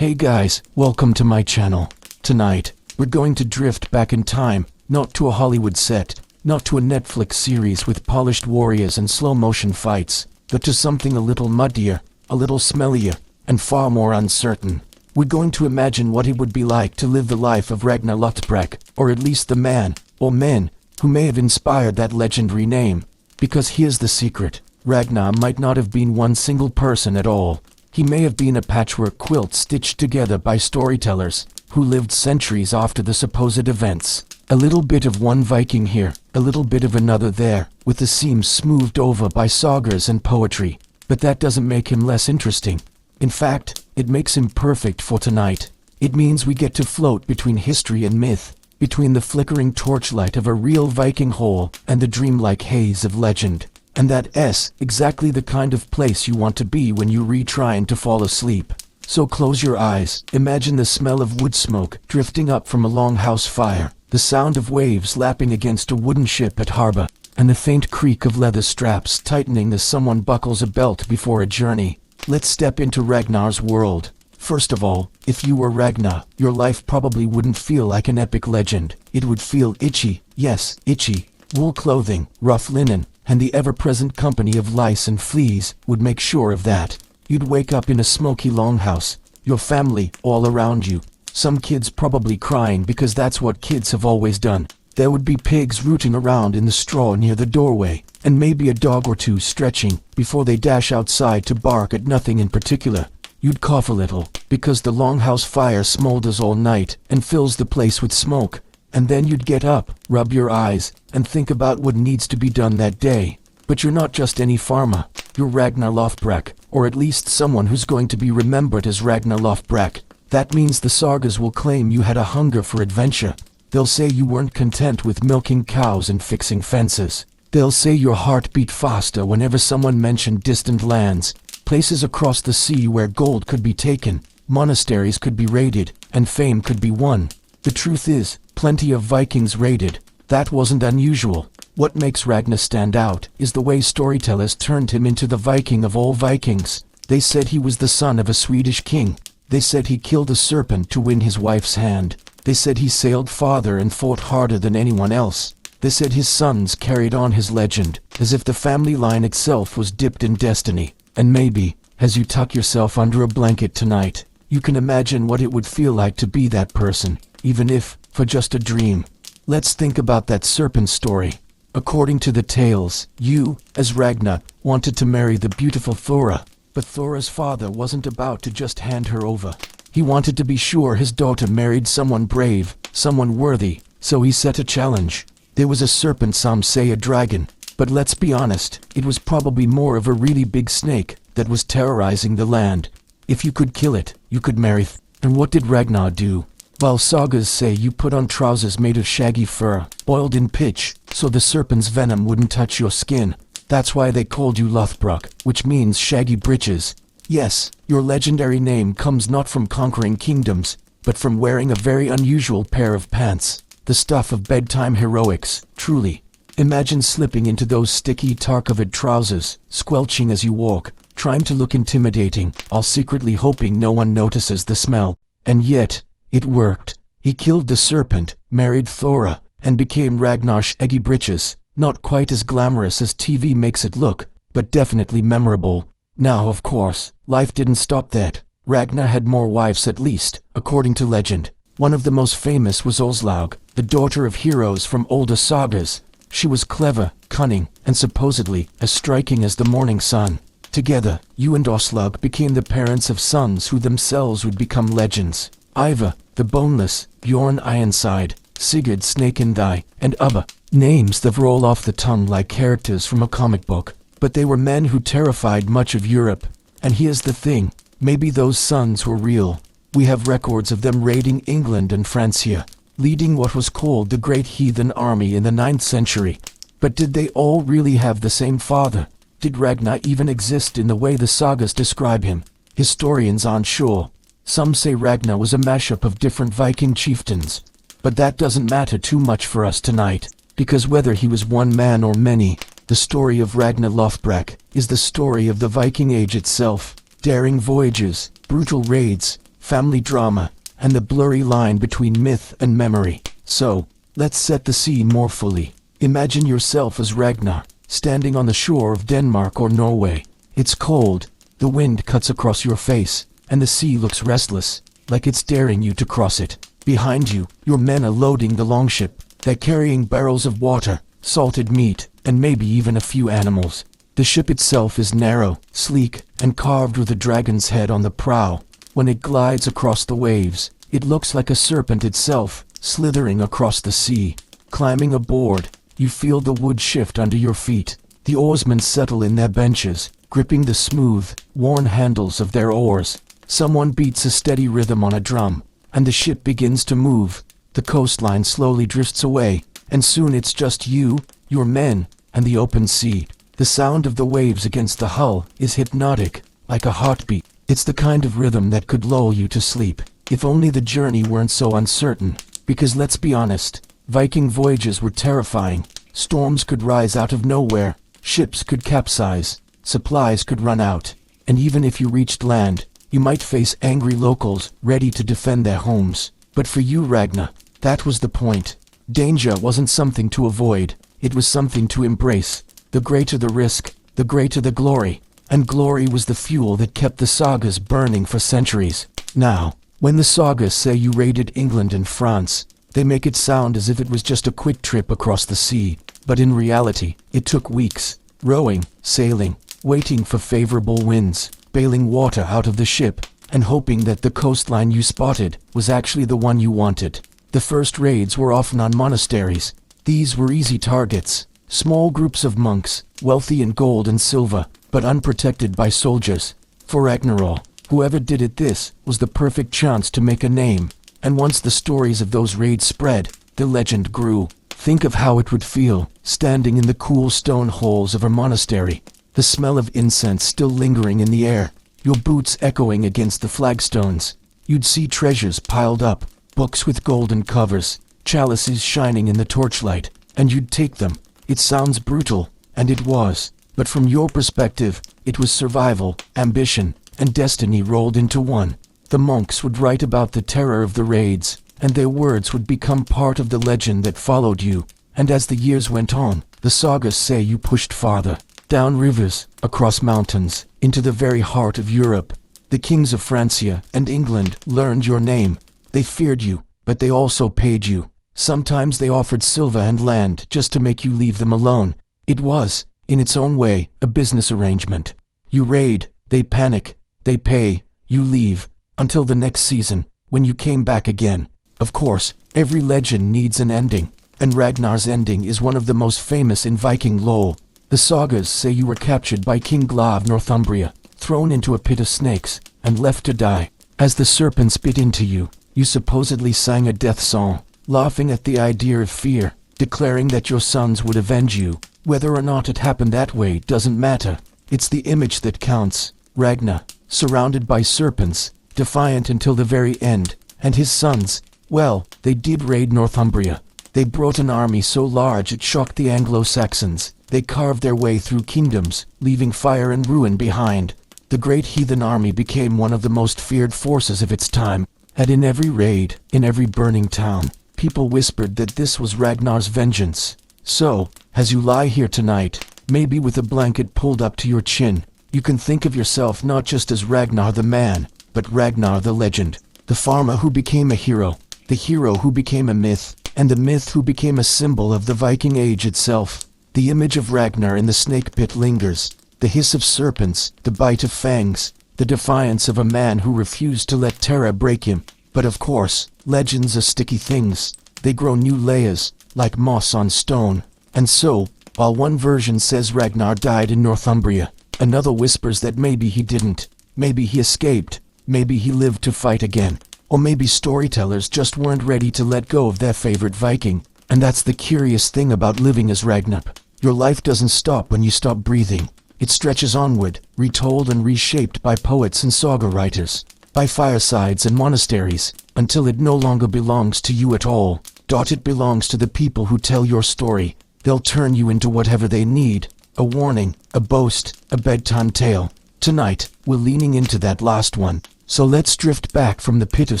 Hey guys, welcome to my channel. Tonight, we're going to drift back in time, not to a Hollywood set, not to a Netflix series with polished warriors and slow-motion fights, but to something a little muddier, a little smellier, and far more uncertain. We're going to imagine what it would be like to live the life of Ragnar Lothbrok, or at least the man, or men, who may have inspired that legendary name. Because here's the secret, Ragnar might not have been one single person at all. He may have been a patchwork quilt stitched together by storytellers, who lived centuries after the supposed events. A little bit of one Viking here, a little bit of another there, with the seams smoothed over by sagas and poetry. But that doesn't make him less interesting. In fact, it makes him perfect for tonight. It means we get to float between history and myth, between the flickering torchlight of a real Viking hall and the dreamlike haze of legend. And that's exactly the kind of place you want to be when you're trying to fall asleep. So close your eyes, imagine the smell of wood smoke drifting up from a longhouse fire, the sound of waves lapping against a wooden ship at harbor, and the faint creak of leather straps tightening as someone buckles a belt before a journey. Let's step into Ragnar's world. First of all, if you were Ragnar, your life probably wouldn't feel like an epic legend. It would feel itchy, yes, itchy. Wool clothing, rough linen, and the ever-present company of lice and fleas would make sure of that. You'd wake up in a smoky longhouse, your family all around you. Some kids probably crying because that's what kids have always done. There would be pigs rooting around in the straw near the doorway, and maybe a dog or two stretching before they dash outside to bark at nothing in particular. You'd cough a little, because the longhouse fire smolders all night and fills the place with smoke. And then you'd get up, rub your eyes, and think about what needs to be done that day. But you're not just any farmer, you're Ragnar Lothbrok, or at least someone who's going to be remembered as Ragnar Lothbrok. That means the sagas will claim you had a hunger for adventure. They'll say you weren't content with milking cows and fixing fences. They'll say your heart beat faster whenever someone mentioned distant lands, places across the sea where gold could be taken, monasteries could be raided, and fame could be won. The truth is, plenty of Vikings raided. That wasn't unusual. What makes Ragnar stand out is the way storytellers turned him into the Viking of all Vikings. They said he was the son of a Swedish king. They said he killed a serpent to win his wife's hand. They said he sailed farther and fought harder than anyone else. They said his sons carried on his legend, as if the family line itself was dipped in destiny. And maybe, as you tuck yourself under a blanket tonight, you can imagine what it would feel like to be that person, even if, for just a dream. Let's think about that serpent story. According to the tales, you, as Ragnar, wanted to marry the beautiful Thora, but Thora's father wasn't about to just hand her over. He wanted to be sure his daughter married someone brave, someone worthy, so he set a challenge. There was a serpent, some say a dragon, but let's be honest, it was probably more of a really big snake that was terrorizing the land. If you could kill it, you could marry And what did Ragnar do? While sagas say you put on trousers made of shaggy fur, boiled in pitch, so the serpent's venom wouldn't touch your skin. That's why they called you Lothbrok, which means shaggy breeches. Yes, your legendary name comes not from conquering kingdoms, but from wearing a very unusual pair of pants. The stuff of bedtime heroics, truly. Imagine slipping into those sticky tar-covered trousers, squelching as you walk, trying to look intimidating, all secretly hoping no one notices the smell. And yet, it worked. He killed the serpent, married Thora, and became Ragnar Shaggy Britches. Not quite as glamorous as TV makes it look, but definitely memorable. Now, of course, life didn't stop that. Ragnar had more wives, at least, according to legend. One of the most famous was Aslaug, the daughter of heroes from older sagas. She was clever, cunning, and supposedly as striking as the morning sun. Together, you and Aslaug became the parents of sons who themselves would become legends. Ivar, the Boneless, Bjorn Ironside, Sigurd Snake and Thigh, and other names that roll off the tongue like characters from a comic book. But they were men who terrified much of Europe. And here's the thing, maybe those sons were real. We have records of them raiding England and Francia, leading what was called the Great Heathen Army in the 9th century. But did they all really have the same father? Did Ragnar even exist in the way the sagas describe him? Historians aren't sure. Some say Ragnar was a mashup of different Viking chieftains. But that doesn't matter too much for us tonight, because whether he was one man or many, the story of Ragnar Lothbrok is the story of the Viking Age itself. Daring voyages, brutal raids, family drama, and the blurry line between myth and memory. So, let's set the scene more fully. Imagine yourself as Ragnar, standing on the shore of Denmark or Norway. It's cold, the wind cuts across your face, and the sea looks restless, like it's daring you to cross it. Behind you, your men are loading the longship. They're carrying barrels of water, salted meat, and maybe even a few animals. The ship itself is narrow, sleek, and carved with a dragon's head on the prow. When it glides across the waves, it looks like a serpent itself, slithering across the sea. Climbing aboard, you feel the wood shift under your feet. The oarsmen settle in their benches, gripping the smooth, worn handles of their oars. Someone beats a steady rhythm on a drum, and the ship begins to move. The coastline slowly drifts away, and soon it's just you, your men, and the open sea. The sound of the waves against the hull is hypnotic, like a heartbeat. It's the kind of rhythm that could lull you to sleep, if only the journey weren't so uncertain. Because let's be honest, Viking voyages were terrifying. Storms could rise out of nowhere, ships could capsize, supplies could run out, and even if you reached land, you might face angry locals ready to defend their homes. But for you, Ragnar, that was the point. Danger wasn't something to avoid, it was something to embrace. The greater the risk, the greater the glory, and glory was the fuel that kept the sagas burning for centuries. Now, when the sagas say you raided England and France, they make it sound as if it was just a quick trip across the sea. But in reality, it took weeks, rowing, sailing, waiting for favorable winds, bailing water out of the ship, and hoping that the coastline you spotted was actually the one you wanted. The first raids were often on monasteries. These were easy targets. Small groups of monks, wealthy in gold and silver, but unprotected by soldiers. For Ragnar, whoever did it, this was the perfect chance to make a name. And once the stories of those raids spread, the legend grew. Think of how it would feel, standing in the cool stone halls of a monastery, the smell of incense still lingering in the air, your boots echoing against the flagstones. You'd see treasures piled up, books with golden covers, chalices shining in the torchlight, and you'd take them. It sounds brutal, and it was, but from your perspective, it was survival, ambition, and destiny rolled into one. The monks would write about the terror of the raids, and their words would become part of the legend that followed you. And as the years went on, the sagas say you pushed farther, down rivers, across mountains, into the very heart of Europe. The kings of Francia and England learned your name. They feared you, but they also paid you. Sometimes they offered silver and land just to make you leave them alone. It was, in its own way, a business arrangement. You raid, they panic, they pay, you leave, until the next season, when you came back again. Of course, every legend needs an ending, and Ragnar's ending is one of the most famous in Viking lore. The sagas say you were captured by King Gla of Northumbria, thrown into a pit of snakes, and left to die. As the serpents bit into you, you supposedly sang a death song, laughing at the idea of fear, declaring that your sons would avenge you. Whether or not it happened that way doesn't matter. It's the image that counts. Ragnar, surrounded by serpents, defiant until the very end, and his sons, well, they did raid Northumbria. They brought an army so large it shocked the Anglo-Saxons. They carved their way through kingdoms, leaving fire and ruin behind. The great heathen army became one of the most feared forces of its time, and in every raid, in every burning town, people whispered that this was Ragnar's vengeance. So, as you lie here tonight, maybe with a blanket pulled up to your chin, you can think of yourself not just as Ragnar the man, but Ragnar the legend, the farmer who became a hero, the hero who became a myth, and the myth who became a symbol of the Viking Age itself. The image of Ragnar in the snake pit lingers, the hiss of serpents, the bite of fangs, the defiance of a man who refused to let terror break him. But of course, legends are sticky things. They grow new layers, like moss on stone. And so, while one version says Ragnar died in Northumbria, another whispers that maybe he didn't. Maybe he escaped. Maybe he lived to fight again. Or maybe storytellers just weren't ready to let go of their favorite Viking. And that's the curious thing about living as Ragnar. Your life doesn't stop when you stop breathing. It stretches onward, retold and reshaped by poets and saga writers, by firesides and monasteries, until it no longer belongs to you at all. It belongs to the people who tell your story. They'll turn you into whatever they need. A warning, a boast, a bedtime tale. Tonight, we're leaning into that last one. So let's drift back from the pit of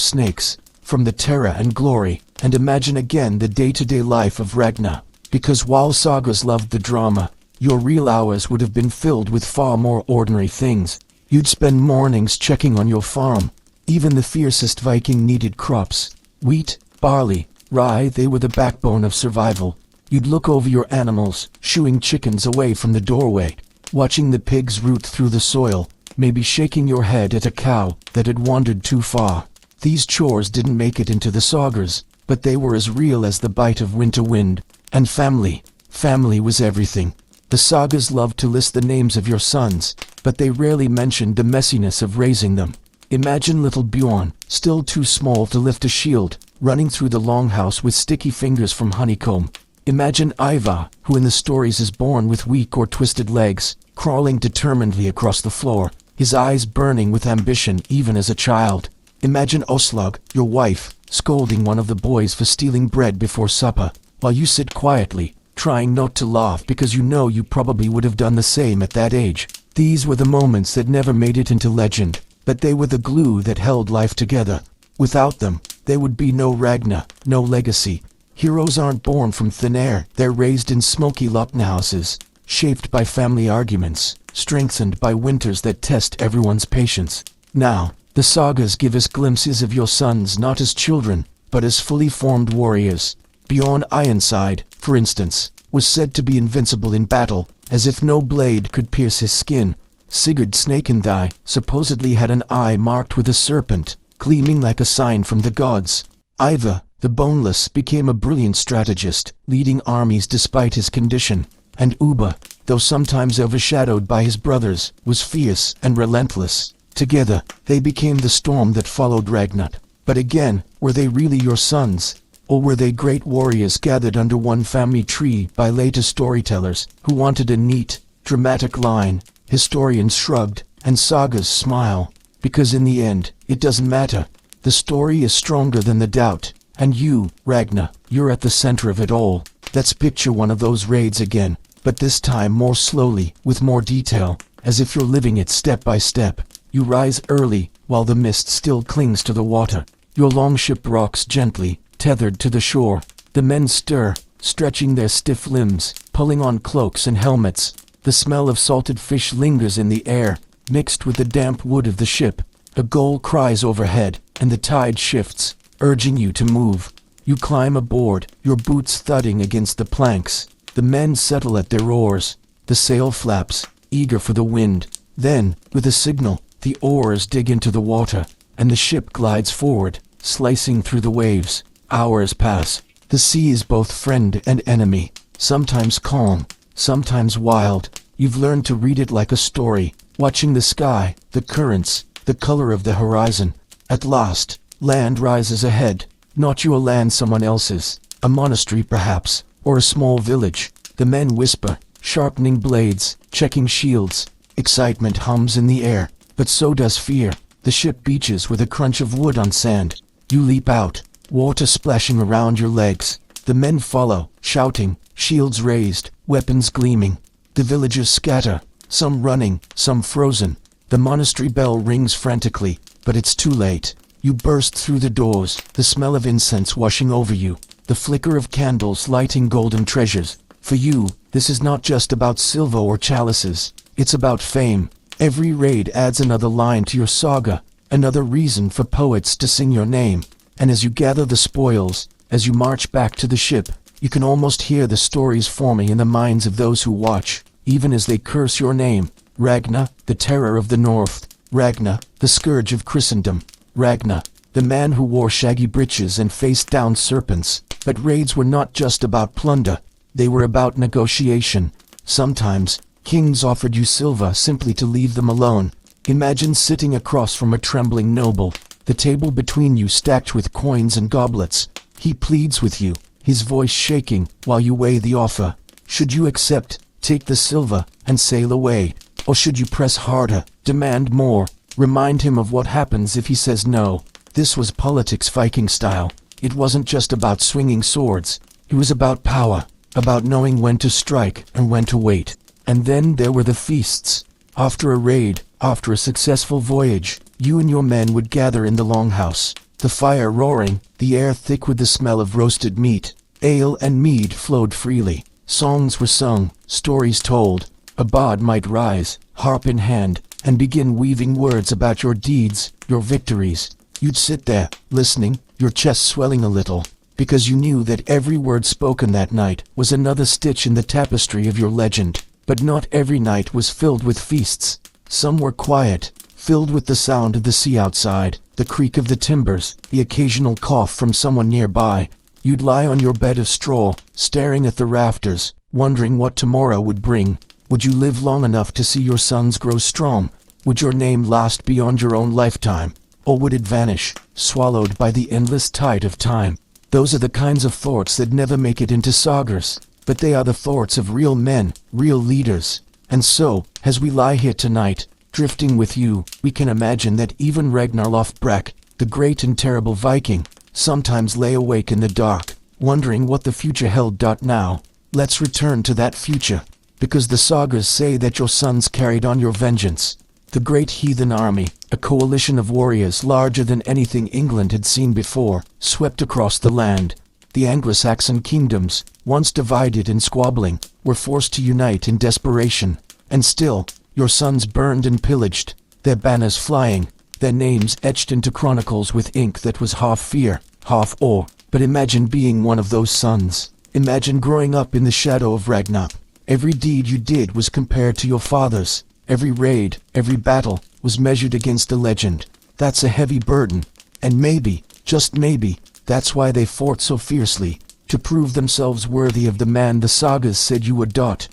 snakes, from the terror and glory, and imagine again the day-to-day life of Ragnar. Because while sagas loved the drama, your real hours would have been filled with far more ordinary things. You'd spend mornings checking on your farm. Even the fiercest Viking needed crops. Wheat, barley, rye, they were the backbone of survival. You'd look over your animals, shooing chickens away from the doorway, watching the pigs root through the soil, maybe shaking your head at a cow that had wandered too far. These chores didn't make it into the sagas, but they were as real as the bite of winter wind. And family. Family was everything. The sagas loved to list the names of your sons, but they rarely mentioned the messiness of raising them. Imagine little Bjorn, still too small to lift a shield, running through the longhouse with sticky fingers from honeycomb. Imagine Ivar, who in the stories is born with weak or twisted legs, crawling determinedly across the floor, his eyes burning with ambition even as a child. Imagine Oslog, your wife, scolding one of the boys for stealing bread before supper, while you sit quietly, trying not to laugh because you know you probably would have done the same at that age. These were the moments that never made it into legend, but they were the glue that held life together. Without them, there would be no Ragnar, no legacy. Heroes aren't born from thin air, they're raised in smoky houses, shaped by family arguments, strengthened by winters that test everyone's patience. Now, the sagas give us glimpses of your sons not as children, but as fully formed warriors. Bjorn Ironside, for instance, was said to be invincible in battle, as if no blade could pierce his skin. Sigurd Snakendeye supposedly had an eye marked with a serpent, gleaming like a sign from the gods. Ivar, the Boneless, became a brilliant strategist, leading armies despite his condition. And Ubba, though sometimes overshadowed by his brothers, was fierce and relentless. Together, they became the storm that followed Ragnar. But again, were they really your sons? Or were they great warriors gathered under one family tree by later storytellers who wanted a neat, dramatic line? Historians shrugged, and sagas smile, because in the end, it doesn't matter. The story is stronger than the doubt, and you, Ragnar, you're at the center of it all. Let's picture one of those raids again, but this time more slowly, with more detail, as if you're living it step by step. You rise early, while the mist still clings to the water. Your longship rocks gently, tethered to the shore. The men stir, stretching their stiff limbs, pulling on cloaks and helmets. The smell of salted fish lingers in the air, mixed with the damp wood of the ship. A gull cries overhead, and the tide shifts, urging you to move. You climb aboard, your boots thudding against the planks. The men settle at their oars. The sail flaps, eager for the wind. Then, with a signal, the oars dig into the water, and the ship glides forward, slicing through the waves. Hours pass. The sea is both friend and enemy, sometimes calm, sometimes wild. You've learned to read it like a story, watching the sky, the currents, the color of the horizon. At last, land rises ahead. Not your land, someone else's. A monastery perhaps, or a small village. The men whisper, sharpening blades, checking shields. Excitement hums in the air, but so does fear. The ship beaches with a crunch of wood on sand. You leap out, water splashing around your legs. The men follow, shouting, shields raised, weapons gleaming. The villagers scatter, some running, some frozen. The monastery bell rings frantically, but it's too late. You burst through the doors, the smell of incense washing over you, the flicker of candles lighting golden treasures. For you, this is not just about silver or chalices. It's about fame. Every raid adds another line to your saga, another reason for poets to sing your name. And as you gather the spoils, as you march back to the ship, you can almost hear the stories forming in the minds of those who watch, even as they curse your name. Ragnar, the terror of the North. Ragnar, the scourge of Christendom. Ragnar, the man who wore shaggy breeches and faced down serpents. But raids were not just about plunder. They were about negotiation. Sometimes, kings offered you silver simply to leave them alone. Imagine sitting across from a trembling noble, the table between you stacked with coins and goblets. He pleads with you, his voice shaking, while you weigh the offer. Should you accept, take the silver, and sail away? Or should you press harder, demand more, remind him of what happens if he says no? This was politics Viking style. It wasn't just about swinging swords. It was about power, about knowing when to strike and when to wait. And then there were the feasts. After a raid, after a successful voyage, You and your men would gather in the longhouse, the fire roaring, the air thick with the smell of roasted meat. Ale and mead flowed freely. Songs were sung, stories told. A bard might rise, harp in hand, and begin weaving words about your deeds, your victories. You'd sit there, listening, your chest swelling a little, because you knew that every word spoken that night was another stitch in the tapestry of your legend. But not every night was filled with feasts. Some were quiet, filled with the sound of the sea outside, the creak of the timbers, the occasional cough from someone nearby. You'd lie on your bed of straw, staring at the rafters, wondering what tomorrow would bring. Would you live long enough to see your sons grow strong? Would your name last beyond your own lifetime? Or would it vanish, swallowed by the endless tide of time? Those are the kinds of thoughts that never make it into sagas, but they are the thoughts of real men, real leaders. And so, as we lie here tonight, drifting with you, we can imagine that even Ragnar Lothbrok, the great and terrible Viking, sometimes lay awake in the dark, wondering what the future held. Now, let's return to that future, because the sagas say that your sons carried on your vengeance. The great heathen army, a coalition of warriors larger than anything England had seen before, swept across the land. The Anglo-Saxon kingdoms, once divided and squabbling, were forced to unite in desperation. And still, your sons burned and pillaged, their banners flying, their names etched into chronicles with ink that was half fear, half awe. But imagine being one of those sons. Imagine growing up in the shadow of Ragnar. Every deed you did was compared to your father's. Every raid, every battle, was measured against a legend. That's a heavy burden. And maybe, just maybe, that's why they fought so fiercely, to prove themselves worthy of the man the sagas said you were.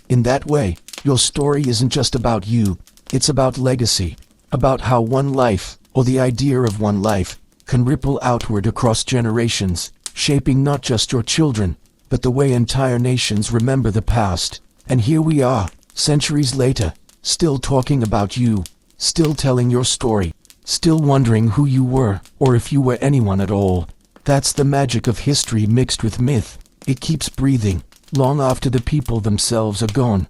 In that way, your story isn't just about you, it's about legacy, about how one life, or the idea of one life, can ripple outward across generations, shaping not just your children, but the way entire nations remember the past. And here we are, centuries later, still talking about you, still telling your story, still wondering who you were, or if you were anyone at all. That's the magic of history mixed with myth. It keeps breathing, long after the people themselves are gone.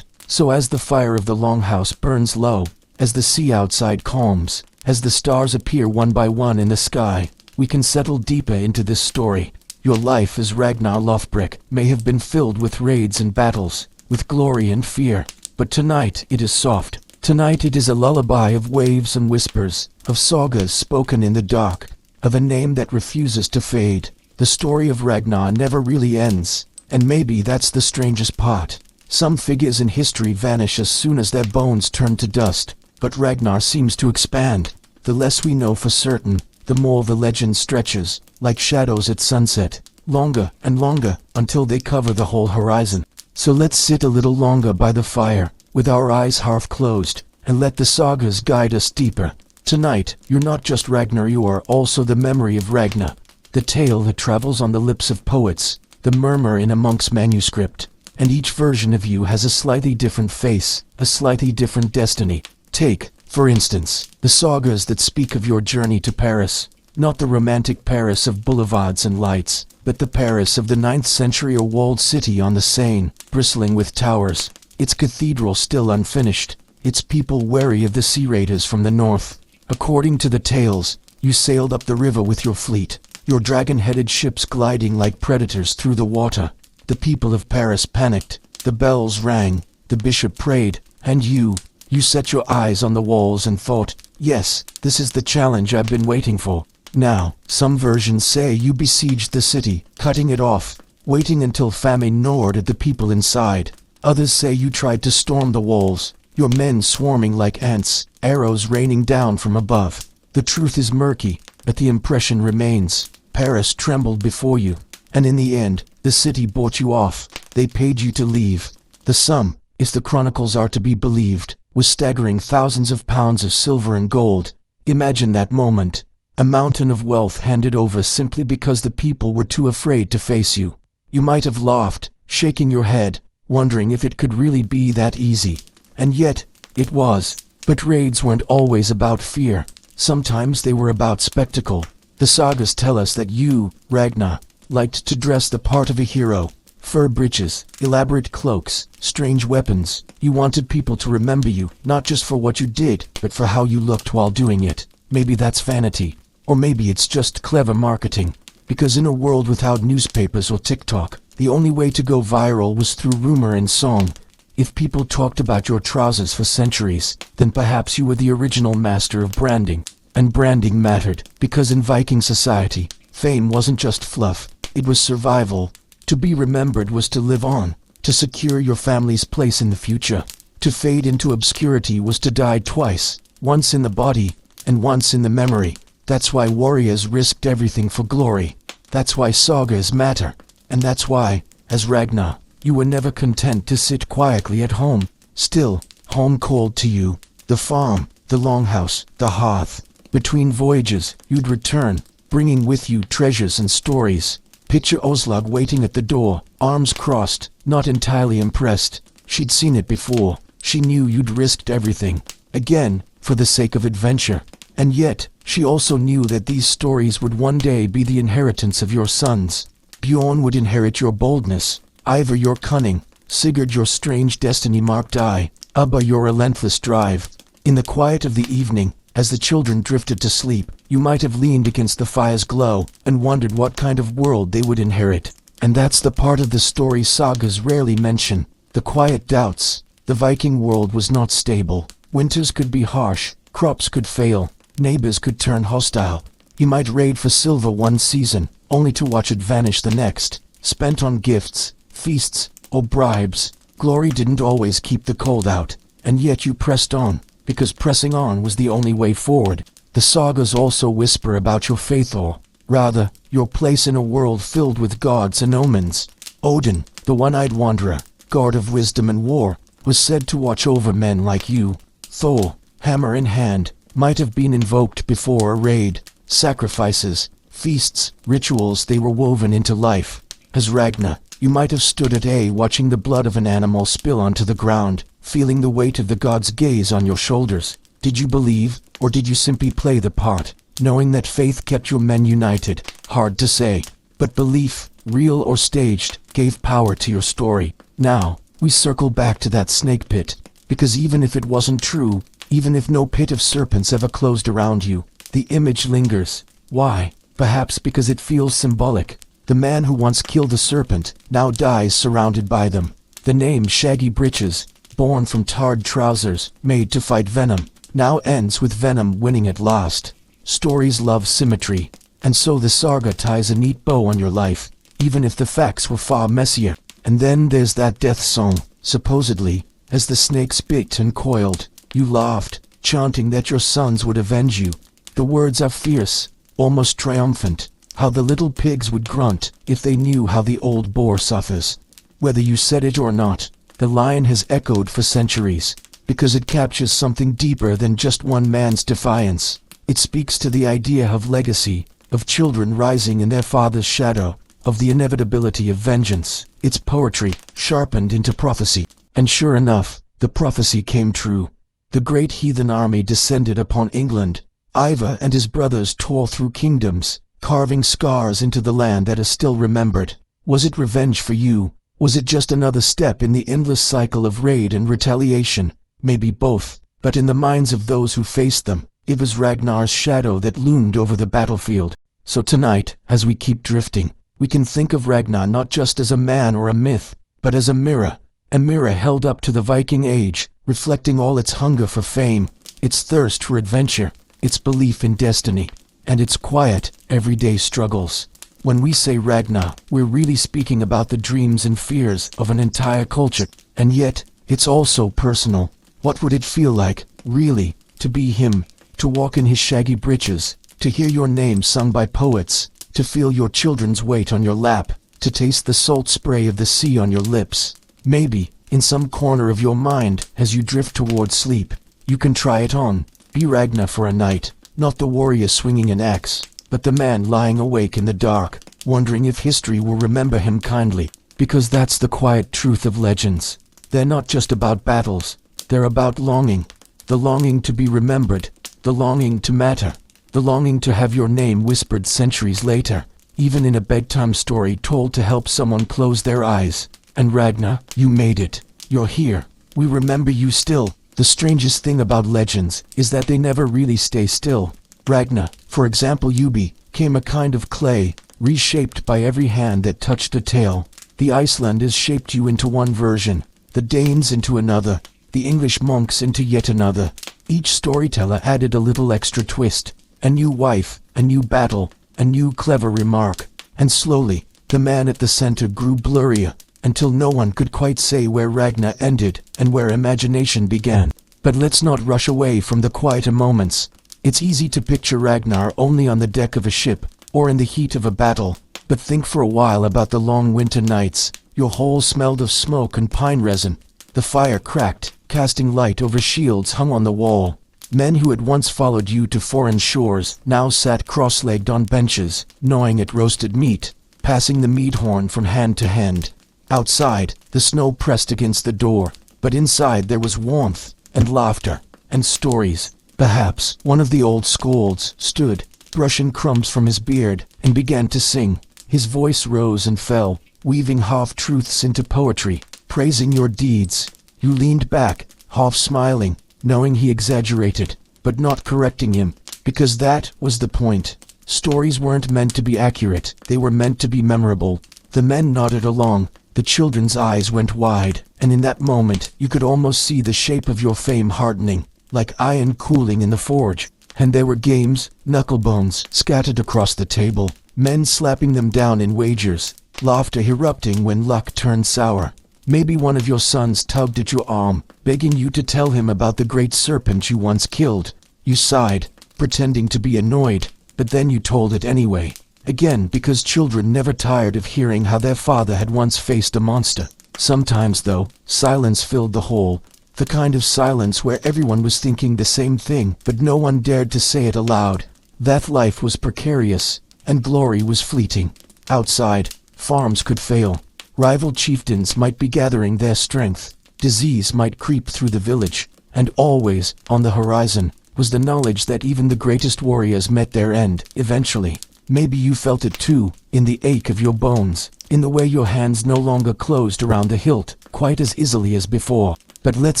So as the fire of the longhouse burns low, as the sea outside calms, as the stars appear one by one in the sky, we can settle deeper into this story. Your life as Ragnar Lothbrok may have been filled with raids and battles, with glory and fear, but tonight it is soft. Tonight it is a lullaby of waves and whispers, of sagas spoken in the dark, of a name that refuses to fade. The story of Ragnar never really ends, and maybe that's the strangest part. Some figures in history vanish as soon as their bones turn to dust, but Ragnar seems to expand. The less we know for certain, the more the legend stretches, like shadows at sunset, longer and longer, until they cover the whole horizon. So let's sit a little longer by the fire, with our eyes half closed, and let the sagas guide us deeper. Tonight, you're not just Ragnar, you are also the memory of Ragnar, the tale that travels on the lips of poets, the murmur in a monk's manuscript, and each version of you has a slightly different face, a slightly different destiny. Take, for instance, the sagas that speak of your journey to Paris, not the romantic Paris of boulevards and lights, but the Paris of the 9th century, a walled city on the Seine, bristling with towers, its cathedral still unfinished, its people wary of the sea raiders from the north. According to the tales, you sailed up the river with your fleet, your dragon-headed ships gliding like predators through the water. The people of Paris panicked, the bells rang, the bishop prayed, and you set your eyes on the walls and thought, yes, this is the challenge I've been waiting for. Now, some versions say you besieged the city, cutting it off, waiting until famine gnawed at the people inside. Others say you tried to storm the walls, your men swarming like ants, arrows raining down from above. The truth is murky, but the impression remains. Paris trembled before you, and in the end, the city bought you off. They paid you to leave. The sum, if the chronicles are to be believed, was staggering thousands of pounds of silver and gold. Imagine that moment. A mountain of wealth handed over simply because the people were too afraid to face you. You might have laughed, shaking your head, wondering if it could really be that easy. And yet, it was. But raids weren't always about fear. Sometimes they were about spectacle. The sagas tell us that you, Ragnar, liked to dress the part of a hero. Fur breeches, elaborate cloaks, strange weapons. You wanted people to remember you, not just for what you did, but for how you looked while doing it. Maybe that's vanity, or maybe it's just clever marketing. Because in a world without newspapers or TikTok, the only way to go viral was through rumor and song. If people talked about your trousers for centuries, then perhaps you were the original master of branding. And branding mattered, because in Viking society, fame wasn't just fluff, it was survival. To be remembered was to live on, to secure your family's place in the future. To fade into obscurity was to die twice, once in the body, and once in the memory. That's why warriors risked everything for glory. That's why sagas matter. And that's why, as Ragnar, you were never content to sit quietly at home. Still, home called to you. The farm, the longhouse, the hearth. Between voyages, you'd return, bringing with you treasures and stories. Picture Oslog waiting at the door, arms crossed, not entirely impressed. She'd seen it before. She knew you'd risked everything. Again, for the sake of adventure. And yet, she also knew that these stories would one day be the inheritance of your sons. Bjorn would inherit your boldness, Ivar your cunning, Sigurd your strange destiny-marked eye, Ubba your relentless drive. In the quiet of the evening, as the children drifted to sleep, you might have leaned against the fire's glow and wondered what kind of world they would inherit. And that's the part of the story sagas rarely mention, the quiet doubts. The Viking world was not stable. Winters could be harsh, crops could fail, neighbors could turn hostile. You might raid for silver one season, only to watch it vanish the next, spent on gifts, feasts, or bribes. Glory didn't always keep the cold out, and yet you pressed on, because pressing on was the only way forward. The sagas also whisper about your faith, or, rather, your place in a world filled with gods and omens. Odin, the one-eyed wanderer, god of wisdom and war, was said to watch over men like you. Thor, hammer in hand, might have been invoked before a raid. Sacrifices, feasts, rituals, they were woven into life. As Ragnar, you might have stood at watching the blood of an animal spill onto the ground, feeling the weight of the gods' gaze on your shoulders. Did you believe, or did you simply play the part, knowing that faith kept your men united? Hard to say. But belief, real or staged, gave power to your story. Now, we circle back to that snake pit, because even if it wasn't true, even if no pit of serpents ever closed around you, the image lingers. Why? Perhaps because it feels symbolic. The man who once killed a serpent now dies surrounded by them. The name Shaggy Britches, born from tarred trousers, made to fight venom, now ends with venom winning at last. Stories love symmetry, and so the saga ties a neat bow on your life, even if the facts were far messier. And then there's that death song, supposedly, as the snakes bit and coiled, you laughed, chanting that your sons would avenge you. The words are fierce, almost triumphant, how the little pigs would grunt if they knew how the old boar suffers. Whether you said it or not, the line has echoed for centuries, because it captures something deeper than just one man's defiance. It speaks to the idea of legacy, of children rising in their father's shadow, of the inevitability of vengeance. It's poetry, sharpened into prophecy. And sure enough, the prophecy came true. The great heathen army descended upon England. Ivar and his brothers tore through kingdoms, carving scars into the land that is still remembered. Was it revenge for you? Was it just another step in the endless cycle of raid and retaliation? Maybe both, but in the minds of those who faced them, it was Ragnar's shadow that loomed over the battlefield. So tonight, as we keep drifting, we can think of Ragnar not just as a man or a myth, but as a mirror held up to the Viking age, reflecting all its hunger for fame, its thirst for adventure, its belief in destiny, and its quiet, everyday struggles. When we say Ragnar, we're really speaking about the dreams and fears of an entire culture, and yet, it's also personal. What would it feel like, really, to be him, to walk in his shaggy breeches, to hear your name sung by poets, to feel your children's weight on your lap, to taste the salt spray of the sea on your lips? Maybe, in some corner of your mind, as you drift towards sleep, you can try it on. Be Ragnar for a night, not the warrior swinging an axe, but the man lying awake in the dark, wondering if history will remember him kindly. Because that's the quiet truth of legends. They're not just about battles, they're about longing. The longing to be remembered, the longing to matter, the longing to have your name whispered centuries later, even in a bedtime story told to help someone close their eyes. And Ragnar, you made it. You're here. We remember you still. The strangest thing about legends is that they never really stay still. Ragnar, for example, you became a kind of clay, reshaped by every hand that touched a tale. The Icelanders shaped you into one version, the Danes into another, the English monks into yet another. Each storyteller added a little extra twist, a new wife, a new battle, a new clever remark, and slowly, the man at the center grew blurrier, until no one could quite say where Ragnar ended and where imagination began. But let's not rush away from the quieter moments. It's easy to picture Ragnar only on the deck of a ship, or in the heat of a battle, but think for a while about the long winter nights. Your hall smelled of smoke and pine resin. The fire cracked, casting light over shields hung on the wall. Men who had once followed you to foreign shores now sat cross-legged on benches, gnawing at roasted meat, passing the mead horn from hand to hand. Outside, the snow pressed against the door, but inside there was warmth, and laughter, and stories. Perhaps one of the old scolds stood, brushing crumbs from his beard, and began to sing. His voice rose and fell, weaving half-truths into poetry, praising your deeds. You leaned back, half smiling, knowing he exaggerated, but not correcting him, because that was the point. Stories weren't meant to be accurate, they were meant to be memorable. The men nodded along, the children's eyes went wide, and in that moment you could almost see the shape of your fame hardening, like iron cooling in the forge. And there were games, knucklebones scattered across the table, men slapping them down in wagers, laughter erupting when luck turned sour. Maybe one of your sons tugged at your arm, begging you to tell him about the great serpent you once killed. You sighed, pretending to be annoyed, but then you told it anyway. Again, because children never tired of hearing how their father had once faced a monster. Sometimes, though, silence filled the hall, the kind of silence where everyone was thinking the same thing, but no one dared to say it aloud. That life was precarious, and glory was fleeting. Outside, farms could fail. Rival chieftains might be gathering their strength. Disease might creep through the village, and always, on the horizon, was the knowledge that even the greatest warriors met their end, eventually. Maybe you felt it too, in the ache of your bones, in the way your hands no longer closed around the hilt, quite as easily as before. But let's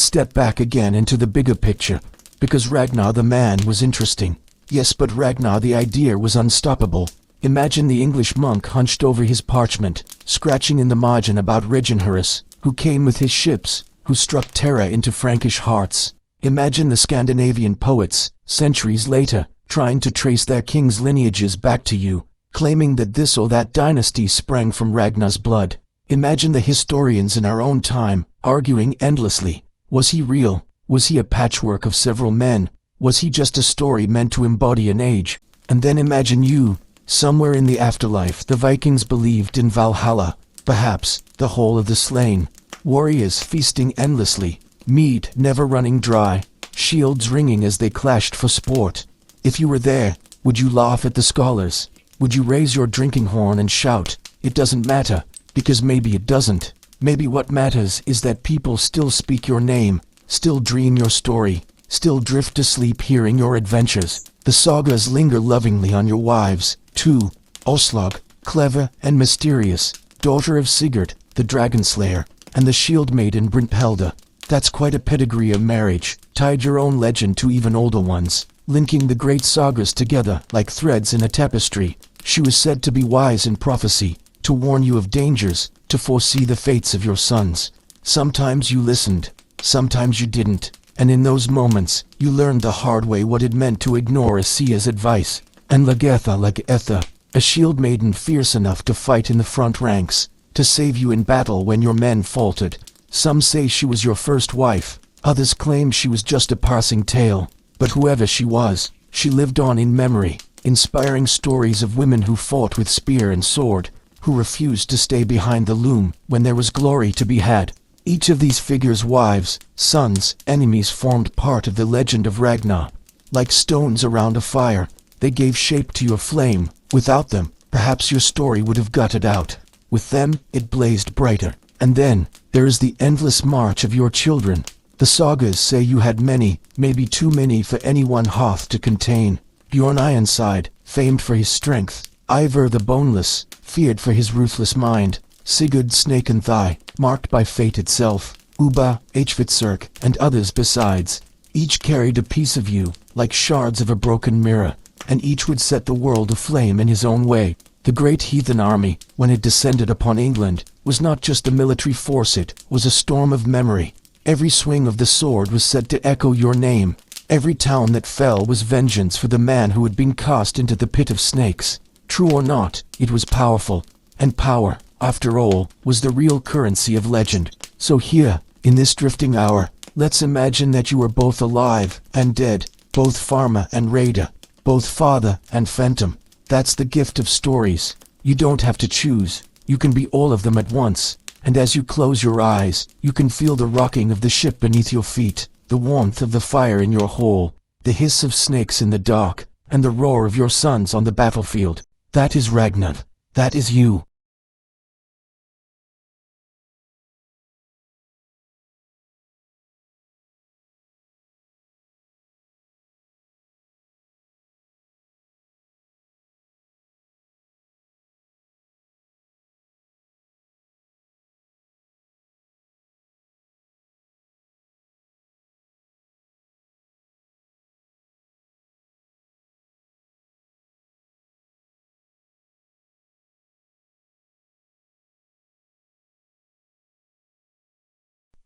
step back again into the bigger picture, because Ragnar the man was interesting. Yes, but Ragnar the idea was unstoppable. Imagine the English monk hunched over his parchment, scratching in the margin about Reginhurus, who came with his ships, who struck terror into Frankish hearts. Imagine the Scandinavian poets, centuries later, trying to trace their kings' lineages back to you, claiming that this or that dynasty sprang from Ragnar's blood. Imagine the historians in our own time, arguing endlessly. Was he real? Was he a patchwork of several men? Was he just a story meant to embody an age? And then imagine you, somewhere in the afterlife. The Vikings believed in Valhalla, perhaps the whole of the slain. Warriors feasting endlessly, mead never running dry, shields ringing as they clashed for sport. If you were there, would you laugh at the scholars? Would you raise your drinking horn and shout, "It doesn't matter," because maybe it doesn't. Maybe what matters is that people still speak your name, still dream your story, still drift to sleep hearing your adventures. The sagas linger lovingly on your wives, too. Oslog, clever and mysterious, daughter of Sigurd, the dragon slayer, and the shield maiden Brynhilda. That's quite a pedigree of marriage. Tied your own legend to even older ones, linking the great sagas together like threads in a tapestry. She was said to be wise in prophecy, to warn you of dangers, to foresee the fates of your sons. Sometimes you listened, sometimes you didn't, and in those moments, you learned the hard way what it meant to ignore a seer's advice. And Lagertha, a shield maiden fierce enough to fight in the front ranks, to save you in battle when your men faltered. Some say she was your first wife, others claim she was just a passing tale. But whoever she was, she lived on in memory, inspiring stories of women who fought with spear and sword, who refused to stay behind the loom when there was glory to be had. Each of these figures' wives, sons, enemies formed part of the legend of Ragnar. Like stones around a fire, they gave shape to your flame. Without them, perhaps your story would have gutted out. With them, it blazed brighter. And then, there is the endless march of your children. The sagas say you had many, maybe too many for any one hearth to contain. Bjorn Ironside, famed for his strength. Ivar the Boneless, feared for his ruthless mind. Sigurd Snake and Thigh, marked by fate itself. Uba, Hvitzerk, and others besides. Each carried a piece of you, like shards of a broken mirror. and each would set the world aflame in his own way. The great heathen army, when it descended upon England, was not just a military force, it was a storm of memory. Every swing of the sword was said to echo your name. Every town that fell was vengeance for the man who had been cast into the pit of snakes. True or not, it was powerful, and power, after all, was the real currency of legend. So here, in this drifting hour, let's imagine that you are both alive and dead, both Pharma and Rada, both father and phantom. That's the gift of stories. You don't have to choose. You can be all of them at once. And as you close your eyes, you can feel the rocking of the ship beneath your feet, the warmth of the fire in your hole, the hiss of snakes in the dark, and the roar of your sons on the battlefield. That is Ragnar. That is you.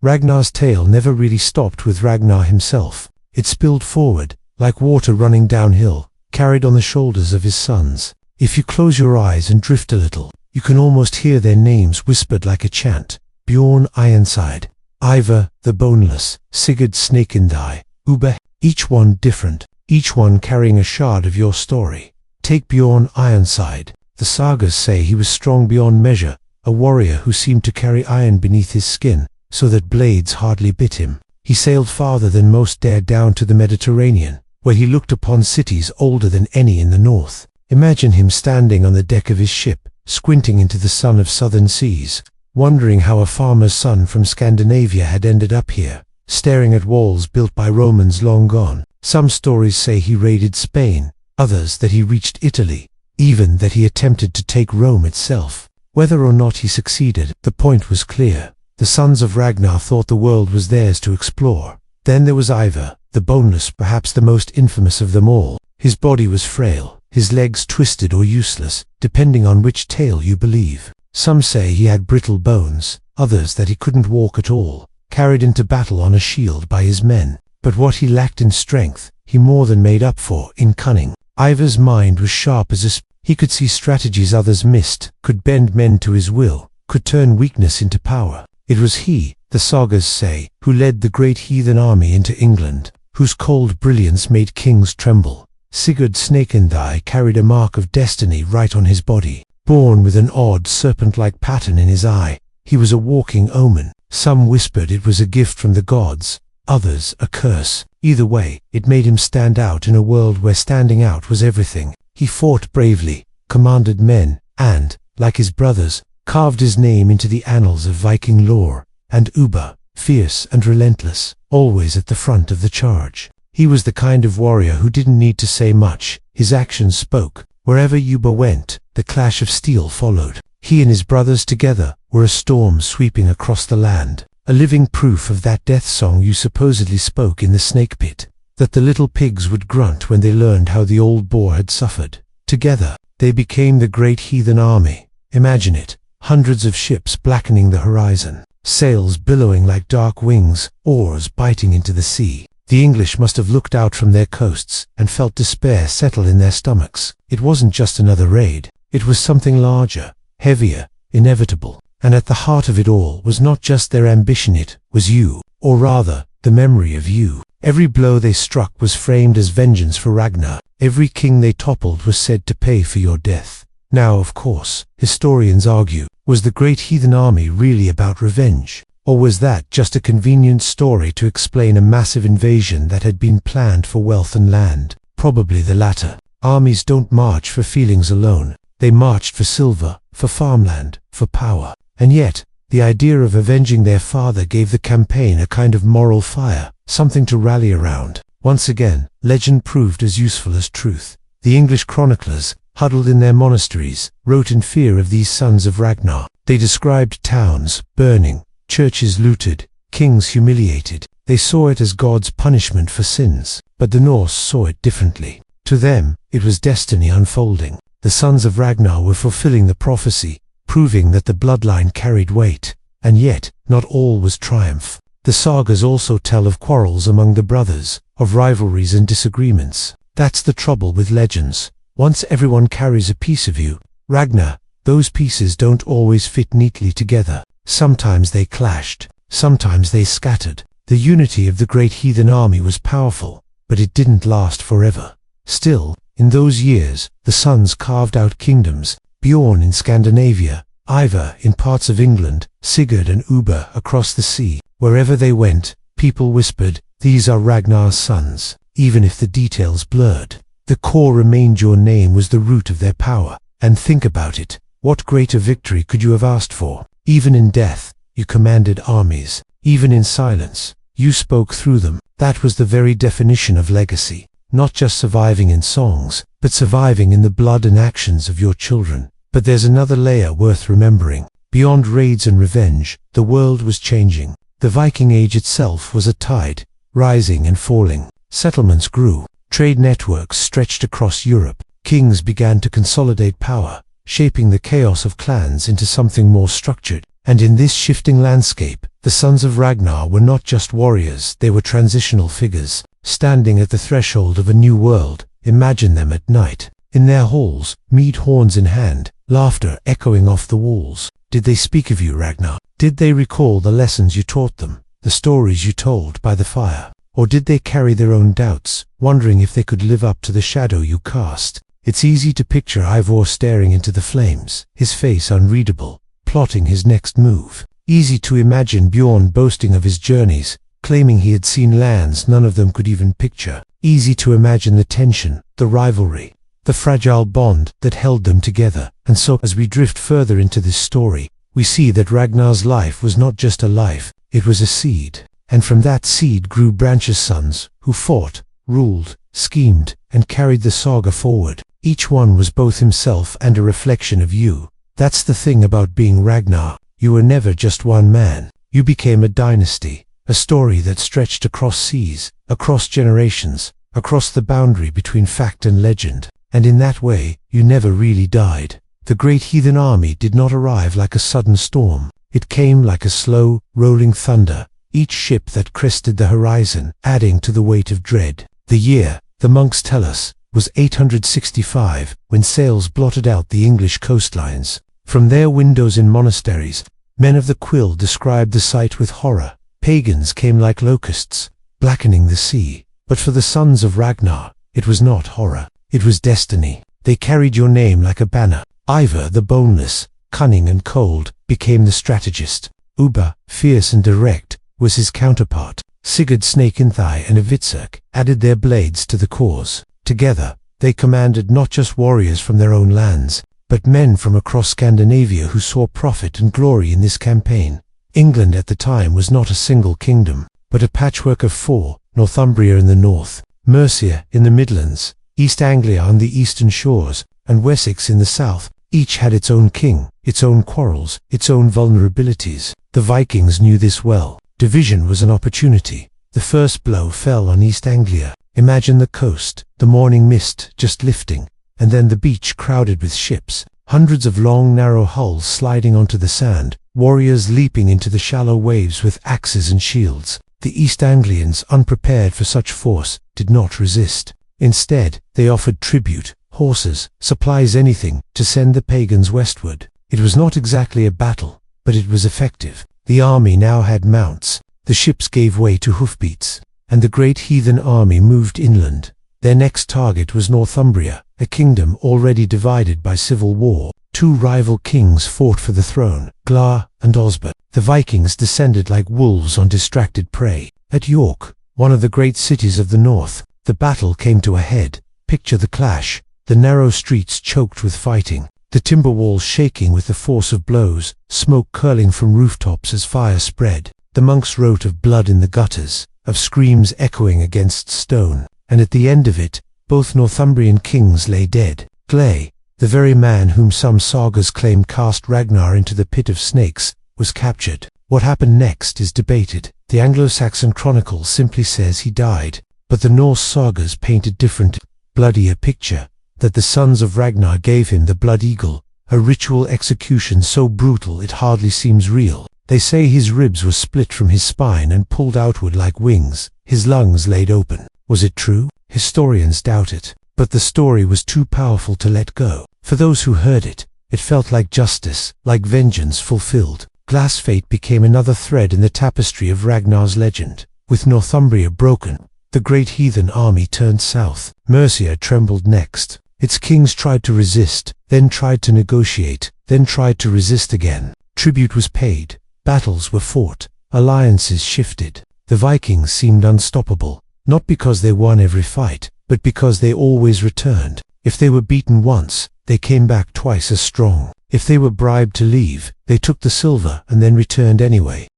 Ragnar's tale never really stopped with Ragnar himself. It spilled forward, like water running downhill, carried on the shoulders of his sons. If you close your eyes and drift a little, you can almost hear their names whispered like a chant. Bjorn Ironside, Ivar the Boneless, Sigurd Snakendeye, Ubbe, each one different, each one carrying a shard of your story. Take Bjorn Ironside. The sagas say he was strong beyond measure, a warrior who seemed to carry iron beneath his skin, so that blades hardly bit him. He sailed farther than most dared down to the Mediterranean, where he looked upon cities older than any in the north. Imagine him standing on the deck of his ship, squinting into the sun of southern seas, wondering how a farmer's son from Scandinavia had ended up here, staring at walls built by Romans long gone. Some stories say he raided Spain, others that he reached Italy, even that he attempted to take Rome itself. Whether or not he succeeded, the point was clear. The sons of Ragnar thought the world was theirs to explore. Then there was Ivar, the Boneless, perhaps the most infamous of them all. His body was frail, his legs twisted or useless, depending on which tale you believe. Some say he had brittle bones, others that he couldn't walk at all, carried into battle on a shield by his men. But what he lacked in strength, he more than made up for in cunning. Ivar's mind was sharp as a spear. He could see strategies others missed, could bend men to his will, could turn weakness into power. It was he, the sagas say, who led the great heathen army into England, whose cold brilliance made kings tremble. Sigurd Snakendeye carried a mark of destiny right on his body. Born with an odd serpent-like pattern in his eye, he was a walking omen. Some whispered it was a gift from the gods, others a curse. Either way, it made him stand out in a world where standing out was everything. He fought bravely, commanded men, and, like his brothers, carved his name into the annals of Viking lore. And Ubbe, fierce and relentless, always at the front of the charge. He was the kind of warrior who didn't need to say much. His actions spoke. Wherever Ubbe went, the clash of steel followed. He and his brothers together were a storm sweeping across the land, a living proof of that death song you supposedly spoke in the snake pit, that the little pigs would grunt when they learned how the old boar had suffered. Together, they became the great heathen army. Imagine it. Hundreds of ships blackening the horizon, sails billowing like dark wings, oars biting into the sea. The English must have looked out from their coasts and felt despair settle in their stomachs. It wasn't just another raid. It was something larger, heavier, inevitable. And at the heart of it all was not just their ambition, it was you, or rather, the memory of you. Every blow they struck was framed as vengeance for Ragnar. Every king they toppled was said to pay for your death. Now, of course, historians argue, was the great heathen army really about revenge? Or was that just a convenient story to explain a massive invasion that had been planned for wealth and land? Probably the latter. Armies don't march for feelings alone. They marched for silver, for farmland, for power. And yet, the idea of avenging their father gave the campaign a kind of moral fire, something to rally around. Once again, legend proved as useful as truth. The English chroniclers, huddled in their monasteries, wrote in fear of these sons of Ragnar. They described towns burning, churches looted, kings humiliated. They saw it as God's punishment for sins. But the Norse saw it differently. To them, It was destiny unfolding. The sons of Ragnar were fulfilling the prophecy, proving that the bloodline carried weight. And yet, not all was triumph. The sagas also tell of quarrels among the brothers, of rivalries and disagreements. That's the trouble with legends. Once everyone carries a piece of you, Ragnar, those pieces don't always fit neatly together. Sometimes they clashed, sometimes they scattered. The unity of the great heathen army was powerful, but it didn't last forever. Still, in those years, the sons carved out kingdoms, Bjorn in Scandinavia, Ivar in parts of England, Sigurd and Uber across the sea. Wherever they went, people whispered, "These are Ragnar's sons," even if the details blurred. The core remained. Your name was the root of their power. And think about it, what greater victory could you have asked for? Even in death, you commanded armies. Even in silence, you spoke through them. That was the very definition of legacy. Not just surviving in songs, but surviving in the blood and actions of your children. But there's another layer worth remembering. Beyond raids and revenge, the world was changing. The Viking Age itself was a tide, rising and falling. Settlements grew. Trade networks stretched across Europe. Kings began to consolidate power, shaping the chaos of clans into something more structured. And in this shifting landscape, the sons of Ragnar were not just warriors, they were transitional figures, standing at the threshold of a new world. Imagine them at night. In their halls, mead horns in hand, laughter echoing off the walls. Did they speak of you, Ragnar? Did they recall the lessons you taught them, the stories you told by the fire? Or did they carry their own doubts, wondering if they could live up to the shadow you cast? It's easy to picture Ivor staring into the flames, his face unreadable, plotting his next move. Easy to imagine Bjorn boasting of his journeys, claiming he had seen lands none of them could even picture. Easy to imagine the tension, the rivalry, the fragile bond that held them together. And so, as we drift further into this story, we see that Ragnar's life was not just a life, it was a seed. And from that seed grew branches, sons, who fought, ruled, schemed, and carried the saga forward. Each one was both himself and a reflection of you. That's the thing about being Ragnar. You were never just one man. You became a dynasty, a story that stretched across seas, across generations, across the boundary between fact and legend. And in that way, you never really died. The great heathen army did not arrive like a sudden storm. It came like a slow, rolling thunder, each ship that crested the horizon adding to the weight of dread. The year, the monks tell us, was 865, when sails blotted out the English coastlines. From their windows in monasteries, men of the quill described the sight with horror. Pagans came like locusts, blackening the sea. But for the sons of Ragnar, it was not horror, it was destiny. They carried your name like a banner. Ivar, the boneless, cunning and cold, became the strategist. Uber, fierce and direct, was his counterpart. Sigurd, snake in thigh, and Evitserk added their blades to the cause. Together, they commanded not just warriors from their own lands, but men from across Scandinavia who saw profit and glory in this campaign. England at the time was not a single kingdom, but a patchwork of four: Northumbria in the north, Mercia in the Midlands, East Anglia on the eastern shores, and Wessex in the south. Each had its own king, its own quarrels, its own vulnerabilities. The Vikings knew this well. Division was an opportunity. The first blow fell on East Anglia. Imagine the coast, the morning mist just lifting, and then the beach crowded with ships, hundreds of long narrow hulls sliding onto the sand, warriors leaping into the shallow waves with axes and shields. The East Anglians, unprepared for such force, did not resist. Instead, they offered tribute, horses, supplies, anything, to send the pagans westward. It was not exactly a battle, but it was effective. The army now had mounts, the ships gave way to hoofbeats, and the great heathen army moved inland. Their next target was Northumbria, a kingdom already divided by civil war. Two rival kings fought for the throne, Glar and Osber. The Vikings descended like wolves on distracted prey. At York, one of the great cities of the north, the battle came to a head. Picture the clash, the narrow streets choked with fighting, the timber walls shaking with the force of blows, smoke curling from rooftops as fire spread. The monks wrote of blood in the gutters, of screams echoing against stone, and at the end of it, both Northumbrian kings lay dead. Gley, the very man whom some sagas claim cast Ragnar into the pit of snakes, was captured. What happened next is debated. The Anglo-Saxon Chronicle simply says he died, but the Norse sagas paint a different, bloodier picture. that the sons of Ragnar gave him the blood eagle, a ritual execution so brutal it hardly seems real. They say his ribs were split from his spine and pulled outward like wings, his lungs laid open. Was it true? Historians doubt it. But the story was too powerful to let go. For those who heard it, it felt like justice, like vengeance fulfilled. Glass fate became another thread in the tapestry of Ragnar's legend. With Northumbria broken, the great heathen army turned south. Mercia trembled next. Its kings tried to resist, then tried to negotiate, then tried to resist again. Tribute was paid, battles were fought, alliances shifted. The Vikings seemed unstoppable, not because they won every fight, but because they always returned. If they were beaten once, they came back twice as strong. If they were bribed to leave, they took the silver and then returned anyway.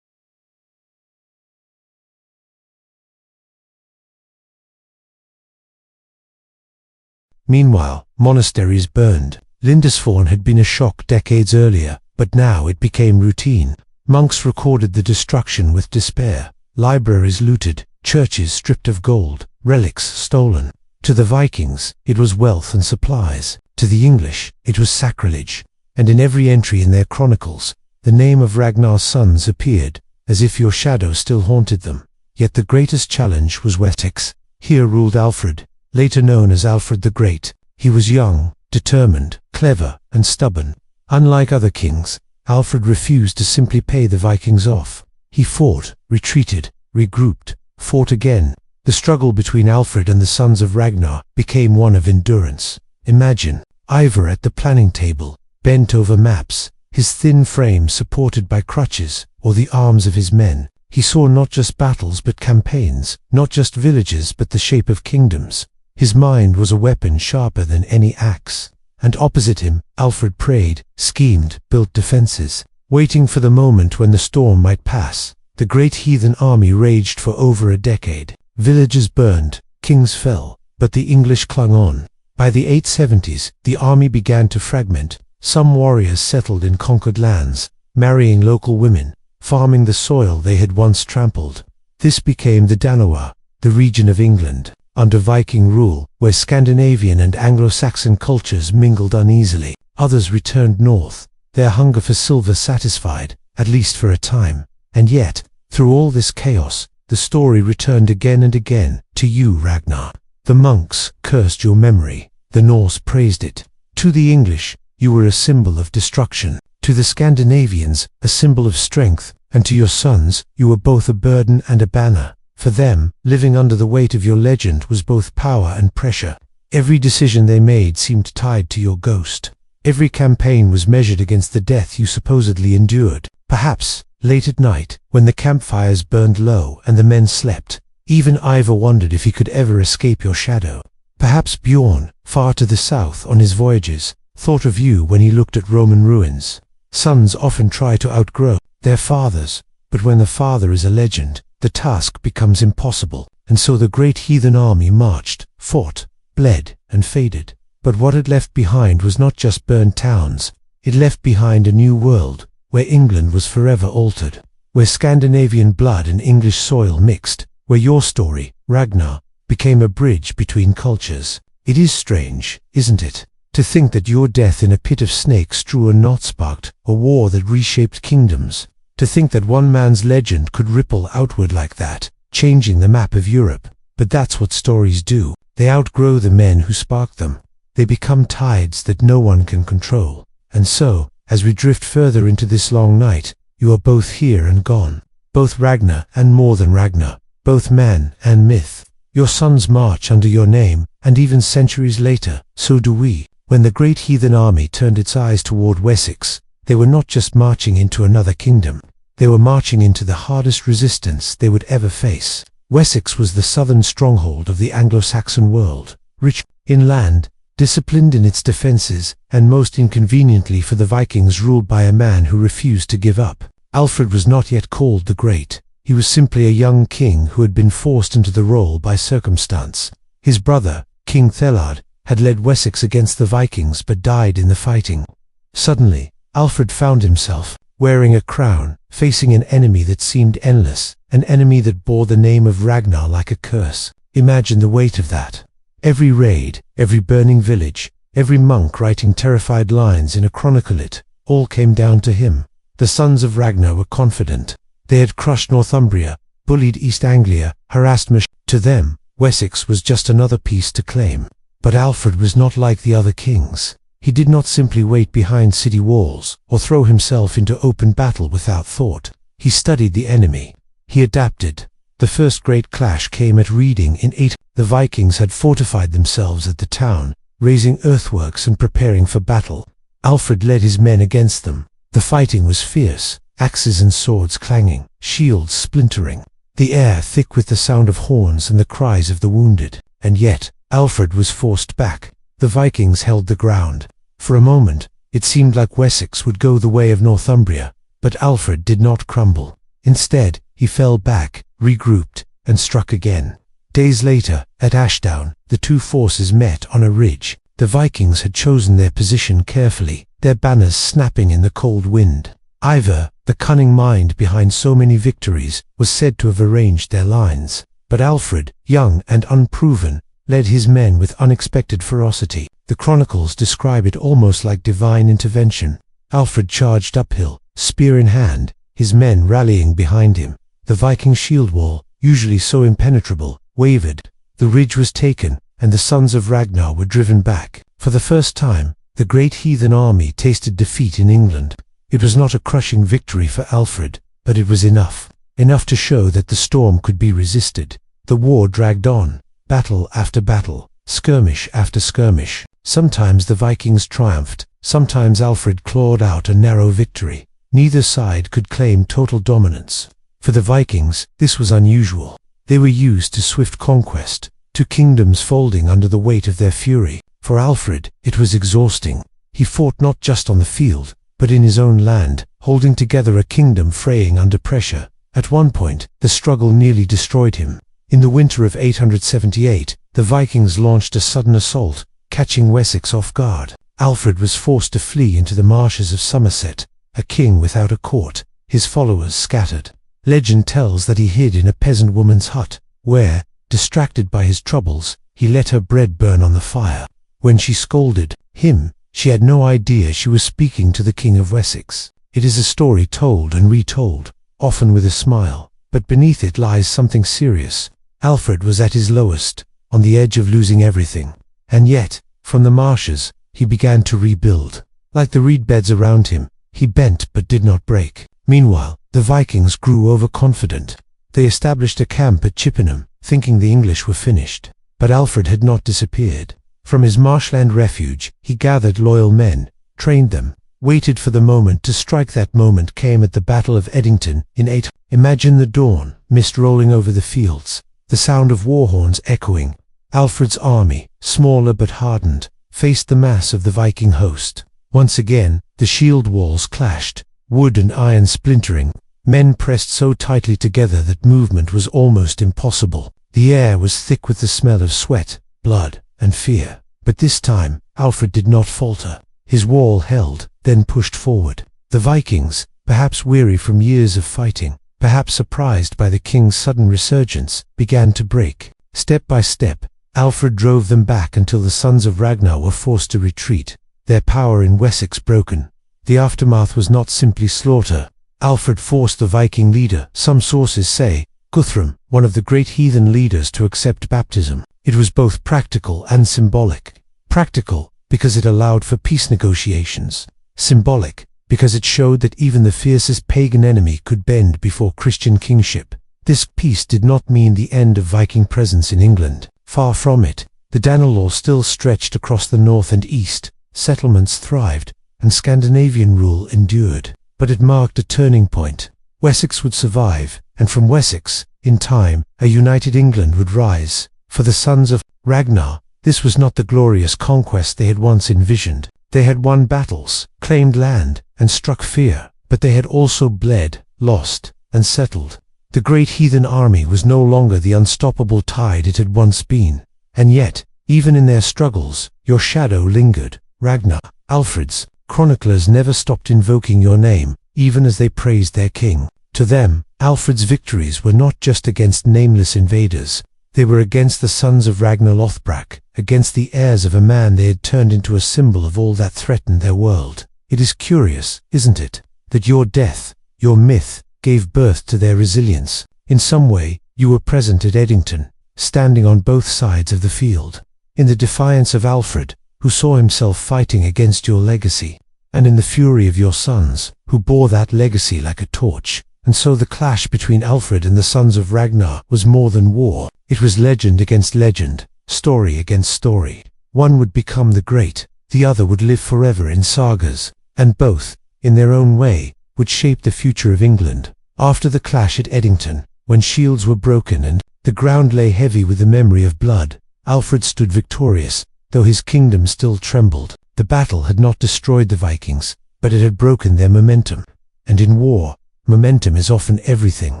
Meanwhile, monasteries burned. Lindisfarne had been a shock decades earlier, but now it became routine. Monks recorded the destruction with despair. Libraries looted, churches stripped of gold, relics stolen. To the Vikings, it was wealth and supplies. To the English, it was sacrilege. And in every entry in their chronicles, the name of Ragnar's sons appeared, as if your shadow still haunted them. Yet the greatest challenge was Wessex. Here ruled Alfred, later known as Alfred the Great. He was young, determined, clever, and stubborn. Unlike other kings, Alfred refused to simply pay the Vikings off. He fought, retreated, regrouped, fought again. The struggle between Alfred and the sons of Ragnar became one of endurance. Imagine Ivar at the planning table, bent over maps, his thin frame supported by crutches, or the arms of his men. He saw not just battles but campaigns, not just villages but the shape of kingdoms. His mind was a weapon sharper than any axe. And opposite him, Alfred prayed, schemed, built defenses, waiting for the moment when the storm might pass. The great heathen army raged for over a decade. Villages burned, kings fell, but the English clung on. By the 870s, the army began to fragment. Some warriors settled in conquered lands, marrying local women, farming the soil they had once trampled. This became the Danelaw, the region of England, under Viking rule, where Scandinavian and Anglo-Saxon cultures mingled uneasily. Others returned north, their hunger for silver satisfied, at least for a time. And yet, through all this chaos, the story returned again and again to you, Ragnar. The monks cursed your memory. The Norse praised it. To the English, you were a symbol of destruction. To the Scandinavians, a symbol of strength. And to your sons, you were both a burden and a banner. For them, living under the weight of your legend was both power and pressure. Every decision they made seemed tied to your ghost. Every campaign was measured against the death you supposedly endured. Perhaps, late at night, when the campfires burned low and the men slept, even Ivar wondered if he could ever escape your shadow. Perhaps Bjorn, far to the south on his voyages, thought of you when he looked at Roman ruins. Sons often try to outgrow their fathers, but when the father is a legend, the task becomes impossible. And so the great heathen army marched, fought, bled, and faded. But what it left behind was not just burned towns. It left behind a new world, where England was forever altered, where Scandinavian blood and English soil mixed, where your story, Ragnar, became a bridge between cultures. It is strange, isn't it, to think that your death in a pit of snakes drew a knot sparked a war that reshaped kingdoms. To think that one man's legend could ripple outward like that, changing the map of Europe. But that's what stories do. They outgrow the men who sparked them. They become tides that no one can control. And so, as we drift further into this long night, you are both here and gone. Both Ragnar and more than Ragnar. Both man and myth. Your sons march under your name, and even centuries later, so do we. When the great heathen army turned its eyes toward Wessex, they were not just marching into another kingdom. They were marching into the hardest resistance they would ever face. Wessex was the southern stronghold of the Anglo-Saxon world, rich in land, disciplined in its defenses, and most inconveniently for the Vikings ruled by a man who refused to give up. Alfred was not yet called the Great. He was simply a young king who had been forced into the role by circumstance. His brother, King Thellard, had led Wessex against the Vikings but died in the fighting. Suddenly, Alfred found himself wearing a crown, facing an enemy that seemed endless, an enemy that bore the name of Ragnar like a curse. Imagine the weight of that. Every raid, every burning village, every monk writing terrified lines in a chronicle, it all came down to him. The sons of Ragnar were confident. They had crushed Northumbria, bullied East Anglia, harassed Mercia. To them, Wessex was just another piece to claim. But Alfred was not like the other kings. He did not simply wait behind city walls, or throw himself into open battle without thought. He studied the enemy. He adapted. The first great clash came at Reading in 8. The Vikings had fortified themselves at the town, raising earthworks and preparing for battle. Alfred led his men against them. The fighting was fierce, axes and swords clanging, shields splintering, the air thick with the sound of horns and the cries of the wounded. And yet, Alfred was forced back. The Vikings held the ground. For a moment, it seemed like Wessex would go the way of Northumbria, but Alfred did not crumble. Instead, he fell back, regrouped, and struck again. Days later, at Ashdown, the two forces met on a ridge. The Vikings had chosen their position carefully, their banners snapping in the cold wind. Ivar, the cunning mind behind so many victories, was said to have arranged their lines. But Alfred, young and unproven, led his men with unexpected ferocity. The chronicles describe it almost like divine intervention. Alfred charged uphill, spear in hand, his men rallying behind him. The Viking shield wall, usually so impenetrable, wavered. The ridge was taken, and the sons of Ragnar were driven back. For the first time, the great heathen army tasted defeat in England. It was not a crushing victory for Alfred, but it was enough. Enough to show that the storm could be resisted. The war dragged on. Battle after battle, skirmish after skirmish. Sometimes the Vikings triumphed, sometimes Alfred clawed out a narrow victory. Neither side could claim total dominance. For the Vikings, this was unusual. They were used to swift conquest, to kingdoms folding under the weight of their fury. For Alfred, it was exhausting. He fought not just on the field, but in his own land, holding together a kingdom fraying under pressure. At one point, the struggle nearly destroyed him. In the winter of 878, the Vikings launched a sudden assault, catching Wessex off guard. Alfred was forced to flee into the marshes of Somerset, a king without a court, his followers scattered. Legend tells that he hid in a peasant woman's hut, where, distracted by his troubles, he let her bread burn on the fire. When she scolded him, she had no idea she was speaking to the King of Wessex. It is a story told and retold, often with a smile, but beneath it lies something serious. Alfred was at his lowest, on the edge of losing everything. And yet, from the marshes, he began to rebuild. Like the reed beds around him, he bent but did not break. Meanwhile, the Vikings grew overconfident. They established a camp at Chippenham, thinking the English were finished. But Alfred had not disappeared. From his marshland refuge, he gathered loyal men, trained them, waited for the moment to strike. That moment came at the Battle of Edington in 8. Imagine the dawn, mist rolling over the fields, the sound of war horns echoing. Alfred's army, smaller but hardened, faced the mass of the Viking host. Once again, the shield walls clashed, wood and iron splintering. Men pressed so tightly together that movement was almost impossible. The air was thick with the smell of sweat, blood, and fear. But this time, Alfred did not falter. His wall held, then pushed forward. The Vikings, perhaps weary from years of fighting, perhaps surprised by the king's sudden resurgence, began to break. Step by step, Alfred drove them back until the sons of Ragnar were forced to retreat, their power in Wessex broken. The aftermath was not simply slaughter. Alfred forced the Viking leader, some sources say, Guthrum, one of the great heathen leaders, to accept baptism. It was both practical and symbolic. Practical, because it allowed for peace negotiations. Symbolic, because it showed that even the fiercest pagan enemy could bend before Christian kingship. This peace did not mean the end of Viking presence in England. Far from it. The Danelaw still stretched across the north and east, settlements thrived, and Scandinavian rule endured. But it marked a turning point. Wessex would survive, and from Wessex, in time, a united England would rise. For the sons of Ragnar, this was not the glorious conquest they had once envisioned. They had won battles, claimed land, and struck fear, but they had also bled, lost, and settled. The great heathen army was no longer the unstoppable tide it had once been. And yet, even in their struggles, your shadow lingered. Ragnar, Alfred's chroniclers never stopped invoking your name, even as they praised their king. To them, Alfred's victories were not just against nameless invaders. They were against the sons of Ragnar Lothbrok, against the heirs of a man they had turned into a symbol of all that threatened their world. It is curious, isn't it, that your death, your myth, gave birth to their resilience. In some way, you were present at Edington, standing on both sides of the field. In the defiance of Alfred, who saw himself fighting against your legacy, and in the fury of your sons, who bore that legacy like a torch. And so the clash between Alfred and the sons of Ragnar was more than war. It was legend against legend, story against story. One would become the great, the other would live forever in sagas, and both, in their own way, would shape the future of England. After the clash at Edington, when shields were broken and the ground lay heavy with the memory of blood, Alfred stood victorious, though his kingdom still trembled. The battle had not destroyed the Vikings, but it had broken their momentum. And in war, momentum is often everything.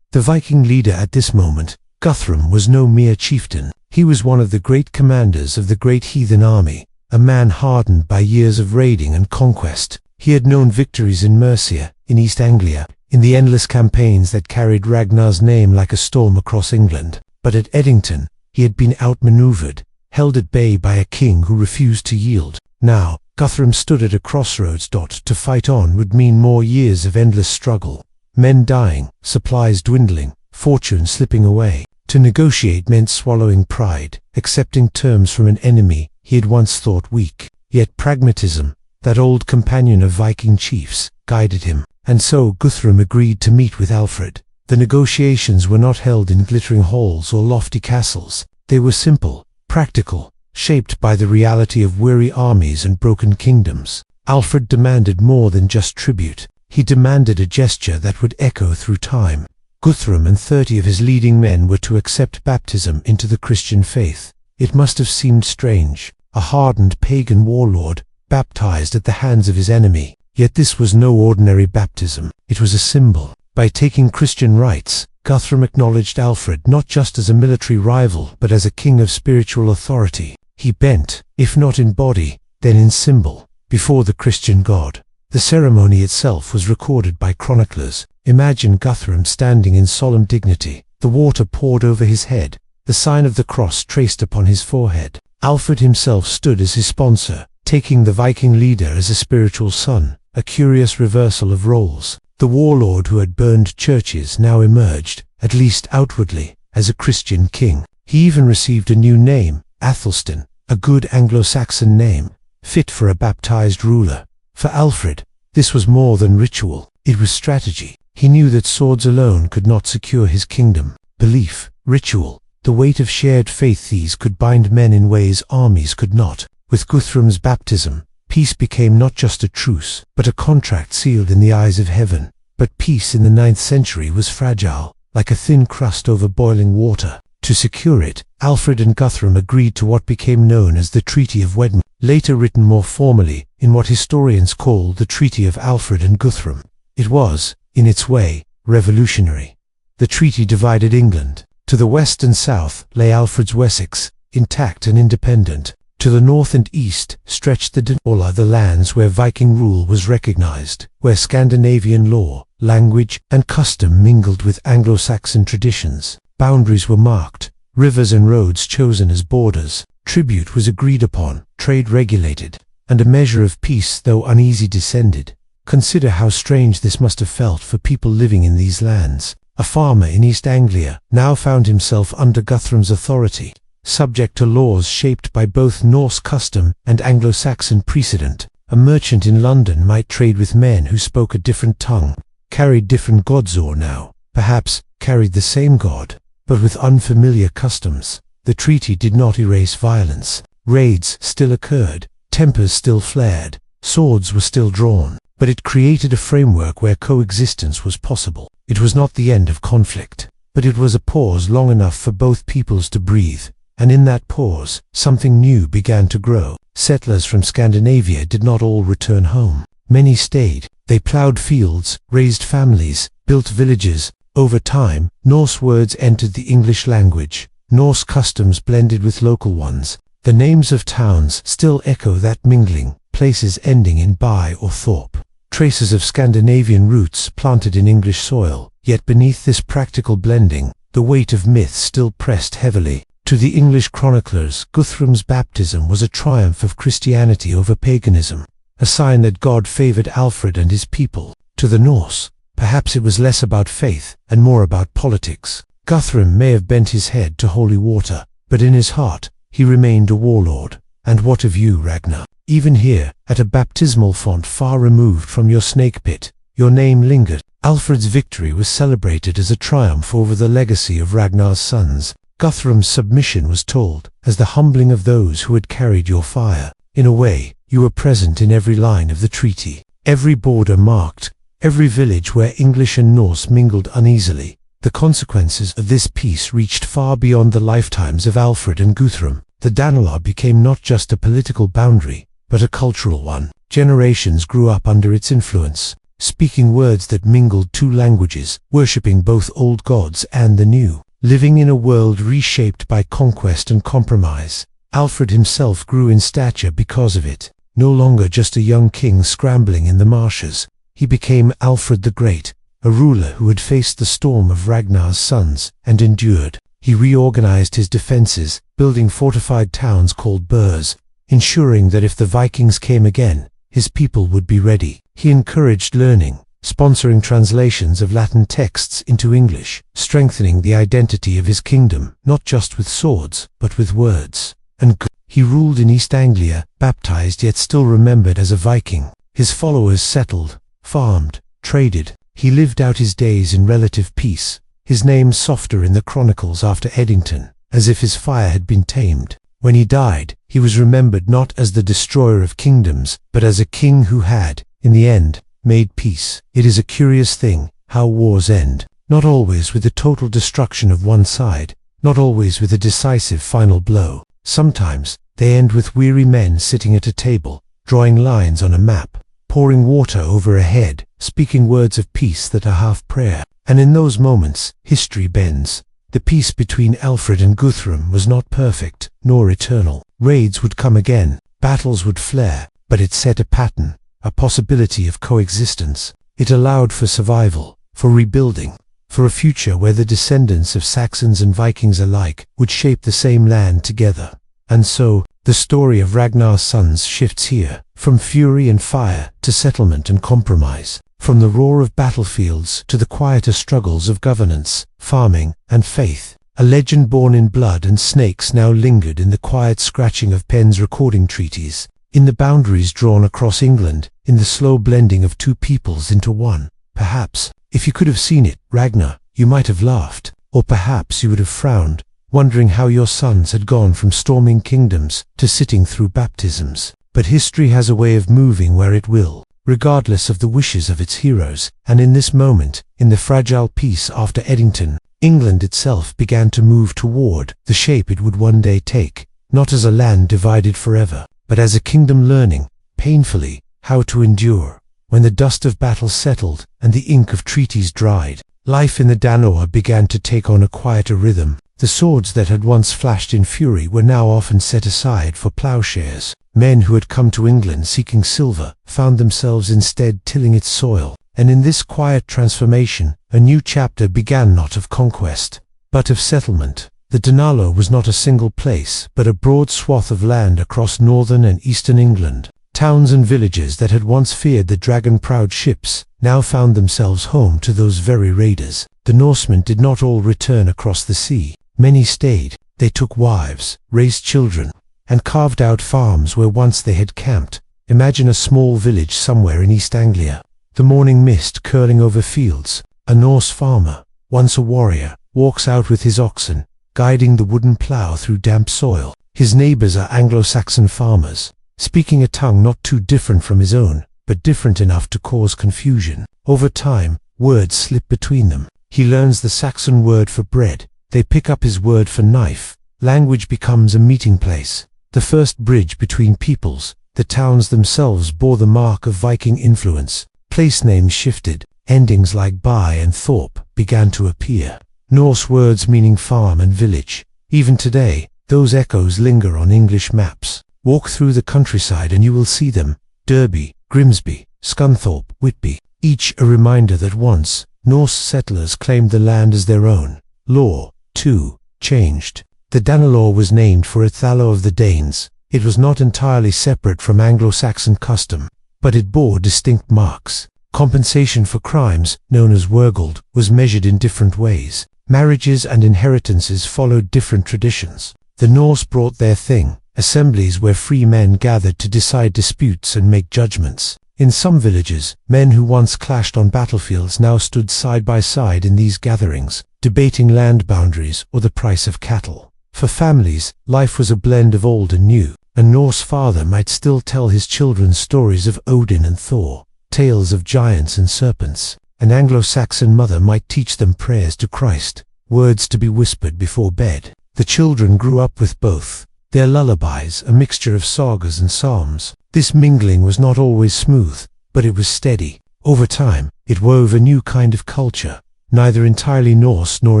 The Viking leader at this moment, Guthrum, was no mere chieftain. He was one of the great commanders of the great heathen army, a man hardened by years of raiding and conquest. He had known victories in Mercia, in East Anglia, in the endless campaigns that carried Ragnar's name like a storm across England. But at Edington, he had been outmaneuvered, held at bay by a king who refused to yield. Now, Guthrum stood at a crossroads. To fight on would mean more years of endless struggle. Men dying, supplies dwindling, fortune slipping away. To negotiate meant swallowing pride, accepting terms from an enemy he had once thought weak. Yet pragmatism, that old companion of Viking chiefs, guided him. And so Guthrum agreed to meet with Alfred. The negotiations were not held in glittering halls or lofty castles. They were simple, practical, shaped by the reality of weary armies and broken kingdoms. Alfred demanded more than just tribute. He demanded a gesture that would echo through time. Guthrum and 30 of his leading men were to accept baptism into the Christian faith. It must have seemed strange, a hardened pagan warlord, baptized at the hands of his enemy. Yet this was no ordinary baptism. It was a symbol. By taking Christian rites, Guthrum acknowledged Alfred not just as a military rival, but as a king of spiritual authority. He bent, if not in body, then in symbol, before the Christian God. The ceremony itself was recorded by chroniclers. Imagine Guthrum standing in solemn dignity, the water poured over his head, the sign of the cross traced upon his forehead. Alfred himself stood as his sponsor, taking the Viking leader as a spiritual son, a curious reversal of roles. The warlord who had burned churches now emerged, at least outwardly, as a Christian king. He even received a new name, Athelstan, a good Anglo-Saxon name, fit for a baptized ruler. For Alfred, this was more than ritual, it was strategy. He knew that swords alone could not secure his kingdom. Belief, ritual, the weight of shared faith, these could bind men in ways armies could not. With Guthrum's baptism, peace became not just a truce, but a contract sealed in the eyes of heaven. But peace in the 9th century was fragile, like a thin crust over boiling water. To secure it, Alfred and Guthrum agreed to what became known as the Treaty of Wedmore, later written more formally in what historians call the Treaty of Alfred and Guthrum. It was, in its way, revolutionary. The treaty divided England. To the west and south lay Alfred's Wessex, intact and independent. To the north and east stretched the the lands where Viking rule was recognized, where Scandinavian law, language, and custom mingled with Anglo-Saxon traditions. Boundaries were marked, rivers and roads chosen as borders, tribute was agreed upon, trade regulated, and a measure of peace, though uneasy, descended. Consider how strange this must have felt for people living in these lands. A farmer in East Anglia now found himself under Guthrum's authority, subject to laws shaped by both Norse custom and Anglo-Saxon precedent. A merchant in London might trade with men who spoke a different tongue, carried different gods, or now, perhaps, carried the same god, but with unfamiliar customs. The treaty did not erase violence. Raids still occurred, tempers still flared, swords were still drawn, but it created a framework where coexistence was possible. It was not the end of conflict, but it was a pause long enough for both peoples to breathe, and in that pause, something new began to grow. Settlers from Scandinavia did not all return home. Many stayed. They plowed fields, raised families, built villages. Over time, Norse words entered the English language. Norse customs blended with local ones. The names of towns still echo that mingling, places ending in by or thorp. Traces of Scandinavian roots planted in English soil. Yet beneath this practical blending, the weight of myth still pressed heavily. To the English chroniclers, Guthrum's baptism was a triumph of Christianity over paganism, a sign that God favored Alfred and his people. To the Norse, perhaps it was less about faith and more about politics. Guthrum may have bent his head to holy water, but in his heart, he remained a warlord. And what of you, Ragnar? Even here, at a baptismal font far removed from your snake pit, your name lingered. Alfred's victory was celebrated as a triumph over the legacy of Ragnar's sons. Guthrum's submission was told as the humbling of those who had carried your fire. In a way, you were present in every line of the treaty, every border marked, every village where English and Norse mingled uneasily. The consequences of this peace reached far beyond the lifetimes of Alfred and Guthrum. The Danelaw became not just a political boundary, but a cultural one. Generations grew up under its influence, speaking words that mingled two languages, worshipping both old gods and the new, living in a world reshaped by conquest and compromise. Alfred himself grew in stature because of it. No longer just a young king scrambling in the marshes, he became Alfred the Great, a ruler who had faced the storm of Ragnar's sons and endured. He reorganized his defenses, building fortified towns called burhs, ensuring that if the Vikings came again, his people would be ready. He encouraged learning, sponsoring translations of Latin texts into English, strengthening the identity of his kingdom, not just with swords, but with words. And he ruled in East Anglia, baptized yet still remembered as a Viking. His followers settled, farmed, traded. He lived out his days in relative peace, his name softer in the chronicles after Eddington, as if his fire had been tamed. When he died, he was remembered not as the destroyer of kingdoms, but as a king who had, in the end, made peace. It is a curious thing, how wars end. Not always with the total destruction of one side, not always with a decisive final blow. Sometimes, they end with weary men sitting at a table, drawing lines on a map, pouring water over a head, speaking words of peace that are half prayer. And in those moments, history bends. The peace between Alfred and Guthrum was not perfect, nor eternal. Raids would come again, battles would flare, but it set a pattern, a possibility of coexistence. It allowed for survival, for rebuilding, for a future where the descendants of Saxons and Vikings alike would shape the same land together. And so, the story of Ragnar's sons shifts here, from fury and fire to settlement and compromise, from the roar of battlefields to the quieter struggles of governance, farming, and faith. A legend born in blood and snakes now lingered in the quiet scratching of pens recording treaties, in the boundaries drawn across England, in the slow blending of two peoples into one. Perhaps, if you could have seen it, Ragnar, you might have laughed, or perhaps you would have frowned, wondering how your sons had gone from storming kingdoms to sitting through baptisms. But history has a way of moving where it will, regardless of the wishes of its heroes, and in this moment, in the fragile peace after Eddington, England itself began to move toward the shape it would one day take, not as a land divided forever, but as a kingdom learning, painfully, how to endure. When the dust of battle settled and the ink of treaties dried, life in the Danelaw began to take on a quieter rhythm. The swords that had once flashed in fury were now often set aside for plowshares. Men who had come to England seeking silver found themselves instead tilling its soil. And in this quiet transformation, a new chapter began, not of conquest, but of settlement. The Danelaw was not a single place, but a broad swath of land across northern and eastern England. Towns and villages that had once feared the dragon-proud ships now found themselves home to those very raiders. The Norsemen did not all return across the sea. Many stayed. They took wives, raised children, and carved out farms where once they had camped. Imagine a small village somewhere in East Anglia. The morning mist curling over fields. A Norse farmer, once a warrior, walks out with his oxen, guiding the wooden plough through damp soil. His neighbors are Anglo-Saxon farmers, speaking a tongue not too different from his own, but different enough to cause confusion. Over time, words slip between them. He learns the Saxon word for bread. They pick up his word for knife. Language becomes a meeting place, the first bridge between peoples, The towns themselves bore the mark of Viking influence. Place names shifted. Endings like by and thorp began to appear. Norse words meaning farm and village. Even today, those echoes linger on English maps. Walk through the countryside and you will see them. Derby, Grimsby, Scunthorpe, Whitby. Each a reminder that once, Norse settlers claimed the land as their own. Law, too, changed. The Danelaw was named for Italo of the Danes. It was not entirely separate from Anglo-Saxon custom, but it bore distinct marks. Compensation for crimes, known as wergold, was measured in different ways. Marriages and inheritances followed different traditions. The Norse brought their thing, assemblies where free men gathered to decide disputes and make judgments. In some villages, men who once clashed on battlefields now stood side by side in these gatherings, debating land boundaries or the price of cattle. For families, life was a blend of old and new. A Norse father might still tell his children stories of Odin and Thor, tales of giants and serpents. An Anglo-Saxon mother might teach them prayers to Christ, words to be whispered before bed. The children grew up with both. Their lullabies, a mixture of sagas and psalms. This mingling was not always smooth, but it was steady. Over time, it wove a new kind of culture, neither entirely Norse nor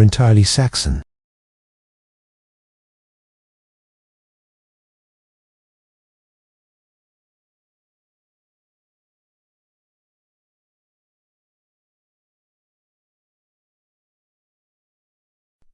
entirely Saxon.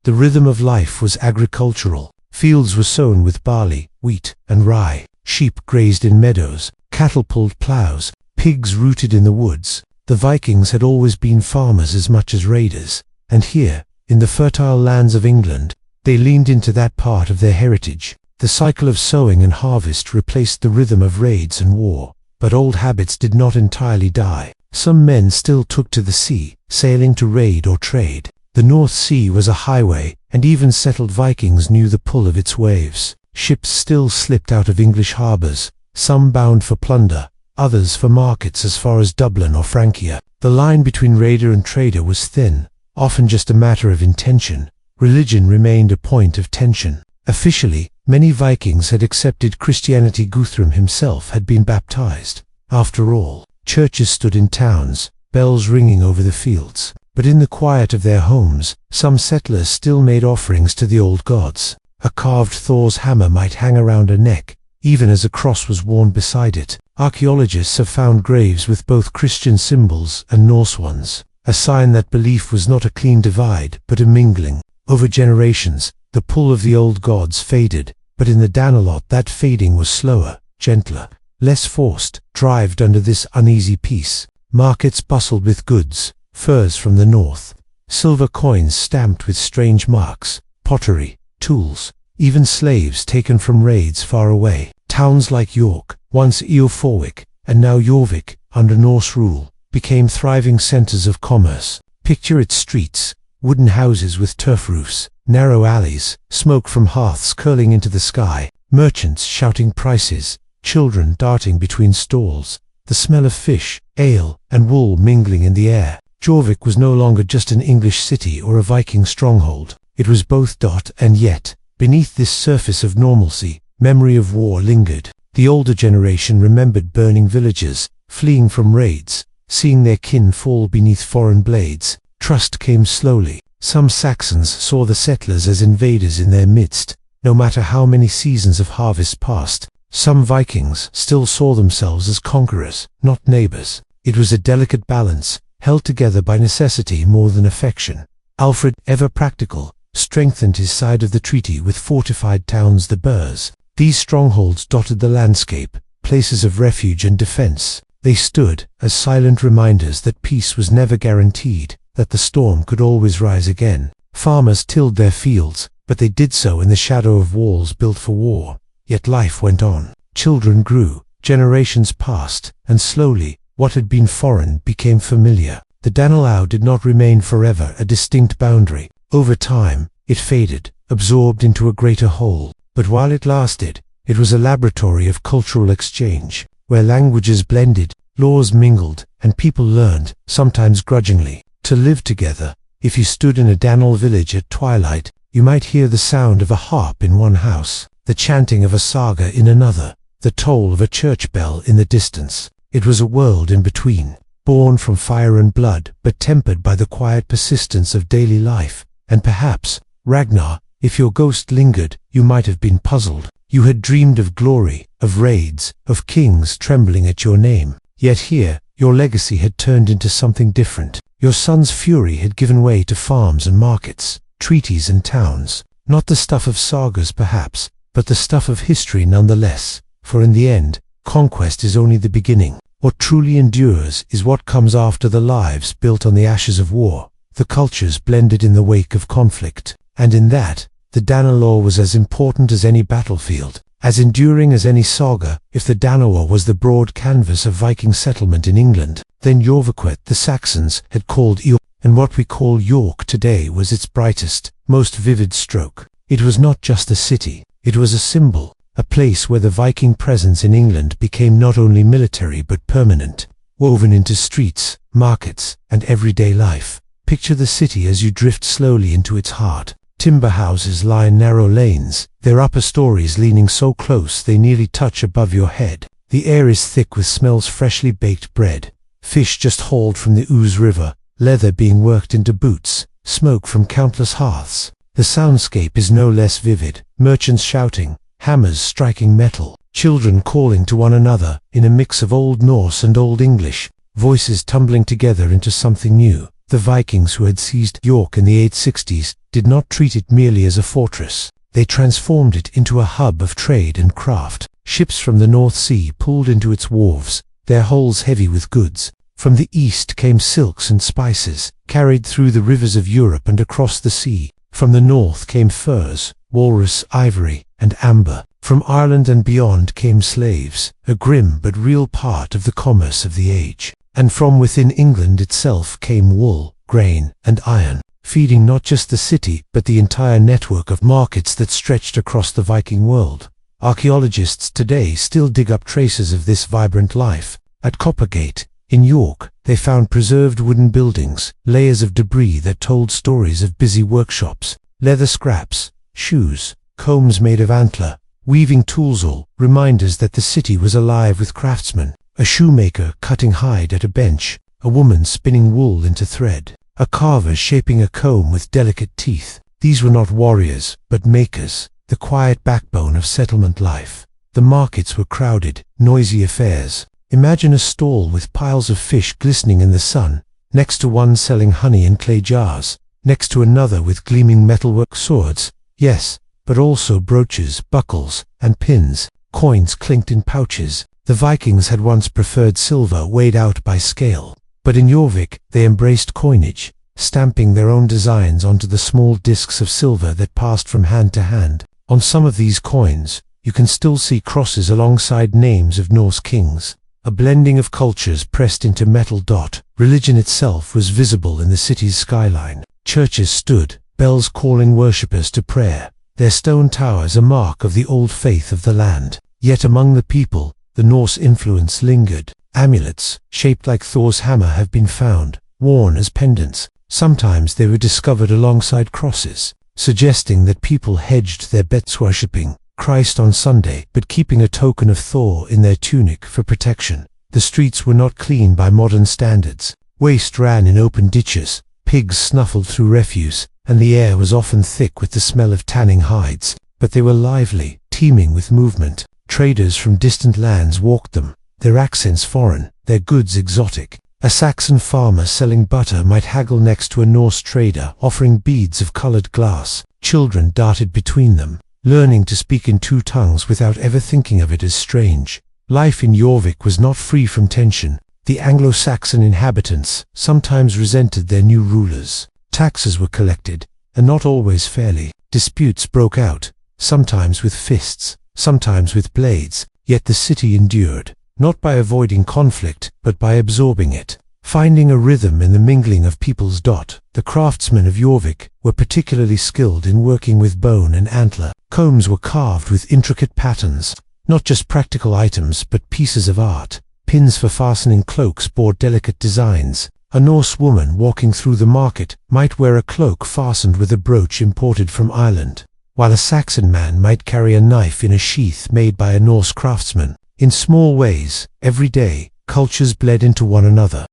The rhythm of life was agricultural. Fields were sown with barley, wheat, and rye. Sheep grazed in meadows. Cattle pulled plows. Pigs rooted in the woods. The Vikings had always been farmers as much as raiders, and here, in the fertile lands of England, they leaned into that part of their heritage. The cycle of sowing and harvest replaced the rhythm of raids and war, but old habits did not entirely die. Some men still took to the sea, sailing to raid or trade. The North Sea was a highway, and even settled Vikings knew the pull of its waves. Ships still slipped out of English harbours, some bound for plunder, others for markets as far as Dublin or Francia. The line between raider and trader was thin, often just a matter of intention. Religion remained a point of tension. Officially, many Vikings had accepted Christianity. Guthrum himself had been baptized. After all, churches stood in towns, bells ringing over the fields. But in the quiet of their homes, some settlers still made offerings to the old gods. A carved Thor's hammer might hang around a neck, even as a cross was worn beside it. Archaeologists have found graves with both Christian symbols and Norse ones, a sign that belief was not a clean divide, but a mingling. Over generations, the pull of the old gods faded, but in the Danelaw that fading was slower, gentler, less forced, thrived under this uneasy peace. Markets bustled with goods. Furs from the north, silver coins stamped with strange marks, pottery, tools, even slaves taken from raids far away. Towns like York, once Eoforwick, and now Jorvik, under Norse rule, became thriving centers of commerce. Picture its streets, wooden houses with turf roofs, narrow alleys, smoke from hearths curling into the sky, merchants shouting prices, children darting between stalls, the smell of fish, ale, and wool mingling in the air. Jorvik was no longer just an English city or a Viking stronghold. It was both. And yet, beneath this surface of normalcy, memory of war lingered. The older generation remembered burning villages, fleeing from raids, seeing their kin fall beneath foreign blades. Trust came slowly. Some Saxons saw the settlers as invaders in their midst, no matter how many seasons of harvest passed. Some Vikings still saw themselves as conquerors, not neighbors. It was a delicate balance, held together by necessity more than affection. Alfred, ever practical, strengthened his side of the treaty with fortified towns, the burhs. These strongholds dotted the landscape, places of refuge and defense. They stood as silent reminders that peace was never guaranteed, that the storm could always rise again. Farmers tilled their fields, but they did so in the shadow of walls built for war. Yet life went on. Children grew, generations passed, and slowly, what had been foreign became familiar. The Danelaw did not remain forever a distinct boundary. Over time, it faded, absorbed into a greater whole. But while it lasted, it was a laboratory of cultural exchange, where languages blended, laws mingled, and people learned, sometimes grudgingly, to live together. If you stood in a Danelaw village at twilight, you might hear the sound of a harp in one house, the chanting of a saga in another, the toll of a church bell in the distance. It was a world in between, born from fire and blood, but tempered by the quiet persistence of daily life. And perhaps, Ragnar, if your ghost lingered, you might have been puzzled. You had dreamed of glory, of raids, of kings trembling at your name. Yet here, your legacy had turned into something different. Your son's fury had given way to farms and markets, treaties and towns. Not the stuff of sagas perhaps, but the stuff of history nonetheless. For in the end, conquest is only the beginning. What truly endures is what comes after the lives built on the ashes of war, the cultures blended in the wake of conflict. And in that, the Danelaw was as important as any battlefield, as enduring as any saga. If the Danelaw was the broad canvas of Viking settlement in England, then Jorvaquet the Saxons had called York, and what we call York today was its brightest, most vivid stroke. It was not just a city, it was a symbol, a place where the Viking presence in England became not only military but permanent, woven into streets, markets, and everyday life. Picture the city as you drift slowly into its heart. Timber houses line narrow lanes, their upper stories leaning so close they nearly touch above your head. The air is thick with smells freshly baked bread, fish just hauled from the Ouse River, leather being worked into boots, smoke from countless hearths. The soundscape is no less vivid, merchants shouting, hammers striking metal, children calling to one another in a mix of Old Norse and Old English, voices tumbling together into something new. The Vikings who had seized York in the 860s did not treat it merely as a fortress. They transformed it into a hub of trade and craft. Ships from the North Sea pulled into its wharves, their hulls heavy with goods. From the east came silks and spices, carried through the rivers of Europe and across the sea. From the north came furs, walrus, ivory, and amber. From Ireland and beyond came slaves, a grim but real part of the commerce of the age. And from within England itself came wool, grain, and iron, feeding not just the city but the entire network of markets that stretched across the Viking world. Archaeologists today still dig up traces of this vibrant life. At Coppergate, in York, they found preserved wooden buildings, layers of debris that told stories of busy workshops, leather scraps, shoes, combs made of antler, weaving tools, all reminders that the city was alive with craftsmen. A shoemaker cutting hide at a bench, a woman spinning wool into thread, a carver shaping a comb with delicate teeth. These were not warriors, but makers, the quiet backbone of settlement life. The markets were crowded, noisy affairs. Imagine a stall with piles of fish glistening in the sun, next to one selling honey in clay jars, next to another with gleaming metalwork swords, yes, but also brooches, buckles, and pins. Coins clinked in pouches. The Vikings had once preferred silver weighed out by scale, but in Jorvik they embraced coinage, stamping their own designs onto the small discs of silver that passed from hand to hand. On some of these coins, you can still see crosses alongside names of Norse kings, a blending of cultures pressed into metal dot. Religion itself was visible in the city's skyline. Churches stood, bells calling worshippers to prayer, their stone towers a mark of the old faith of the land. Yet among the people, the Norse influence lingered. Amulets, shaped like Thor's hammer, have been found, worn as pendants. Sometimes they were discovered alongside crosses, suggesting that people hedged their bets worshipping Christ on Sunday, but keeping a token of Thor in their tunic for protection. The streets were not clean by modern standards. Waste ran in open ditches, pigs snuffled through refuse, and the air was often thick with the smell of tanning hides. But they were lively, teeming with movement. Traders from distant lands walked them, their accents foreign, their goods exotic. A Saxon farmer selling butter might haggle next to a Norse trader offering beads of colored glass. Children darted between them, learning to speak in two tongues without ever thinking of it as strange. Life in Jorvik was not free from tension. The Anglo-Saxon inhabitants sometimes resented their new rulers. Taxes were collected, and not always fairly. Disputes broke out, sometimes with fists, sometimes with blades, yet the city endured, not by avoiding conflict, but by absorbing it, finding a rhythm in the mingling of people's dot. The craftsmen of Jorvik were particularly skilled in working with bone and antler. Combs were carved with intricate patterns, not just practical items but pieces of art. Pins for fastening cloaks bore delicate designs. A Norse woman walking through the market might wear a cloak fastened with a brooch imported from Ireland, while a Saxon man might carry a knife in a sheath made by a Norse craftsman. In small ways, every day, cultures bled into one another.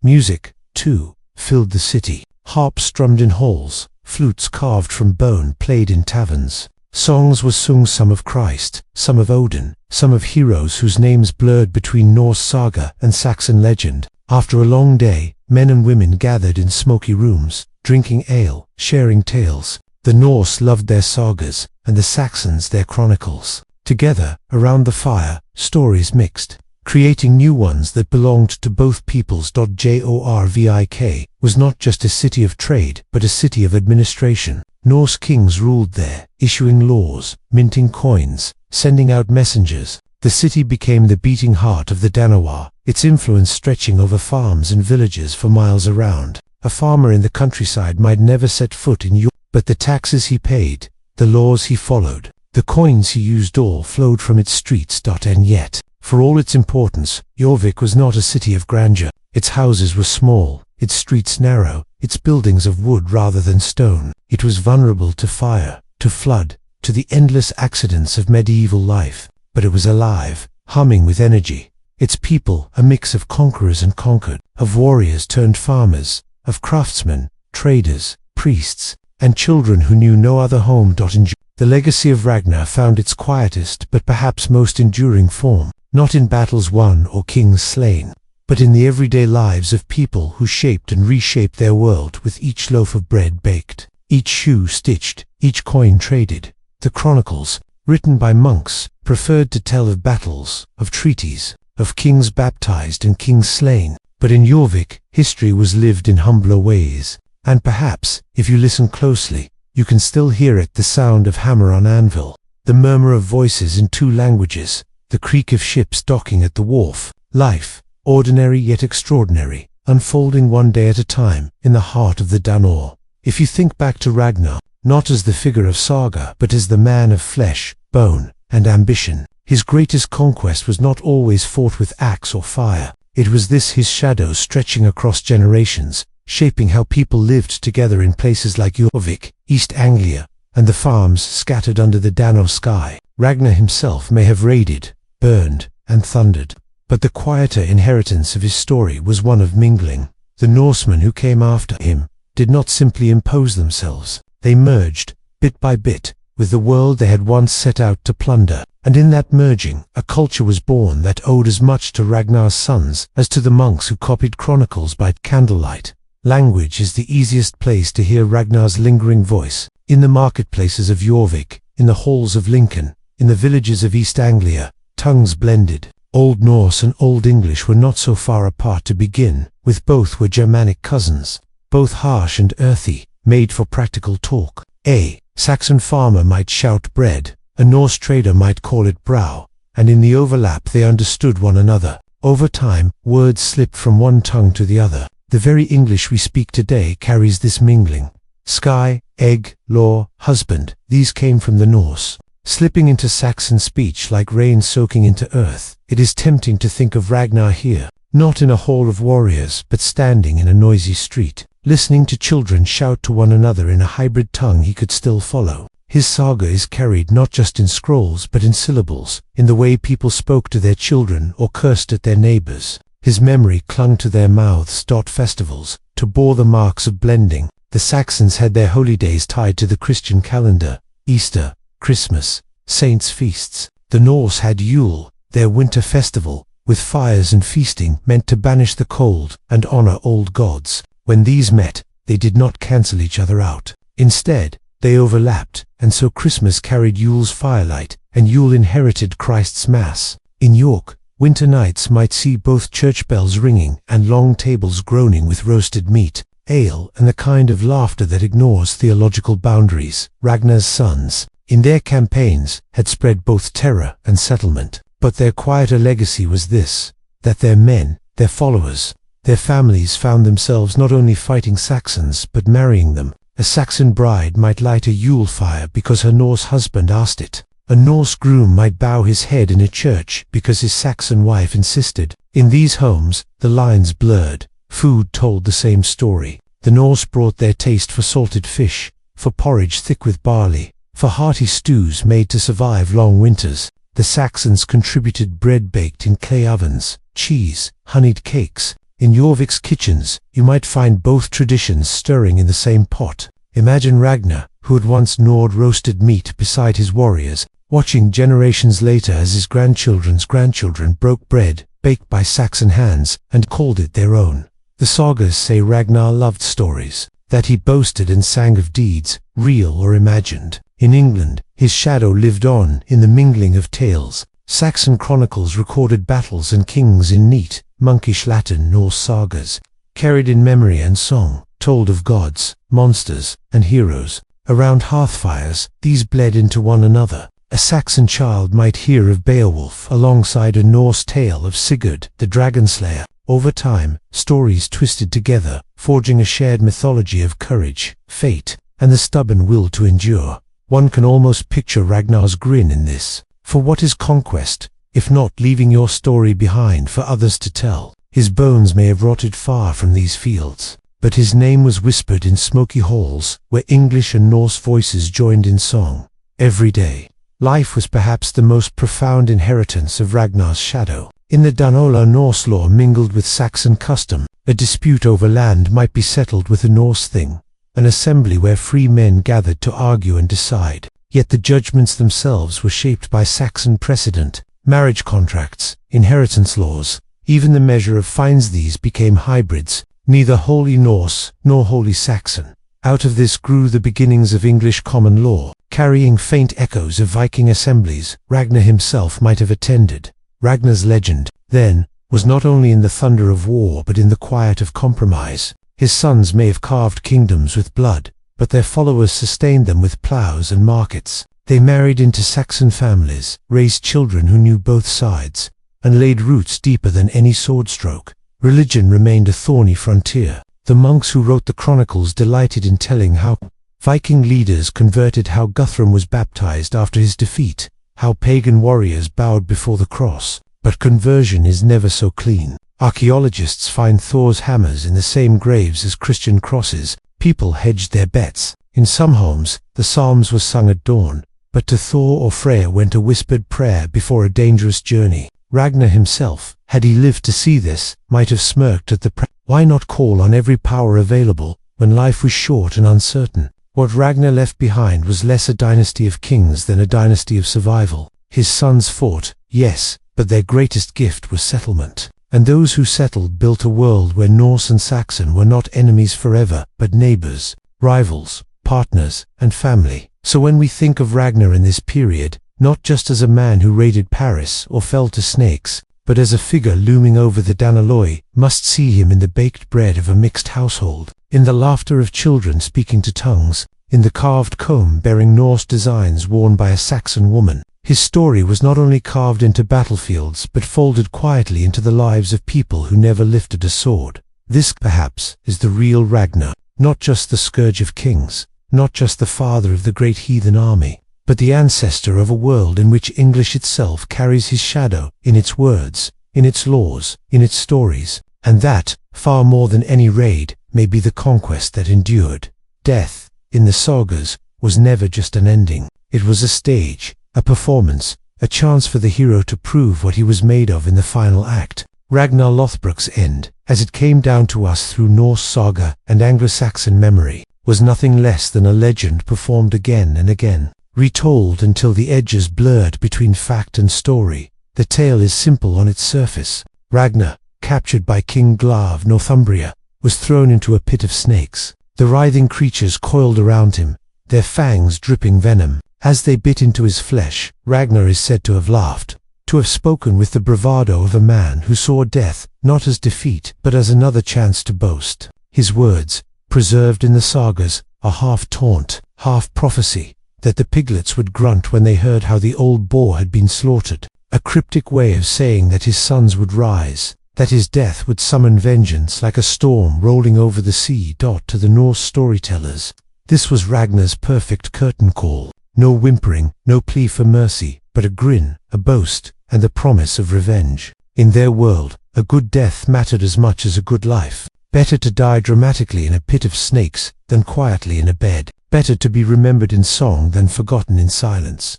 Music, too, filled the city. Harps strummed in halls, flutes carved from bone played in taverns. Songs were sung, some of Christ, some of Odin, some of heroes whose names blurred between Norse saga and Saxon legend. After a long day, men and women gathered in smoky rooms, drinking ale, sharing tales. The Norse loved their sagas, and the Saxons their chronicles. Together, around the fire, stories mixed, creating new ones that belonged to both peoples. Jorvik was not just a city of trade, but a city of administration. Norse kings ruled there, issuing laws, minting coins, sending out messengers. The city became the beating heart of the Danawar, its influence stretching over farms and villages for miles around. A farmer in the countryside might never set foot in York, but the taxes he paid, the laws he followed, the coins he used all flowed from its streets. And yet, for all its importance, Jorvik was not a city of grandeur. Its houses were small, its streets narrow, its buildings of wood rather than stone. It was vulnerable to fire, to flood, to the endless accidents of medieval life. But it was alive, humming with energy. Its people, a mix of conquerors and conquered, of warriors turned farmers, of craftsmen, traders, priests, and children who knew no other home. The legacy of Ragnar found its quietest but perhaps most enduring form, not in battles won or kings slain, but in the everyday lives of people who shaped and reshaped their world with each loaf of bread baked, each shoe stitched, each coin traded. The chronicles, written by monks, preferred to tell of battles, of treaties, of kings baptized and kings slain. But in Jorvik, history was lived in humbler ways. And perhaps, if you listen closely, you can still hear it: the sound of hammer on anvil, the murmur of voices in two languages, the creak of ships docking at the wharf. Life, ordinary yet extraordinary, unfolding one day at a time, in the heart of the Danor. If you think back to Ragnar, not as the figure of saga, but as the man of flesh, bone, and ambition, his greatest conquest was not always fought with axe or fire. It was his shadow stretching across generations, shaping how people lived together in places like Jorvik, East Anglia, and the farms scattered under the Danor sky. Ragnar himself may have raided, burned, and thundered, but the quieter inheritance of his story was one of mingling. The Norsemen who came after him did not simply impose themselves. They merged, bit by bit, with the world they had once set out to plunder. And in that merging, a culture was born that owed as much to Ragnar's sons as to the monks who copied chronicles by candlelight. Language is the easiest place to hear Ragnar's lingering voice. In the marketplaces of Jorvik, in the halls of Lincoln, in the villages of East Anglia, tongues blended. Old Norse and Old English were not so far apart to begin with. Both were Germanic cousins, both harsh and earthy, made for practical talk. A Saxon farmer might shout bread, a Norse trader might call it brow, and in the overlap they understood one another. Over time, words slipped from one tongue to the other. The very English we speak today carries this mingling. Sky, egg, law, husband, these came from the Norse, slipping into Saxon speech like rain soaking into earth. It is tempting to think of Ragnar here, not in a hall of warriors, but standing in a noisy street, listening to children shout to one another in a hybrid tongue he could still follow. His saga is carried not just in scrolls but in syllables, in the way people spoke to their children or cursed at their neighbors. His memory clung to their mouths. Festivals, to bore the marks of blending. The Saxons had their holy days tied to the Christian calendar: Easter, Christmas, saints' feasts. The Norse had Yule, their winter festival, with fires and feasting meant to banish the cold and honor old gods. When these met, they did not cancel each other out. Instead, they overlapped, and so Christmas carried Yule's firelight, and Yule inherited Christ's Mass. In York, winter nights might see both church bells ringing and long tables groaning with roasted meat, ale, and the kind of laughter that ignores theological boundaries. Ragnar's sons, in their campaigns, had spread both terror and settlement. But their quieter legacy was this: that their men, their followers, their families found themselves not only fighting Saxons but marrying them. A Saxon bride might light a Yule fire because her Norse husband asked it. A Norse groom might bow his head in a church because his Saxon wife insisted. In these homes, the lines blurred. Food told the same story. The Norse brought their taste for salted fish, for porridge thick with barley, for hearty stews made to survive long winters. The Saxons contributed bread baked in clay ovens, cheese, honeyed cakes. In Jorvik's kitchens, you might find both traditions stirring in the same pot. Imagine Ragnar, who had once gnawed roasted meat beside his warriors, watching generations later as his grandchildren's grandchildren broke bread, baked by Saxon hands, and called it their own. The sagas say Ragnar loved stories, that he boasted and sang of deeds, real or imagined. In England, his shadow lived on in the mingling of tales. Saxon chronicles recorded battles and kings in neat, monkish Latin. Norse sagas carried in memory and song, told of gods, monsters, and heroes. Around hearthfires, these bled into one another. A Saxon child might hear of Beowulf alongside a Norse tale of Sigurd, the dragon slayer. Over time, stories twisted together, forging a shared mythology of courage, fate, and the stubborn will to endure. One can almost picture Ragnar's grin in this. For what is conquest, if not leaving your story behind for others to tell? His bones may have rotted far from these fields, but his name was whispered in smoky halls, where English and Norse voices joined in song. Every day, life was perhaps the most profound inheritance of Ragnar's shadow. In the Danula, Norse law mingled with Saxon custom. A dispute over land might be settled with a Norse thing, an assembly where free men gathered to argue and decide. Yet the judgments themselves were shaped by Saxon precedent, marriage contracts, inheritance laws. Even the measure of fines, these became hybrids, neither wholly Norse nor wholly Saxon. Out of this grew the beginnings of English common law, carrying faint echoes of Viking assemblies Ragnar himself might have attended. Ragnar's legend, then, was not only in the thunder of war but in the quiet of compromise. His sons may have carved kingdoms with blood, but their followers sustained them with plows and markets. They married into Saxon families, raised children who knew both sides, and laid roots deeper than any sword stroke. Religion remained a thorny frontier. The monks who wrote the chronicles delighted in telling how Viking leaders converted, how Guthrum was baptized after his defeat, how pagan warriors bowed before the cross. But conversion is never so clean. Archaeologists find Thor's hammers in the same graves as Christian crosses. People hedged their bets. In some homes, the psalms were sung at dawn, but to Thor or Freya went a whispered prayer before a dangerous journey. Ragnar himself, had he lived to see this, might have smirked at the why not call on every power available when life was short and uncertain? What Ragnar left behind was less a dynasty of kings than a dynasty of survival. His sons fought, yes, but their greatest gift was settlement. And those who settled built a world where Norse and Saxon were not enemies forever, but neighbors, rivals, partners, and family. So when we think of Ragnar in this period, not just as a man who raided Paris or fell to snakes, but as a figure looming over the Daneloi, must see him in the baked bread of a mixed household, in the laughter of children speaking to tongues, in the carved comb bearing Norse designs worn by a Saxon woman. His story was not only carved into battlefields but folded quietly into the lives of people who never lifted a sword. This, perhaps, is the real Ragnar, not just the scourge of kings, not just the father of the great heathen army, but the ancestor of a world in which English itself carries his shadow, in its words, in its laws, in its stories, and that, far more than any raid, may be the conquest that endured. Death, in the sagas, was never just an ending. It was a stage, a performance, a chance for the hero to prove what he was made of in the final act. Ragnar Lothbrok's end, as it came down to us through Norse saga and Anglo-Saxon memory, was nothing less than a legend performed again and again, retold until the edges blurred between fact and story. The tale is simple on its surface. Ragnar, captured by King Gla of Northumbria, was thrown into a pit of snakes. The writhing creatures coiled around him, their fangs dripping venom. As they bit into his flesh, Ragnar is said to have laughed, to have spoken with the bravado of a man who saw death not as defeat but as another chance to boast. His words, preserved in the sagas, are half taunt, half prophecy, that the piglets would grunt when they heard how the old boar had been slaughtered, a cryptic way of saying that his sons would rise, that his death would summon vengeance like a storm rolling over the sea. To the Norse storytellers, this was Ragnar's perfect curtain call. No whimpering, no plea for mercy, but a grin, a boast, and the promise of revenge. In their world, a good death mattered as much as a good life. Better to die dramatically in a pit of snakes than quietly in a bed. Better to be remembered in song than forgotten in silence.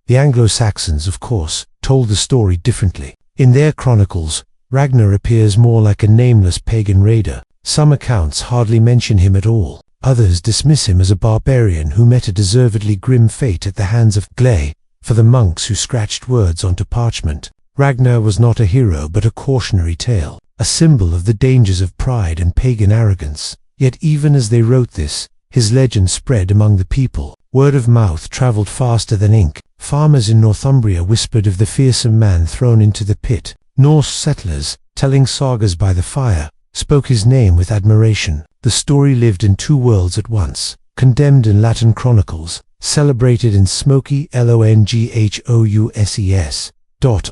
The Anglo-Saxons, of course, told the story differently. In their chronicles, Ragnar appears more like a nameless pagan raider. Some accounts hardly mention him at all. Others dismiss him as a barbarian who met a deservedly grim fate at the hands of Gley, for the monks who scratched words onto parchment. Ragnar was not a hero but a cautionary tale, a symbol of the dangers of pride and pagan arrogance. Yet even as they wrote this, his legend spread among the people. Word of mouth traveled faster than ink. Farmers in Northumbria whispered of the fearsome man thrown into the pit. Norse settlers, telling sagas by the fire, spoke his name with admiration. The story lived in two worlds at once, condemned in Latin chronicles, celebrated in smoky Longhouses.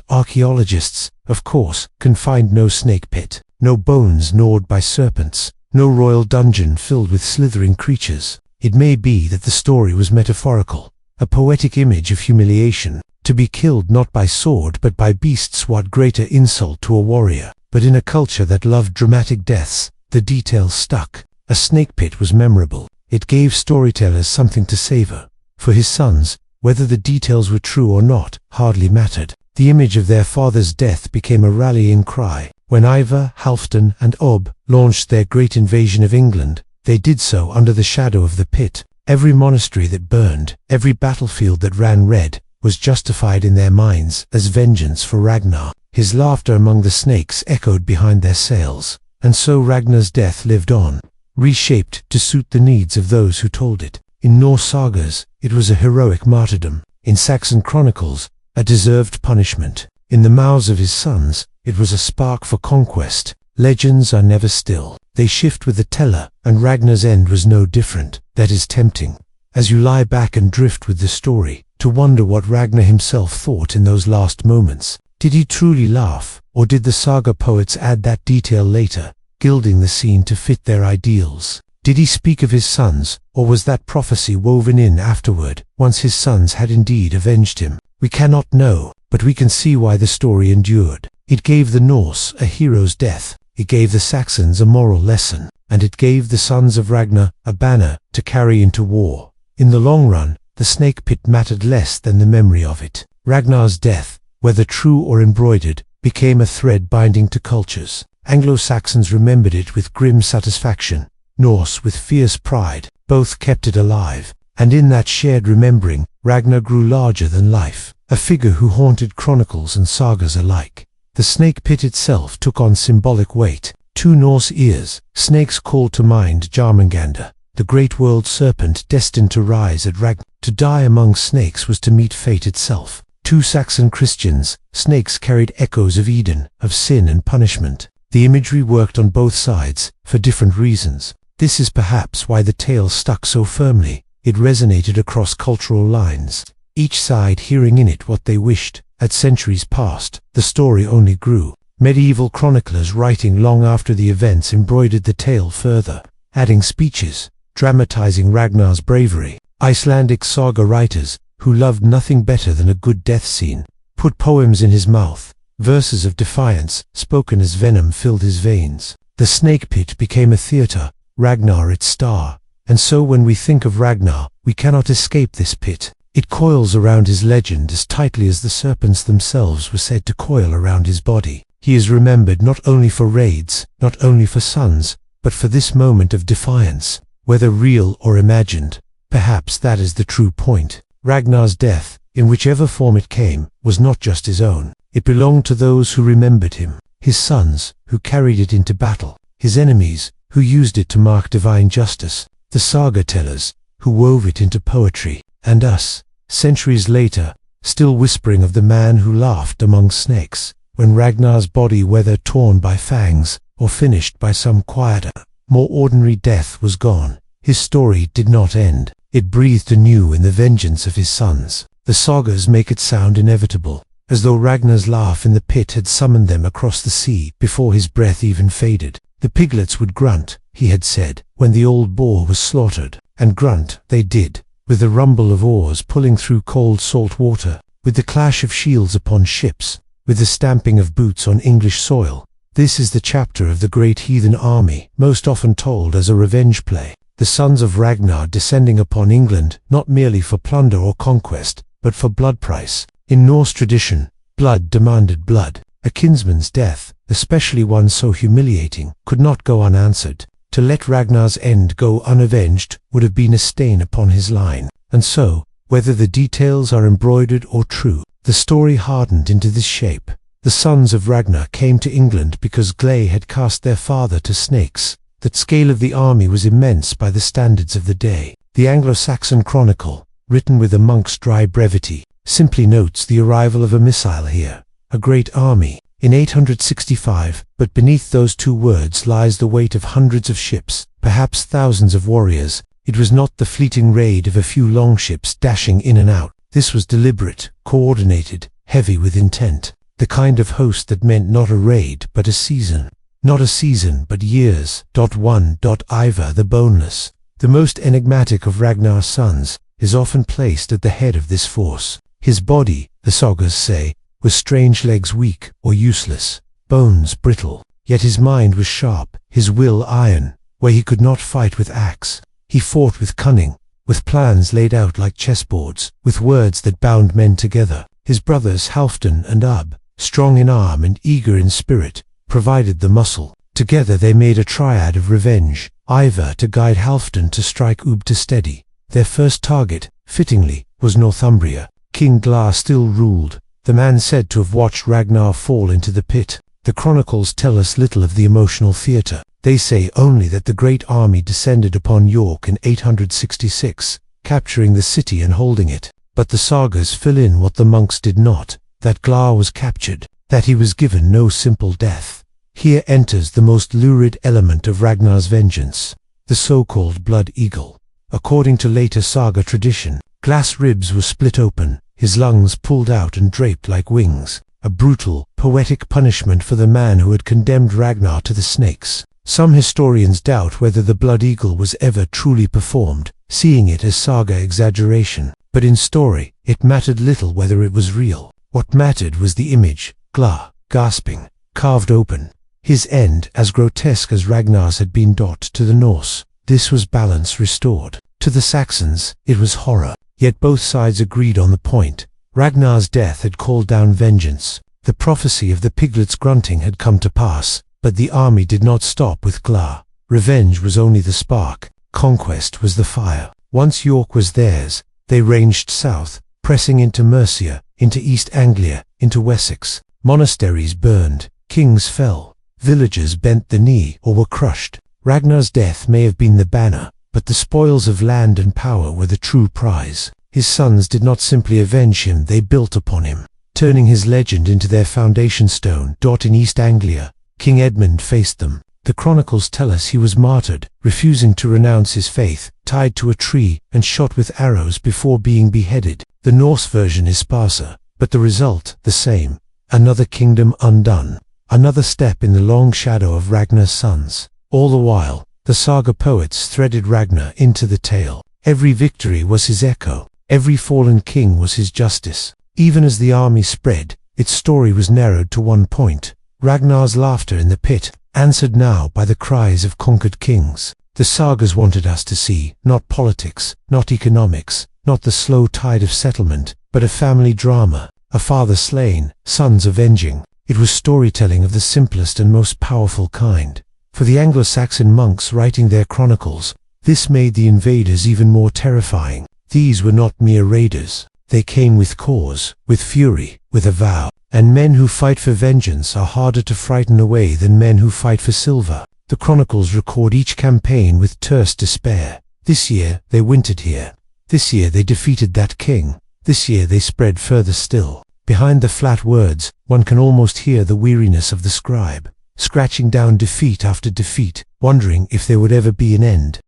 Archaeologists, of course, can find no snake pit, no bones gnawed by serpents, no royal dungeon filled with slithering creatures. It may be that the story was metaphorical, a poetic image of humiliation, to be killed not by sword but by beasts. What greater insult to a warrior? But in a culture that loved dramatic deaths, the details stuck. A snake pit was memorable. It gave storytellers something to savor. For his sons, whether the details were true or not, hardly mattered. The image of their father's death became a rallying cry. When Ivar, Halfdan, and Ob launched their great invasion of England, they did so under the shadow of the pit. Every monastery that burned, every battlefield that ran red, was justified in their minds as vengeance for Ragnar. His laughter among the snakes echoed behind their sails, and so Ragnar's death lived on, reshaped to suit the needs of those who told it. In Norse sagas, it was a heroic martyrdom. In Saxon chronicles, a deserved punishment. In the mouths of his sons, it was a spark for conquest. Legends are never still. They shift with the teller, and Ragnar's end was no different. That is tempting, as you lie back and drift with the story, to wonder what Ragnar himself thought in those last moments. Did he truly laugh, or did the saga poets add that detail later, gilding the scene to fit their ideals? Did he speak of his sons, or was that prophecy woven in afterward, once his sons had indeed avenged him? We cannot know, but we can see why the story endured. It gave the Norse a hero's death, it gave the Saxons a moral lesson, and it gave the sons of Ragnar a banner to carry into war. In the long run, the snake pit mattered less than the memory of it. Ragnar's death, whether true or embroidered, became a thread binding to cultures. Anglo-Saxons remembered it with grim satisfaction, Norse with fierce pride. Both kept it alive, and in that shared remembering, Ragnar grew larger than life, a figure who haunted chronicles and sagas alike. The snake pit itself took on symbolic weight. Two Norse ears, snakes called to mind Jarmungandr, the great world serpent destined to rise at Ragnar. To die among snakes was to meet fate itself. Two Saxon Christians, snakes carried echoes of Eden, of sin and punishment. The imagery worked on both sides, for different reasons. This is perhaps why the tale stuck so firmly. It resonated across cultural lines, each side hearing in it what they wished. As centuries passed, the story only grew. Medieval chroniclers writing long after the events embroidered the tale further, adding speeches, dramatizing Ragnar's bravery. Icelandic saga writers, who loved nothing better than a good death scene, put poems in his mouth, verses of defiance, spoken as venom filled his veins. The snake pit became a theatre, Ragnar its star, and so when we think of Ragnar, we cannot escape this pit. It coils around his legend as tightly as the serpents themselves were said to coil around his body. He is remembered not only for raids, not only for sons, but for this moment of defiance, whether real or imagined. Perhaps that is the true point. Ragnar's death, in whichever form it came, was not just his own. It belonged to those who remembered him, his sons, who carried it into battle, his enemies, who used it to mark divine justice, the saga tellers, who wove it into poetry, and us, centuries later, still whispering of the man who laughed among snakes, when Ragnar's body, whether torn by fangs, or finished by some quieter, more ordinary death, was gone. His story did not end. It breathed anew in the vengeance of his sons. The sagas make it sound inevitable, as though Ragnar's laugh in the pit had summoned them across the sea before his breath even faded. The piglets would grunt, he had said, when the old boar was slaughtered, and grunt they did, with the rumble of oars pulling through cold salt water, with the clash of shields upon ships, with the stamping of boots on English soil. This is the chapter of the great heathen army, most often told as a revenge play. The sons of Ragnar descending upon England, not merely for plunder or conquest, but for blood price. In Norse tradition, blood demanded blood. A kinsman's death, especially one so humiliating, could not go unanswered. To let Ragnar's end go unavenged would have been a stain upon his line. And so, whether the details are embroidered or true, the story hardened into this shape. The sons of Ragnar came to England because Gley had cast their father to snakes. The scale of the army was immense by the standards of the day. The Anglo-Saxon Chronicle, written with a monk's dry brevity, simply notes the arrival of a missile here. A great army, in 865, but beneath those two words lies the weight of hundreds of ships, perhaps thousands of warriors. It was not the fleeting raid of a few longships dashing in and out. This was deliberate, coordinated, heavy with intent. The kind of host that meant not a raid, but a season. Not a season, but years. Ivar the Boneless, the most enigmatic of Ragnar's sons, is often placed at the head of this force. His body, the sagas say, was strange legs weak or useless, bones brittle, yet his mind was sharp, his will iron. Where he could not fight with axe, he fought with cunning, with plans laid out like chessboards, with words that bound men together. His brothers Halfdan and Ub, strong in arm and eager in spirit, provided the muscle. Together they made a triad of revenge, Ivar to guide Halfdan to strike, Ub to steady. Their first target, fittingly, was Northumbria. King Glar still ruled, the man said to have watched Ragnar fall into the pit. The chronicles tell us little of the emotional theatre. They say only that the great army descended upon York in 866, capturing the city and holding it. But the sagas fill in what the monks did not, that Glar was captured, that he was given no simple death. Here enters the most lurid element of Ragnar's vengeance, the so-called blood eagle. According to later saga tradition, Glar's ribs were split open, his lungs pulled out and draped like wings, a brutal, poetic punishment for the man who had condemned Ragnar to the snakes. Some historians doubt whether the blood eagle was ever truly performed, seeing it as saga exaggeration. But in story, it mattered little whether it was real. What mattered was the image, Glar, gasping, carved open. His end as grotesque as Ragnar's had been. To the Norse, this was balance restored. To the Saxons, it was horror. Yet both sides agreed on the point. Ragnar's death had called down vengeance. The prophecy of the piglet's grunting had come to pass, but the army did not stop with Glar. Revenge was only the spark. Conquest was the fire. Once York was theirs, they ranged south, pressing into Mercia, into East Anglia, into Wessex. Monasteries burned, kings fell, villagers bent the knee or were crushed. Ragnar's death may have been the banner, but the spoils of land and power were the true prize. His sons did not simply avenge him, they built upon him, turning his legend into their foundation stone. In East Anglia, King Edmund faced them. The chronicles tell us he was martyred, refusing to renounce his faith, tied to a tree and shot with arrows before being beheaded. The Norse version is sparser, but the result the same. Another kingdom undone, another step in the long shadow of Ragnar's sons. All the while, the saga poets threaded Ragnar into the tale. Every victory was his echo, every fallen king was his justice. Even as the army spread, its story was narrowed to one point. Ragnar's laughter in the pit, answered now by the cries of conquered kings. The sagas wanted us to see, not politics, not economics, not the slow tide of settlement, but a family drama, a father slain, sons avenging. It was storytelling of the simplest and most powerful kind. For the Anglo-Saxon monks writing their chronicles, this made the invaders even more terrifying. These were not mere raiders. They came with cause, with fury, with a vow. And men who fight for vengeance are harder to frighten away than men who fight for silver. The chronicles record each campaign with terse despair. This year they wintered here. This year they defeated that king. This year they spread further still. Behind the flat words, one can almost hear the weariness of the scribe, scratching down defeat after defeat, wondering if there would ever be an end.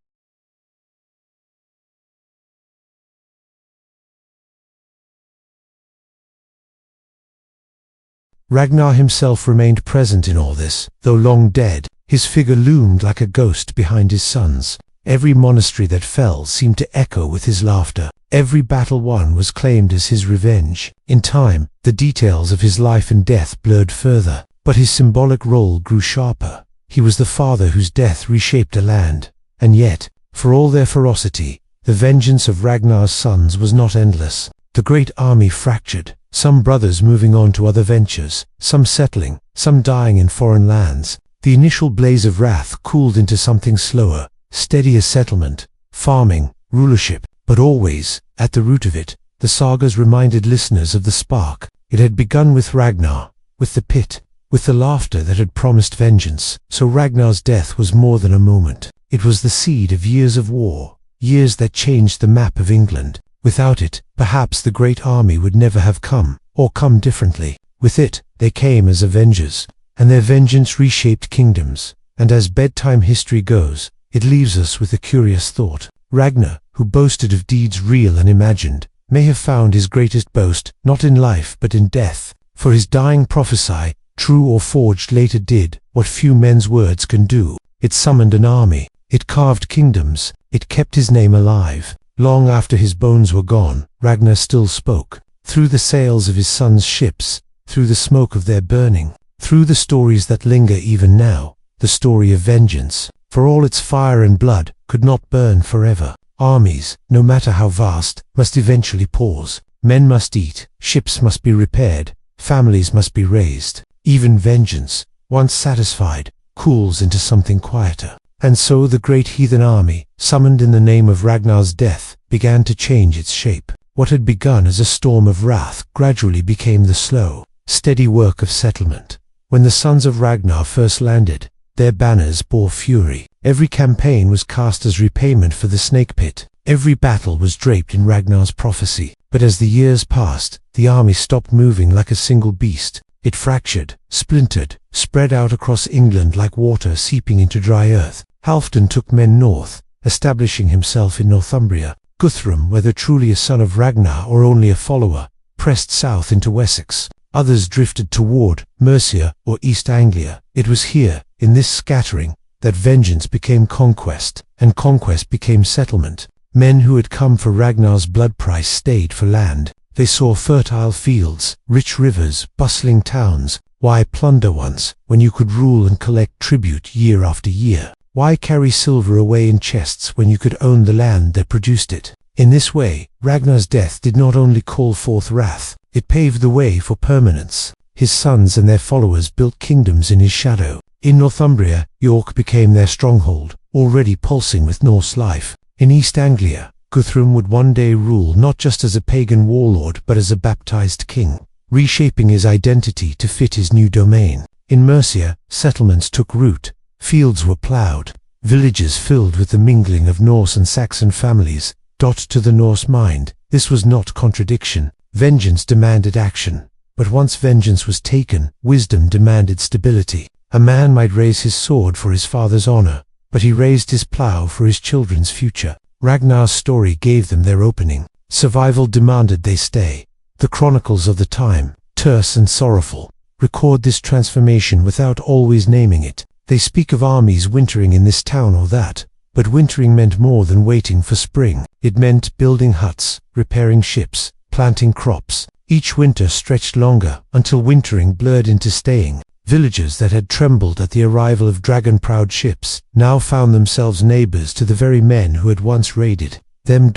Ragnar himself remained present in all this. Though long dead, His figure loomed like a ghost behind his sons. Every monastery that fell seemed to echo with his laughter. Every battle won was claimed as his revenge. In time, the details of his life and death blurred further, but his symbolic role grew sharper. He was the father whose death reshaped a land. And yet, for all their ferocity, the vengeance of Ragnar's sons was not endless. The great army fractured, some brothers moving on to other ventures, some settling, some dying in foreign lands. The initial blaze of wrath cooled into something slower, steadier settlement, farming, rulership, but always, at the root of it, the sagas reminded listeners of the spark. It had begun with Ragnar, with the pit, with the laughter that had promised vengeance. So Ragnar's death was more than a moment. It was the seed of years of war, years that changed the map of England. Without it, perhaps the great army would never have come, or come differently. With it, they came as avengers, and their vengeance reshaped kingdoms. And as bedtime history goes, it leaves us with a curious thought. Ragnar, who boasted of deeds real and imagined, may have found his greatest boast, not in life but in death. For his dying prophecy, true or forged, later did what few men's words can do. It summoned an army, it carved kingdoms, it kept his name alive. Long after his bones were gone, Ragnar still spoke. Through the sails of his sons' ships, through the smoke of their burning, through the stories that linger even now, the story of vengeance, for all its fire and blood, could not burn forever. Armies, no matter how vast, must eventually pause. Men must eat, ships must be repaired, families must be raised. Even vengeance, once satisfied, cools into something quieter. And so the great heathen army, summoned in the name of Ragnar's death, began to change its shape. What had begun as a storm of wrath gradually became the slow, steady work of settlement. When the sons of Ragnar first landed, their banners bore fury. Every campaign was cast as repayment for the snake pit. Every battle was draped in Ragnar's prophecy. But as the years passed, the army stopped moving like a single beast. It fractured, splintered, spread out across England like water seeping into dry earth. Halfdan took men north, establishing himself in Northumbria. Guthrum, whether truly a son of Ragnar or only a follower, pressed south into Wessex. Others drifted toward Mercia or East Anglia. It was here, in this scattering, that vengeance became conquest, and conquest became settlement. Men who had come for Ragnar's blood price stayed for land. They saw fertile fields, rich rivers, bustling towns. Why plunder once, when you could rule and collect tribute year after year? Why carry silver away in chests when you could own the land that produced it? In this way, Ragnar's death did not only call forth wrath, it paved the way for permanence. His sons and their followers built kingdoms in his shadow. In Northumbria, York became their stronghold, already pulsing with Norse life. In East Anglia, Guthrum would one day rule not just as a pagan warlord but as a baptized king, reshaping his identity to fit his new domain. In Mercia, settlements took root, fields were ploughed, villages filled with the mingling of Norse and Saxon families. To the Norse mind, this was not contradiction. Vengeance demanded action. But once vengeance was taken, wisdom demanded stability. A man might raise his sword for his father's honor, but he raised his plough for his children's future. Ragnar's story gave them their opening. Survival demanded they stay. The chronicles of the time, terse and sorrowful, record this transformation without always naming it. They speak of armies wintering in this town or that, but wintering meant more than waiting for spring. It meant building huts, repairing ships, planting crops. Each winter stretched longer, until wintering blurred into staying. Villagers that had trembled at the arrival of dragon-proud ships now found themselves neighbors to the very men who had once raided them.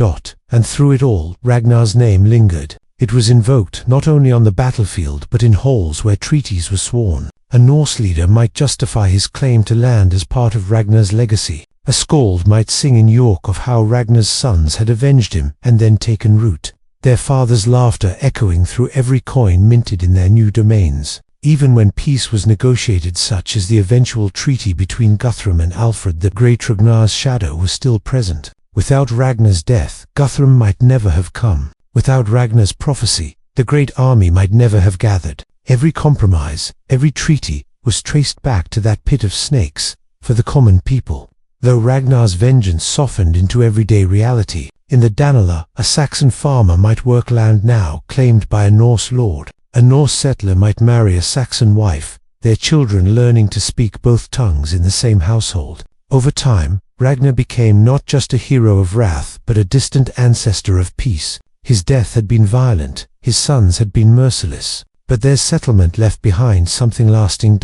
And through it all, Ragnar's name lingered. It was invoked not only on the battlefield but in halls where treaties were sworn. A Norse leader might justify his claim to land as part of Ragnar's legacy. A skald might sing in York of how Ragnar's sons had avenged him and then taken root, their father's laughter echoing through every coin minted in their new domains. Even when peace was negotiated, such as the eventual treaty between Guthrum and Alfred, the great Ragnar's shadow was still present. Without Ragnar's death, Guthrum might never have come. Without Ragnar's prophecy, the great army might never have gathered. Every compromise, every treaty, was traced back to that pit of snakes, for the common people. Though Ragnar's vengeance softened into everyday reality, in the Danela, a Saxon farmer might work land now claimed by a Norse lord. A Norse settler might marry a Saxon wife, their children learning to speak both tongues in the same household. Over time, Ragnar became not just a hero of wrath, but a distant ancestor of peace. His death had been violent, his sons had been merciless, but their settlement left behind something lasting.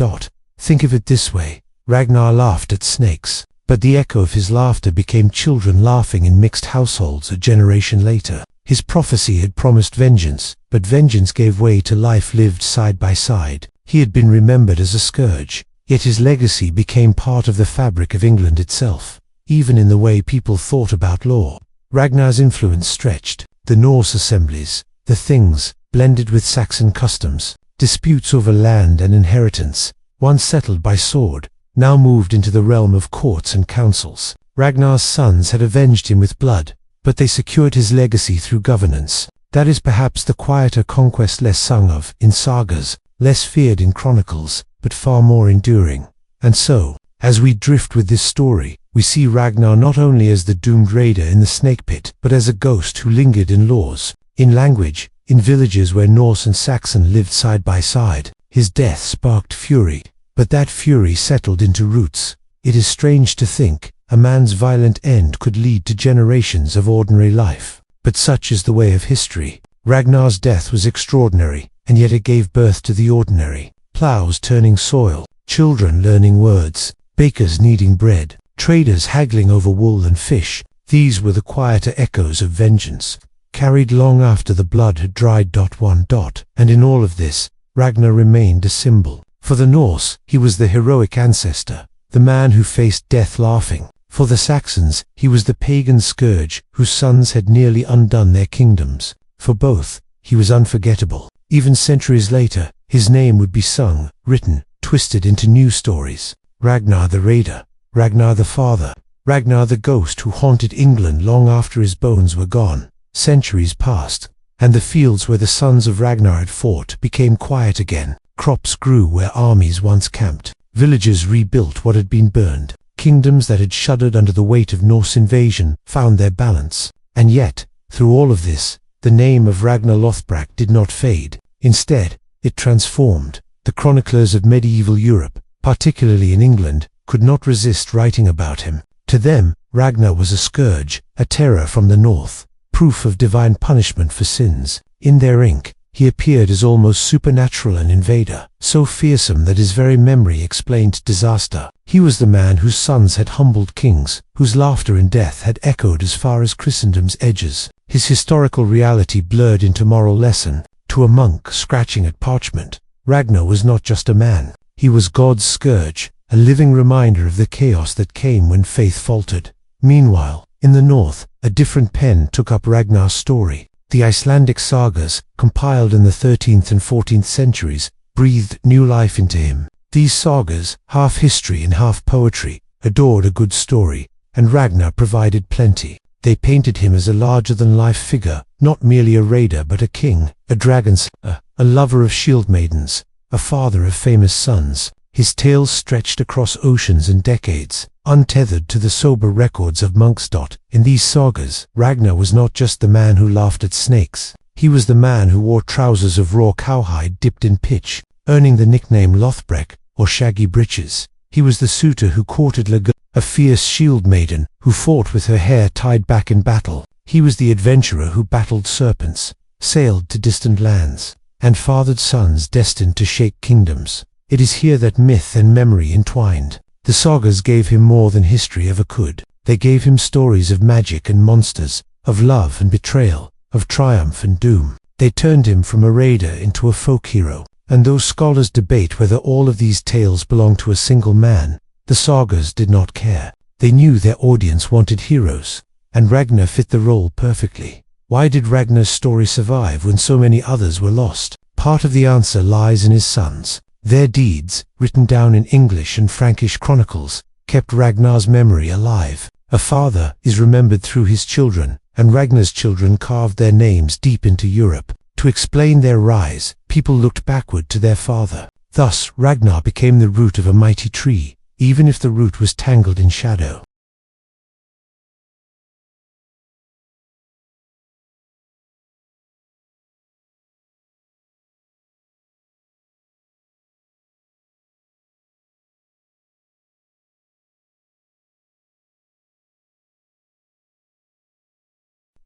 Think of it this way: Ragnar laughed at snakes, but the echo of his laughter became children laughing in mixed households a generation later. His prophecy had promised vengeance, but vengeance gave way to life lived side by side. He had been remembered as a scourge, yet his legacy became part of the fabric of England itself, even in the way people thought about law. Ragnar's influence stretched. The Norse assemblies, the things, blended with Saxon customs. Disputes over land and inheritance, once settled by sword, now moved into the realm of courts and councils. Ragnar's sons had avenged him with blood, but they secured his legacy through governance. That is perhaps the quieter conquest, less sung of in sagas, less feared in chronicles, but far more enduring. And so, as we drift with this story, we see Ragnar not only as the doomed raider in the snake pit, but as a ghost who lingered in laws, in language, in villages where Norse and Saxon lived side by side. His death sparked fury, but that fury settled into roots. It is strange to think a man's violent end could lead to generations of ordinary life. But such is the way of history. Ragnar's death was extraordinary, and yet it gave birth to the ordinary. Plows turning soil, children learning words, bakers kneading bread, traders haggling over wool and fish. These were the quieter echoes of vengeance, carried long after the blood had dried. And in all of this, Ragnar remained a symbol. For the Norse, he was the heroic ancestor, the man who faced death laughing. For the Saxons, he was the pagan scourge whose sons had nearly undone their kingdoms. For both, he was unforgettable. Even centuries later, his name would be sung, written, twisted into new stories. Ragnar the Raider, Ragnar the Father, Ragnar the Ghost who haunted England long after his bones were gone. Centuries passed, and the fields where the sons of Ragnar had fought became quiet again. Crops grew where armies once camped. Villages rebuilt what had been burned. Kingdoms that had shuddered under the weight of Norse invasion found their balance. And yet, through all of this, the name of Ragnar Lothbrok did not fade. Instead, it transformed. The chroniclers of medieval Europe, particularly in England, could not resist writing about him. To them, Ragnar was a scourge, a terror from the north, proof of divine punishment for sins. In their ink, he appeared as almost supernatural an invader, so fearsome that his very memory explained disaster. He was the man whose sons had humbled kings, whose laughter in death had echoed as far as Christendom's edges. His historical reality blurred into moral lesson. To a monk scratching at parchment, Ragnar was not just a man. He was God's scourge, a living reminder of the chaos that came when faith faltered. Meanwhile, in the north, a different pen took up Ragnar's story. The Icelandic sagas, compiled in the 13th and 14th centuries, breathed new life into him. These sagas, half history and half poetry, adored a good story, and Ragnar provided plenty. They painted him as a larger-than-life figure, not merely a raider but a king, a dragon slayer, a lover of shield maidens, a father of famous sons. His tales stretched across oceans and decades, untethered to the sober records of monks. In these sagas, Ragnar was not just the man who laughed at snakes. He was the man who wore trousers of raw cowhide dipped in pitch, earning the nickname Lothbrok, or Shaggy Breeches. He was the suitor who courted Lagertha, a fierce shield maiden who fought with her hair tied back in battle. He was the adventurer who battled serpents, sailed to distant lands, and fathered sons destined to shake kingdoms. It is here that myth and memory entwined. The sagas gave him more than history ever could. They gave him stories of magic and monsters, of love and betrayal, of triumph and doom. They turned him from a raider into a folk hero. And though scholars debate whether all of these tales belong to a single man, the sagas did not care. They knew their audience wanted heroes, and Ragnar fit the role perfectly. Why did Ragnar's story survive when so many others were lost? Part of the answer lies in his sons. Their deeds, written down in English and Frankish chronicles, kept Ragnar's memory alive. A father is remembered through his children, and Ragnar's children carved their names deep into Europe. To explain their rise, people looked backward to their father. Thus, Ragnar became the root of a mighty tree, even if the root was tangled in shadow.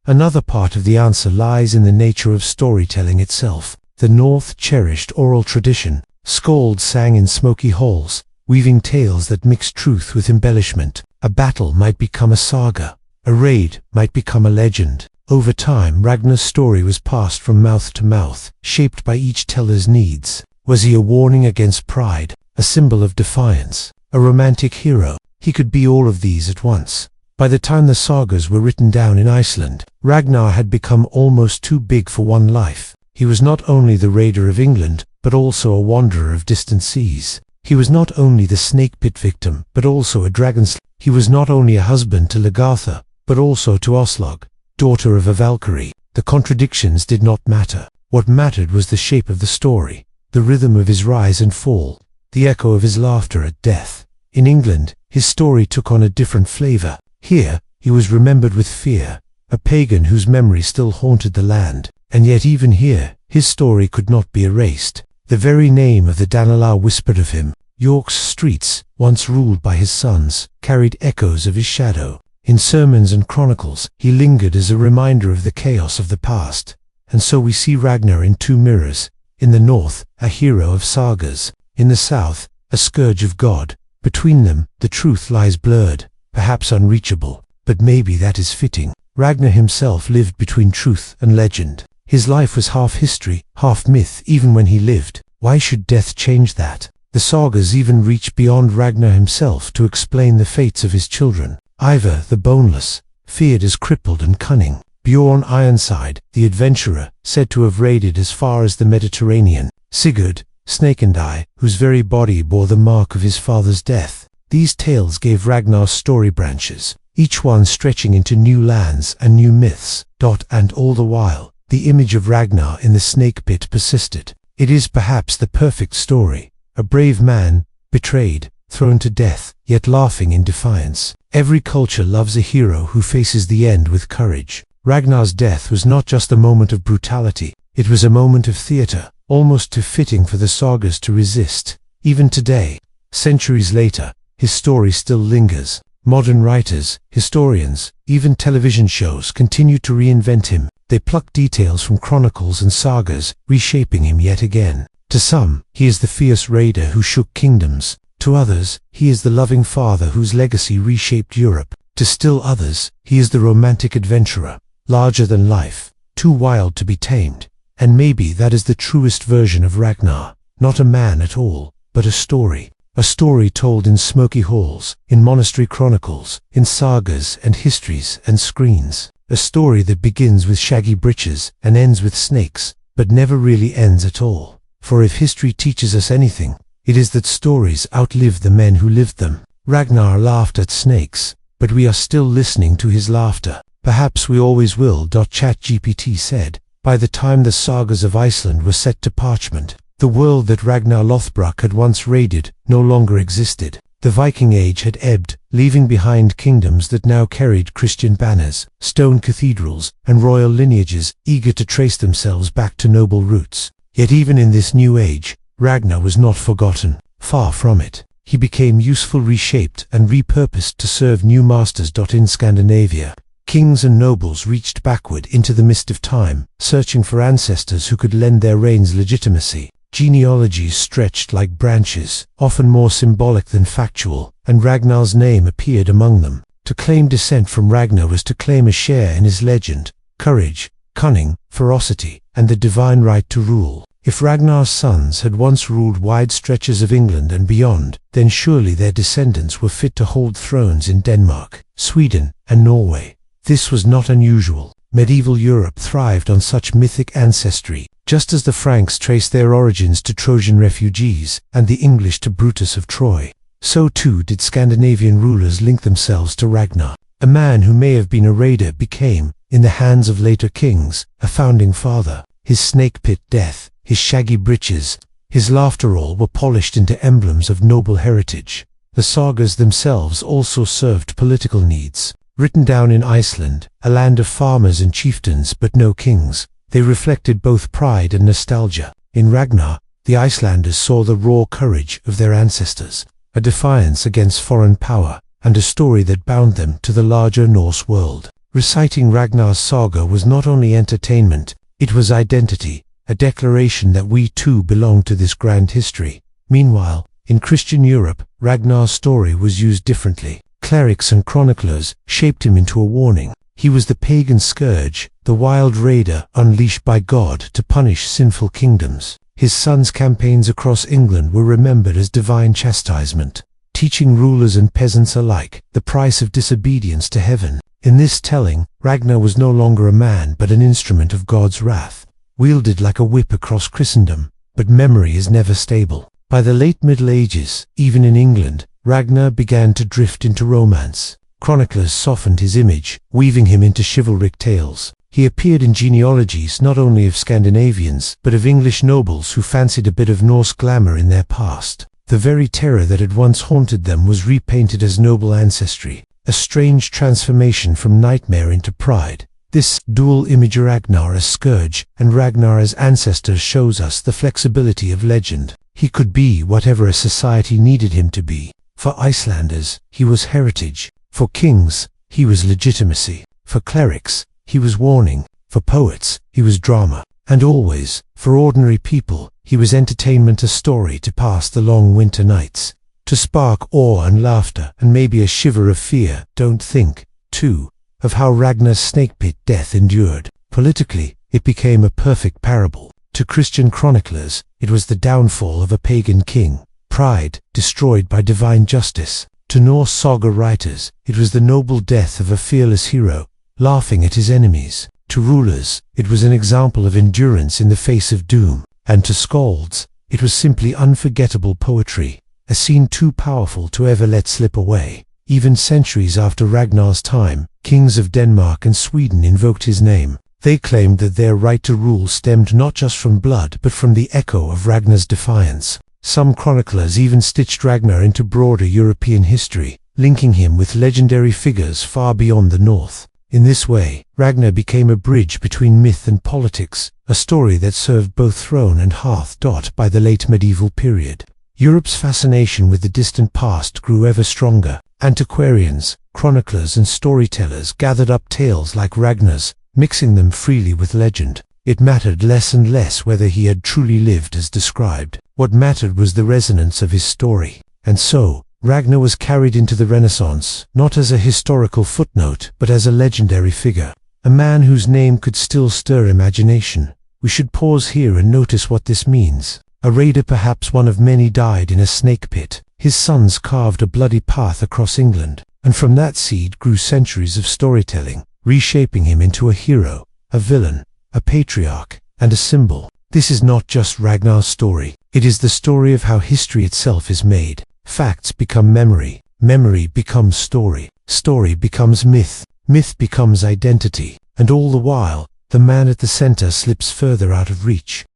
Another part of the answer lies in the nature of storytelling itself. The North cherished oral tradition. Skalds sang in smoky halls, weaving tales that mixed truth with embellishment. A battle might become a saga. A raid might become a legend. Over time, Ragnar's story was passed from mouth to mouth, shaped by each teller's needs. Was he a warning against pride, a symbol of defiance, a romantic hero? He could be all of these at once. By the time the sagas were written down in Iceland, Ragnar had become almost too big for one life. He was not only the raider of England, but also a wanderer of distant seas. He was not only the snake pit victim, but also a dragon slayer. He was not only a husband to Lagartha, but also to Oslog, daughter of a Valkyrie. The contradictions did not matter. What mattered was the shape of the story, the rhythm of his rise and fall, the echo of his laughter at death. In England, his story took on a different flavor. Here, he was remembered with fear, a pagan whose memory still haunted the land. And yet even here, his story could not be erased. The very name of the Danelaw whispered of him. York's streets, once ruled by his sons, carried echoes of his shadow. In sermons and chronicles, he lingered as a reminder of the chaos of the past. And so we see Ragnar in two mirrors. In the north, a hero of sagas. In the south, a scourge of God. Between them, the truth lies blurred, perhaps unreachable. But maybe that is fitting. Ragnar himself lived between truth and legend. His life was half history, half myth, even when he lived. Why should death change that? The sagas even reach beyond Ragnar himself to explain the fates of his children. Ivar the Boneless, feared as crippled and cunning. Bjorn Ironside, the adventurer, said to have raided as far as the Mediterranean. Sigurd, Snake and Eye, whose very body bore the mark of his father's death. These tales gave Ragnar story branches, each one stretching into new lands and new myths. And all the while, the image of Ragnar in the snake pit persisted. It is perhaps the perfect story. A brave man, betrayed, thrown to death, yet laughing in defiance. Every culture loves a hero who faces the end with courage. Ragnar's death was not just a moment of brutality, it was a moment of theater, almost too fitting for the sagas to resist. Even today, centuries later, his story still lingers. Modern writers, historians, even television shows continue to reinvent him. They pluck details from chronicles and sagas, reshaping him yet again. To some, he is the fierce raider who shook kingdoms. To others, he is the loving father whose legacy reshaped Europe. To still others, he is the romantic adventurer, larger than life, too wild to be tamed. And maybe that is the truest version of Ragnar. Not a man at all, but a story. A story told in smoky halls, in monastery chronicles, in sagas and histories and screens. A story that begins with shaggy breeches and ends with snakes, but never really ends at all. For if history teaches us anything, it is that stories outlive the men who lived them. Ragnar laughed at snakes, but we are still listening to his laughter. Perhaps we always will. ChatGPT said. By the time the sagas of Iceland were set to parchment, the world that Ragnar Lothbrok had once raided no longer existed. The Viking age had ebbed, leaving behind kingdoms that now carried Christian banners, stone cathedrals, and royal lineages, eager to trace themselves back to noble roots. Yet even in this new age, Ragnar was not forgotten. Far from it. He became useful, reshaped, and repurposed to serve new masters. In Scandinavia, kings and nobles reached backward into the mist of time, searching for ancestors who could lend their reigns legitimacy. Genealogies stretched like branches, often more symbolic than factual, and Ragnar's name appeared among them. To claim descent from Ragnar was to claim a share in his legend, courage, cunning, ferocity, and the divine right to rule. If Ragnar's sons had once ruled wide stretches of England and beyond, then surely their descendants were fit to hold thrones in Denmark, Sweden, and Norway. This was not unusual. Medieval Europe thrived on such mythic ancestry, just as the Franks traced their origins to Trojan refugees, and the English to Brutus of Troy. So too did Scandinavian rulers link themselves to Ragnar. A man who may have been a raider became, in the hands of later kings, a founding father. His snake pit death, his shaggy breeches, his laughter all were polished into emblems of noble heritage. The sagas themselves also served political needs. Written down in Iceland, a land of farmers and chieftains but no kings, they reflected both pride and nostalgia. In Ragnar, the Icelanders saw the raw courage of their ancestors, a defiance against foreign power, and a story that bound them to the larger Norse world. Reciting Ragnar's saga was not only entertainment, it was identity, a declaration that we too belong to this grand history. Meanwhile, in Christian Europe, Ragnar's story was used differently. Clerics and chroniclers shaped him into a warning. He was the pagan scourge, the wild raider unleashed by God to punish sinful kingdoms. His son's campaigns across England were remembered as divine chastisement, teaching rulers and peasants alike the price of disobedience to heaven. In this telling, Ragnar was no longer a man but an instrument of God's wrath, wielded like a whip across Christendom. But memory is never stable. By the late Middle Ages, even in England, Ragnar began to drift into romance. Chroniclers softened his image, weaving him into chivalric tales. He appeared in genealogies not only of Scandinavians, but of English nobles who fancied a bit of Norse glamour in their past. The very terror that had once haunted them was repainted as noble ancestry, a strange transformation from nightmare into pride. This dual image of Ragnar as scourge and Ragnar as ancestor shows us the flexibility of legend. He could be whatever a society needed him to be. For Icelanders, he was heritage. For kings, he was legitimacy. For clerics, he was warning. For poets, he was drama. And always, for ordinary people, he was entertainment, a story to pass the long winter nights, to spark awe and laughter and maybe a shiver of fear. Don't think, too, of how Ragnar's snake pit death endured. Politically, it became a perfect parable. To Christian chroniclers, it was the downfall of a pagan king, pride destroyed by divine justice. To Norse saga writers, it was the noble death of a fearless hero, laughing at his enemies. To rulers, it was an example of endurance in the face of doom. And to skalds, it was simply unforgettable poetry, a scene too powerful to ever let slip away. Even centuries after Ragnar's time, kings of Denmark and Sweden invoked his name. They claimed that their right to rule stemmed not just from blood but from the echo of Ragnar's defiance. Some chroniclers even stitched Ragnar into broader European history, linking him with legendary figures far beyond the north. In this way, Ragnar became a bridge between myth and politics, a story that served both throne and hearth. By the late medieval period, Europe's fascination with the distant past grew ever stronger. Antiquarians, chroniclers and storytellers gathered up tales like Ragnar's, mixing them freely with legend. It mattered less and less whether he had truly lived as described. What mattered was the resonance of his story. And so, Ragnar was carried into the Renaissance, not as a historical footnote, but as a legendary figure, a man whose name could still stir imagination. We should pause here and notice what this means. A raider, perhaps one of many, died in a snake pit. His sons carved a bloody path across England, and from that seed grew centuries of storytelling, reshaping him into a hero, a villain, a patriarch, and a symbol. This is not just Ragnar's story. It is the story of how history itself is made. Facts become memory. Memory becomes story. Story becomes myth. Myth becomes identity. And all the while, the man at the center slips further out of reach.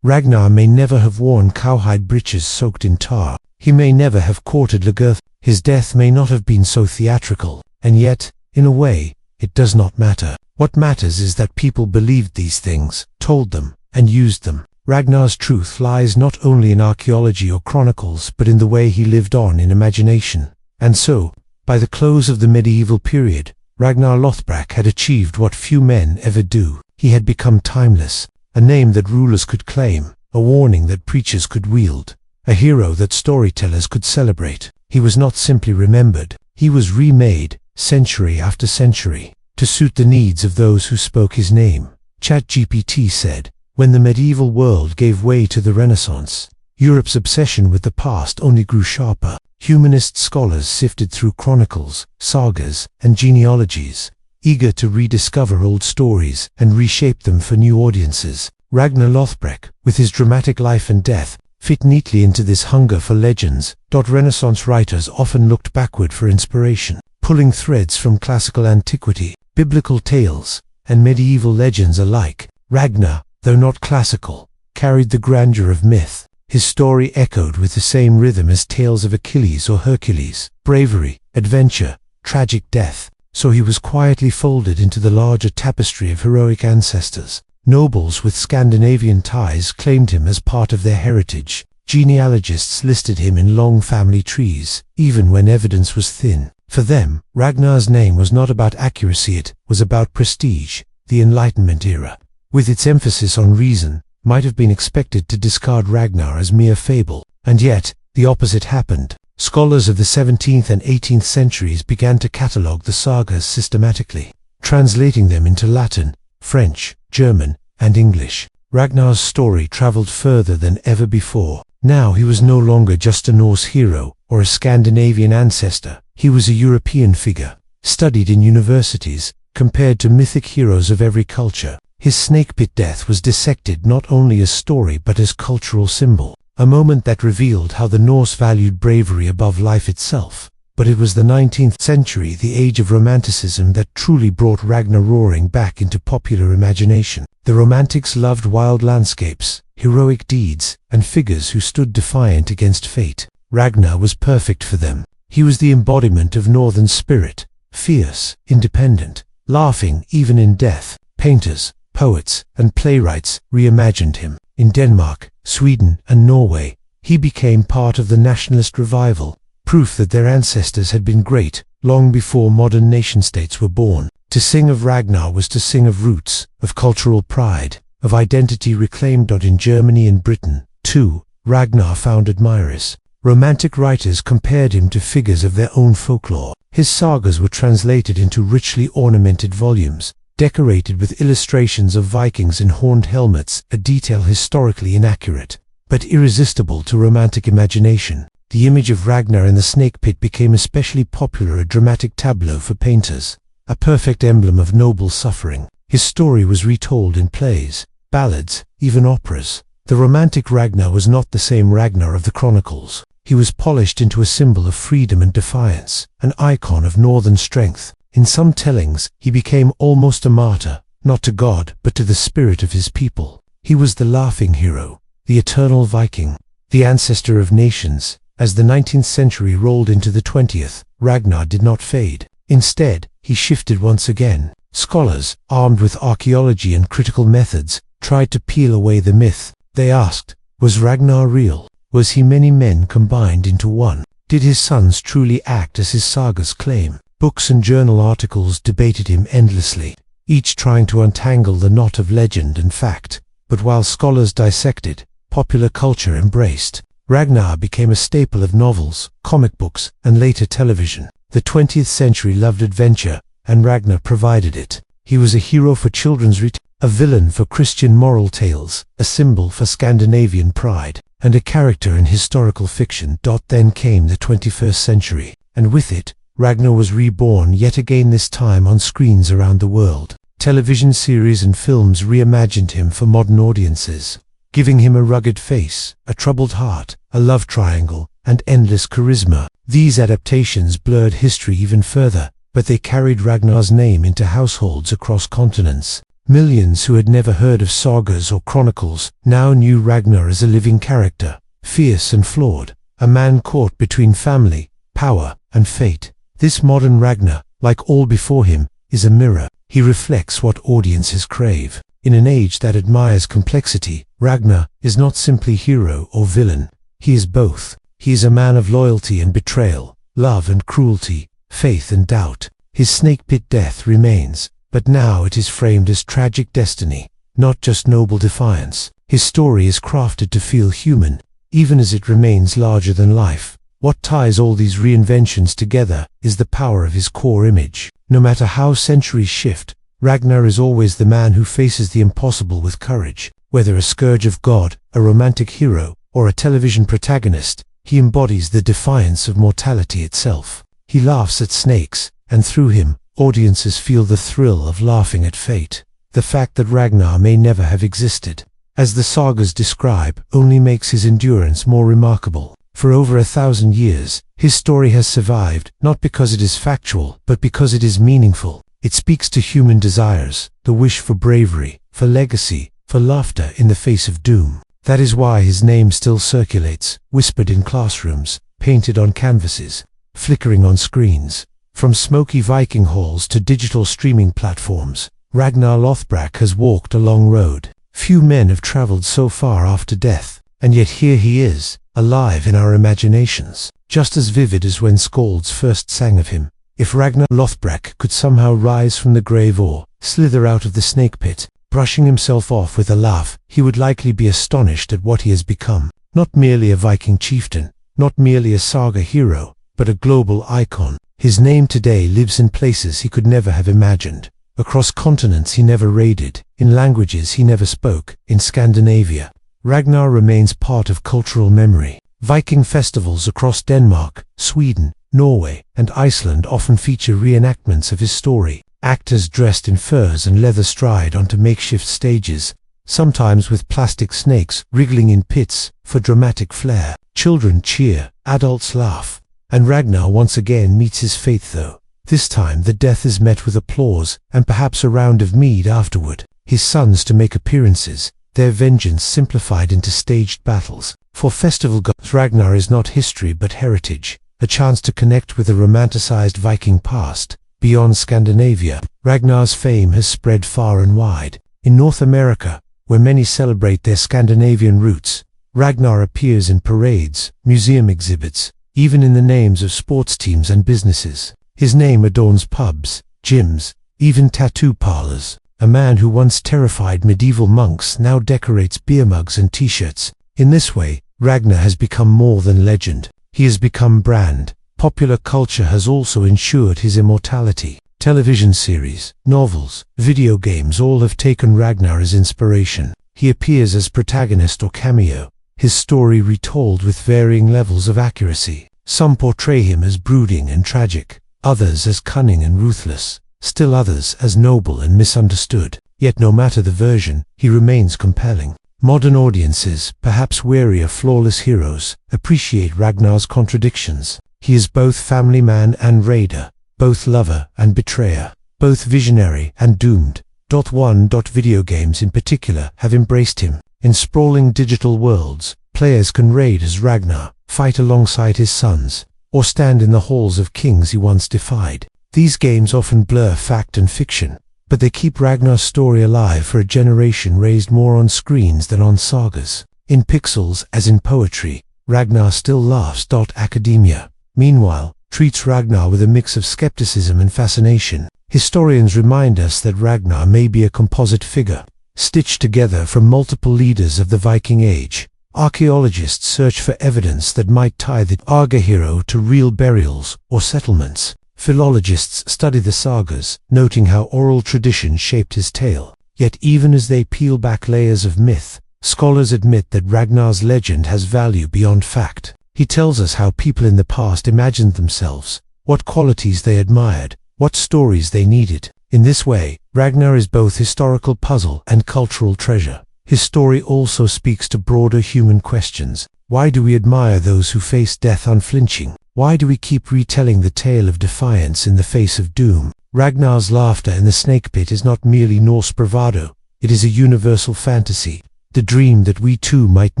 Ragnar may never have worn cowhide breeches soaked in tar. He may never have courted Lagertha. His death may not have been so theatrical. And yet, in a way, it does not matter. What matters is that people believed these things, told them, and used them. Ragnar's truth lies not only in archaeology or chronicles but in the way he lived on in imagination. And so, by the close of the medieval period, Ragnar Lothbrok had achieved what few men ever do. He had become timeless, a name that rulers could claim, a warning that preachers could wield, a hero that storytellers could celebrate. He was not simply remembered, he was remade, century after century, to suit the needs of those who spoke his name. ChatGPT said, when the medieval world gave way to the Renaissance, Europe's obsession with the past only grew sharper. Humanist scholars sifted through chronicles, sagas, and genealogies, eager to rediscover old stories and reshape them for new audiences. Ragnar Lothbrok, with his dramatic life and death, fit neatly into this hunger for legends. Renaissance writers often looked backward for inspiration, pulling threads from classical antiquity, biblical tales, and medieval legends alike. Ragnar, though not classical, carried the grandeur of myth. His story echoed with the same rhythm as tales of Achilles or Hercules, bravery, adventure, tragic death. So he was quietly folded into the larger tapestry of heroic ancestors. Nobles with Scandinavian ties claimed him as part of their heritage. Genealogists listed him in long family trees, even when evidence was thin. For them, Ragnar's name was not about accuracy, it was about prestige. The Enlightenment era, with its emphasis on reason, might have been expected to discard Ragnar as mere fable, and yet, the opposite happened. Scholars of the 17th and 18th centuries began to catalogue the sagas systematically, translating them into Latin, French, German, and English. Ragnar's story traveled further than ever before. Now he was no longer just a Norse hero or a Scandinavian ancestor. He was a European figure, studied in universities, compared to mythic heroes of every culture. His snake pit death was dissected not only as story but as cultural symbol, a moment that revealed how the Norse valued bravery above life itself. But it was the 19th century, the age of Romanticism, that truly brought Ragnar roaring back into popular imagination. The Romantics loved wild landscapes, heroic deeds, and figures who stood defiant against fate. Ragnar was perfect for them. He was the embodiment of northern spirit, fierce, independent, laughing even in death. Painters, poets, and playwrights reimagined him. In Denmark, Sweden, and Norway, he became part of the nationalist revival, proof that their ancestors had been great long before modern nation-states were born. To sing of Ragnar was to sing of roots, of cultural pride, of identity reclaimed. In Germany and Britain, too, Ragnar found admirers. Romantic writers compared him to figures of their own folklore. His sagas were translated into richly ornamented volumes, decorated with illustrations of Vikings in horned helmets, a detail historically inaccurate, but irresistible to romantic imagination. The image of Ragnar in the snake pit became especially popular, a dramatic tableau for painters, a perfect emblem of noble suffering. His story was retold in plays, ballads, even operas. The romantic Ragnar was not the same Ragnar of the chronicles. He was polished into a symbol of freedom and defiance, an icon of northern strength. In some tellings, he became almost a martyr, not to God, but to the spirit of his people. He was the laughing hero, the eternal Viking, the ancestor of nations. As the 19th century rolled into the 20th, Ragnar did not fade. Instead, he shifted once again. Scholars, armed with archaeology and critical methods, tried to peel away the myth. They asked, was Ragnar real? Was he many men combined into one? Did his sons truly act as his sagas claim? Books and journal articles debated him endlessly, each trying to untangle the knot of legend and fact. But while scholars dissected, popular culture embraced. Ragnar became a staple of novels, comic books, and later television. The 20th century loved adventure, and Ragnar provided it. He was a hero for children's a villain for Christian moral tales, a symbol for Scandinavian pride, and a character in historical fiction. Then came the 21st century, and with it, Ragnar was reborn yet again, this time on screens around the world. Television series and films reimagined him for modern audiences, giving him a rugged face, a troubled heart, a love triangle, and endless charisma. These adaptations blurred history even further, but they carried Ragnar's name into households across continents. Millions who had never heard of sagas or chronicles now knew Ragnar as a living character, fierce and flawed, a man caught between family, power, and fate. This modern Ragnar, like all before him, is a mirror. He reflects what audiences crave. In an age that admires complexity, Ragnar is not simply hero or villain. He is both. He is a man of loyalty and betrayal, love and cruelty, faith and doubt. His snake pit death remains, but now it is framed as tragic destiny, not just noble defiance. His story is crafted to feel human, even as it remains larger than life. What ties all these reinventions together is the power of his core image. No matter how centuries shift, Ragnar is always the man who faces the impossible with courage. Whether a scourge of God, a romantic hero, or a television protagonist, he embodies the defiance of mortality itself. He laughs at snakes, and through him, audiences feel the thrill of laughing at fate. The fact that Ragnar may never have existed, as the sagas describe, only makes his endurance more remarkable. For over 1,000 years, his story has survived, not because it is factual, but because it is meaningful. It speaks to human desires, the wish for bravery, for legacy, for laughter in the face of doom. That is why his name still circulates, whispered in classrooms, painted on canvases, flickering on screens. From smoky Viking halls to digital streaming platforms, Ragnar Lothbrok has walked a long road. Few men have traveled so far after death, and yet here he is, alive in our imaginations, just as vivid as when skalds first sang of him. If Ragnar Lothbrok could somehow rise from the grave or slither out of the snake pit, brushing himself off with a laugh, he would likely be astonished at what he has become. Not merely a Viking chieftain, not merely a saga hero, but a global icon. His name today lives in places he could never have imagined, across continents he never raided, in languages he never spoke. In Scandinavia, Ragnar remains part of cultural memory. Viking festivals across Denmark, Sweden, Norway, and Iceland often feature reenactments of his story. Actors dressed in furs and leather stride onto makeshift stages, sometimes with plastic snakes wriggling in pits for dramatic flair. Children cheer, adults laugh, and Ragnar once again meets his fate though. This time the death is met with applause and perhaps a round of mead afterward. His sons to make appearances, their vengeance simplified into staged battles. For festival gods, Ragnar is not history but heritage, a chance to connect with a romanticized Viking past. Beyond Scandinavia, Ragnar's fame has spread far and wide. In North America, where many celebrate their Scandinavian roots, Ragnar appears in parades, museum exhibits, even in the names of sports teams and businesses. His name adorns pubs, gyms, even tattoo parlors. A man who once terrified medieval monks now decorates beer mugs and t-shirts. In this way, Ragnar has become more than legend. He has become brand. Popular culture has also ensured his immortality. Television series, novels, video games all have taken Ragnar as inspiration. He appears as protagonist or cameo, his story retold with varying levels of accuracy. Some portray him as brooding and tragic, others as cunning and ruthless, still others as noble and misunderstood. Yet no matter the version, he remains compelling. Modern audiences, perhaps weary of flawless heroes, appreciate Ragnar's contradictions. He is both family man and raider, both lover and betrayer, both visionary and doomed. Video games in particular have embraced him. In sprawling digital worlds, players can raid as Ragnar, fight alongside his sons, or stand in the halls of kings he once defied. These games often blur fact and fiction, but they keep Ragnar's story alive for a generation raised more on screens than on sagas. In pixels as in poetry, Ragnar still laughs. Academia, meanwhile, treats Ragnar with a mix of skepticism and fascination. Historians remind us that Ragnar may be a composite figure, stitched together from multiple leaders of the Viking Age. Archaeologists search for evidence that might tie the Arga hero to real burials or settlements. Philologists study the sagas, noting how oral tradition shaped his tale. Yet even as they peel back layers of myth, scholars admit that Ragnar's legend has value beyond fact. He tells us how people in the past imagined themselves, what qualities they admired, what stories they needed. In this way, Ragnar is both historical puzzle and cultural treasure. His story also speaks to broader human questions. Why do we admire those who face death unflinching? Why do we keep retelling the tale of defiance in the face of doom? Ragnar's laughter in the snake pit is not merely Norse bravado, it is a universal fantasy, the dream that we too might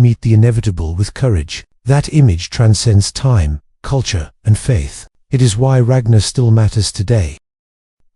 meet the inevitable with courage. That image transcends time, culture, and faith. It is why Ragnar still matters today.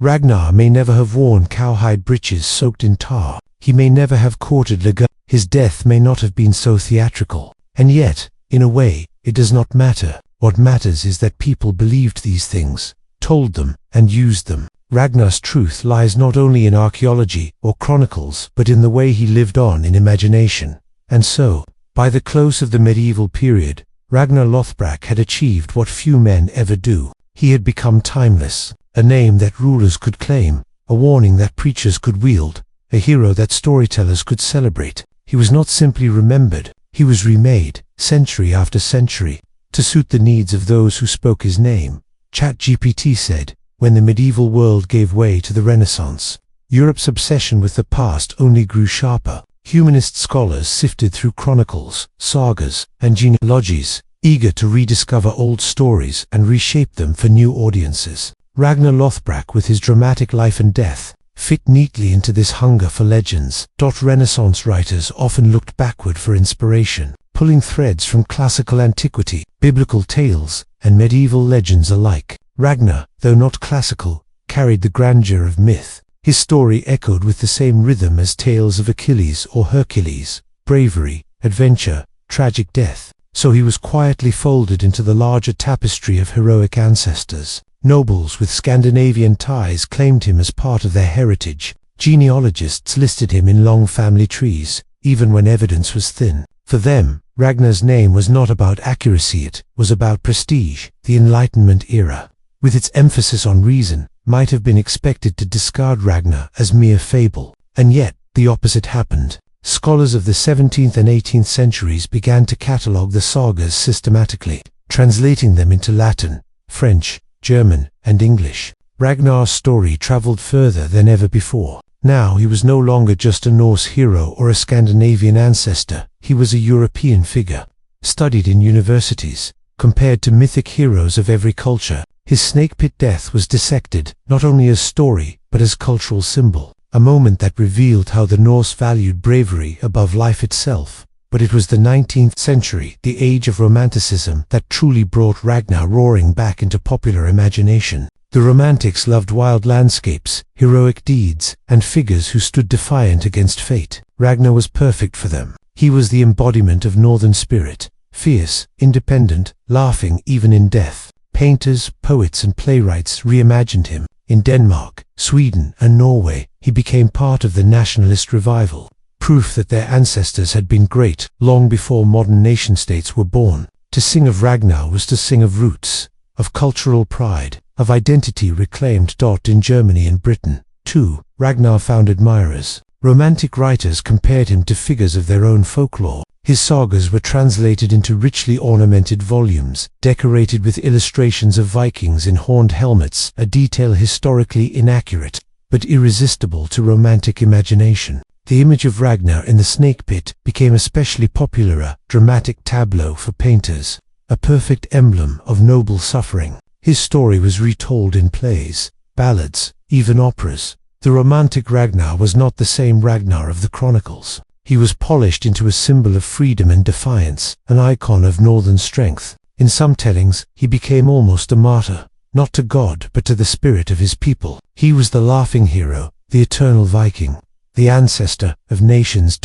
Ragnar may never have worn cowhide breeches soaked in tar. He may never have courted Lagertha. His death may not have been so theatrical. And yet, in a way, it does not matter. What matters is that people believed these things, told them, and used them. Ragnar's truth lies not only in archaeology or chronicles, but in the way he lived on in imagination. And so, by the close of the medieval period, Ragnar Lothbrok had achieved what few men ever do. He had become timeless, a name that rulers could claim, a warning that preachers could wield, a hero that storytellers could celebrate. He was not simply remembered, he was remade, century after century, to suit the needs of those who spoke his name. ChatGPT said, when the medieval world gave way to the Renaissance, Europe's obsession with the past only grew sharper. Humanist scholars sifted through chronicles, sagas, and genealogies, eager to rediscover old stories and reshape them for new audiences. Ragnar Lothbrok, with his dramatic life and death, fit neatly into this hunger for legends. Renaissance writers often looked backward for inspiration, pulling threads from classical antiquity, biblical tales, and medieval legends alike. Ragnar, though not classical, carried the grandeur of myth. His story echoed with the same rhythm as tales of Achilles or Hercules, bravery, adventure, tragic death. So he was quietly folded into the larger tapestry of heroic ancestors. Nobles with Scandinavian ties claimed him as part of their heritage. Genealogists listed him in long family trees, even when evidence was thin. For them, Ragnar's name was not about accuracy, it was about prestige. The Enlightenment era, with its emphasis on reason, might have been expected to discard Ragnar as mere fable. And yet, the opposite happened. Scholars of the 17th and 18th centuries began to catalogue the sagas systematically, translating them into Latin, French, German, and English. Ragnar's story travelled further than ever before. Now he was no longer just a Norse hero or a Scandinavian ancestor. He was a European figure, studied in universities, compared to mythic heroes of every culture. His snake pit death was dissected, not only as story, but as cultural symbol. A moment that revealed how the Norse valued bravery above life itself. But it was the 19th century, the age of Romanticism, that truly brought Ragnar roaring back into popular imagination. The Romantics loved wild landscapes, heroic deeds, and figures who stood defiant against fate. Ragnar was perfect for them. He was the embodiment of northern spirit, fierce, independent, laughing even in death. Painters, poets, and playwrights reimagined him. In Denmark, Sweden, and Norway, he became part of the nationalist revival, proof that their ancestors had been great long before modern nation-states were born. To sing of Ragnar was to sing of roots, of cultural pride, of identity reclaimed. In Germany and Britain, too, Ragnar found admirers. Romantic writers compared him to figures of their own folklore. His sagas were translated into richly ornamented volumes, decorated with illustrations of Vikings in horned helmets, a detail historically inaccurate, but irresistible to romantic imagination. The image of Ragnar in the snake pit became especially popular, a dramatic tableau for painters, a perfect emblem of noble suffering. His story was retold in plays, ballads, even operas. The romantic Ragnar was not the same Ragnar of the chronicles. He was polished into a symbol of freedom and defiance, an icon of northern strength. In some tellings, he became almost a martyr, not to God but to the spirit of his people. He was the laughing hero, the eternal Viking, the ancestor of nations.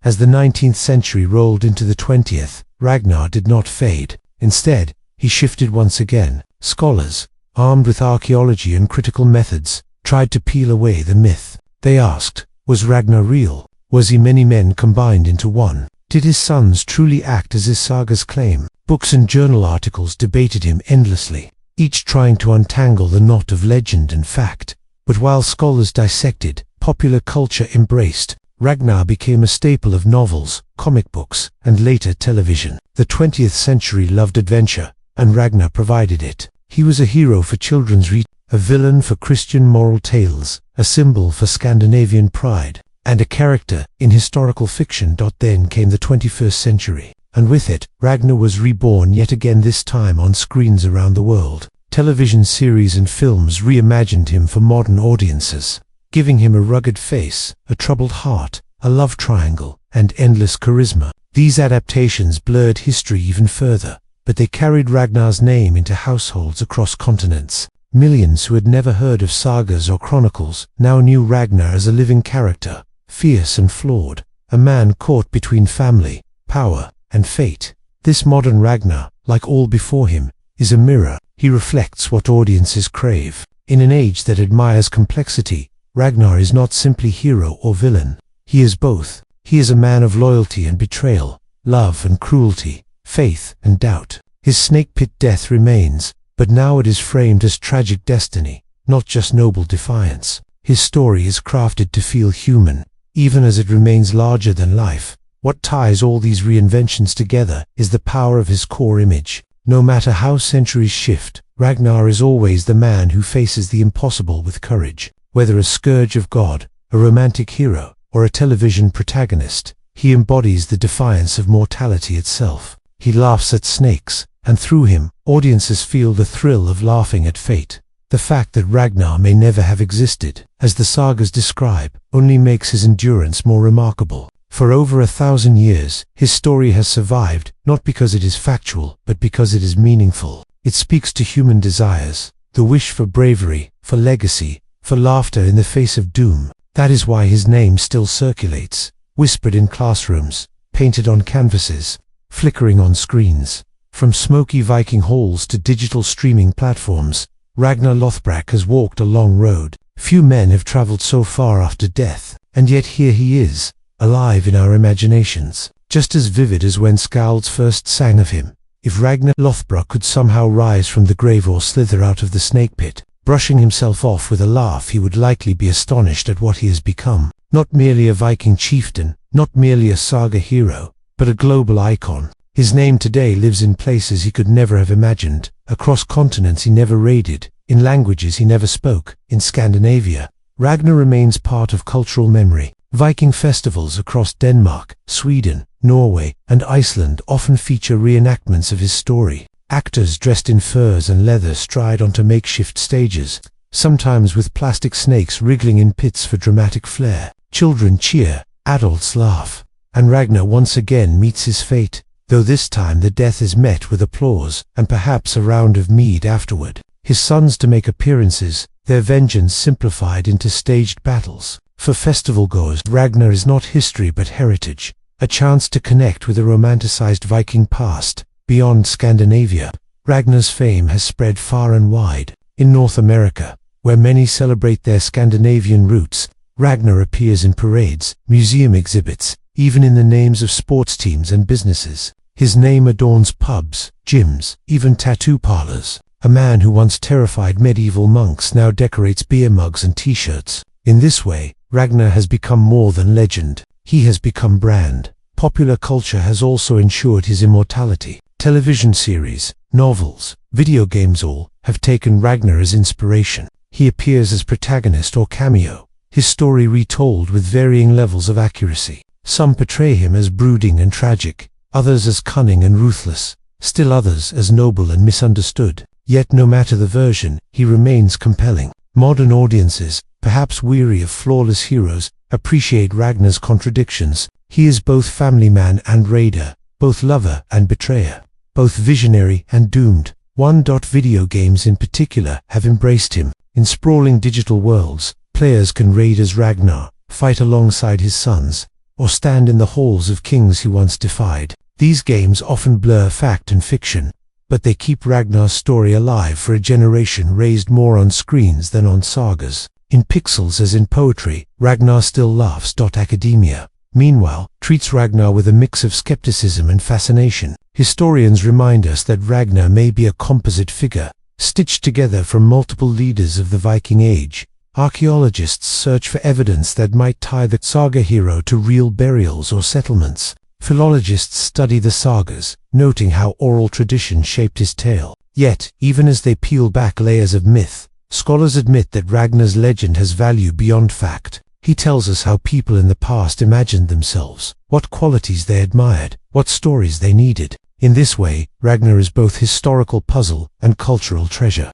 As the 19th century rolled into the 20th, Ragnar did not fade. Instead, he shifted once again. Scholars, armed with archaeology and critical methods, tried to peel away the myth. They asked, was Ragnar real? Was he many men combined into one? Did his sons truly act as his sagas claim? Books and journal articles debated him endlessly, each trying to untangle the knot of legend and fact. But while scholars dissected, popular culture embraced. Ragnar became a staple of novels, comic books, and later television. The 20th century loved adventure, and Ragnar provided it. He was a hero for children's reading, a villain for Christian moral tales, a symbol for Scandinavian pride, and a character in historical fiction. Then came the 21st century, and with it, Ragnar was reborn yet again, this time on screens around the world. Television series and films reimagined him for modern audiences, giving him a rugged face, a troubled heart, a love triangle, and endless charisma. These adaptations blurred history even further, but they carried Ragnar's name into households across continents. Millions who had never heard of sagas or chronicles now knew Ragnar as a living character, fierce and flawed, a man caught between family, power, and fate. This modern Ragnar, like all before him, is a mirror. He reflects what audiences crave. In an age that admires complexity, Ragnar is not simply hero or villain. He is both. He is a man of loyalty and betrayal, love and cruelty, faith and doubt. His snake pit death remains, but now it is framed as tragic destiny, not just noble defiance. His story is crafted to feel human, even as it remains larger than life. What ties all these reinventions together is the power of his core image. No matter how centuries shift, Ragnar is always the man who faces the impossible with courage. Whether a scourge of God, a romantic hero, or a television protagonist, he embodies the defiance of mortality itself. He laughs at snakes, and through him, audiences feel the thrill of laughing at fate. The fact that Ragnar may never have existed, as the sagas describe, only makes his endurance more remarkable. For over 1,000 years, his story has survived, not because it is factual, but because it is meaningful. It speaks to human desires, the wish for bravery, for legacy, for laughter in the face of doom. That is why his name still circulates, whispered in classrooms, painted on canvases, flickering on screens. From smoky Viking halls to digital streaming platforms, Ragnar Lothbrok has walked a long road. Few men have traveled so far after death, and yet here he is, alive in our imaginations, just as vivid as when skalds first sang of him. If Ragnar Lothbrok could somehow rise from the grave or slither out of the snake pit, brushing himself off with a laugh, he would likely be astonished at what he has become. Not merely a Viking chieftain, not merely a saga hero, but a global icon. His name today lives in places he could never have imagined, across continents he never raided, in languages he never spoke. In Scandinavia, Ragnar remains part of cultural memory. Viking festivals across Denmark, Sweden, Norway, and Iceland often feature reenactments of his story. Actors dressed in furs and leather stride onto makeshift stages, sometimes with plastic snakes wriggling in pits for dramatic flair. Children cheer, adults laugh, and Ragnar once again meets his fate, though this time the death is met with applause and perhaps a round of mead afterward. His sons to make appearances, their vengeance simplified into staged battles. For festival-goers, Ragnar is not history but heritage, a chance to connect with a romanticized Viking past. Beyond Scandinavia, Ragnar's fame has spread far and wide. In North America, where many celebrate their Scandinavian roots, Ragnar appears in parades, museum exhibits, even in the names of sports teams and businesses. His name adorns pubs, gyms, even tattoo parlors. A man who once terrified medieval monks now decorates beer mugs and t-shirts. In this way, Ragnar has become more than legend. He has become brand. Popular culture has also ensured his immortality. Television series, novels, video games all have taken Ragnar as inspiration. He appears as protagonist or cameo, his story retold with varying levels of accuracy. Some portray him as brooding and tragic, others as cunning and ruthless, still others as noble and misunderstood. Yet no matter the version, he remains compelling. Modern audiences, perhaps weary of flawless heroes, appreciate Ragnar's contradictions. He is both family man and raider, both lover and betrayer, both visionary and doomed. Video games in particular have embraced him. In sprawling digital worlds, players can raid as Ragnar, fight alongside his sons, or stand in the halls of kings he once defied. These games often blur fact and fiction, but they keep Ragnar's story alive for a generation raised more on screens than on sagas. In pixels as in poetry, Ragnar still laughs. Academia, meanwhile, treats Ragnar with a mix of skepticism and fascination. Historians remind us that Ragnar may be a composite figure, stitched together from multiple leaders of the Viking Age. Archaeologists search for evidence that might tie the saga hero to real burials or settlements. Philologists study the sagas, noting how oral tradition shaped his tale. Yet, even as they peel back layers of myth, scholars admit that Ragnar's legend has value beyond fact. He tells us how people in the past imagined themselves, what qualities they admired, what stories they needed. In this way, Ragnar is both historical puzzle and cultural treasure.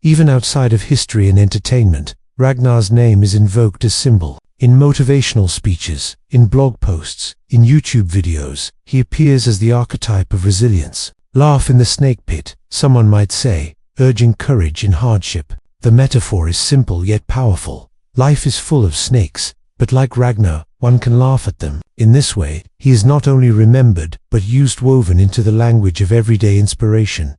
Even outside of history and entertainment, Ragnar's name is invoked as symbol. In motivational speeches, in blog posts, in YouTube videos, he appears as the archetype of resilience. Laugh in the snake pit, someone might say, urging courage in hardship. The metaphor is simple yet powerful. Life is full of snakes, but like Ragnar, one can laugh at them. In this way, he is not only remembered, but used woven into the language of everyday inspiration.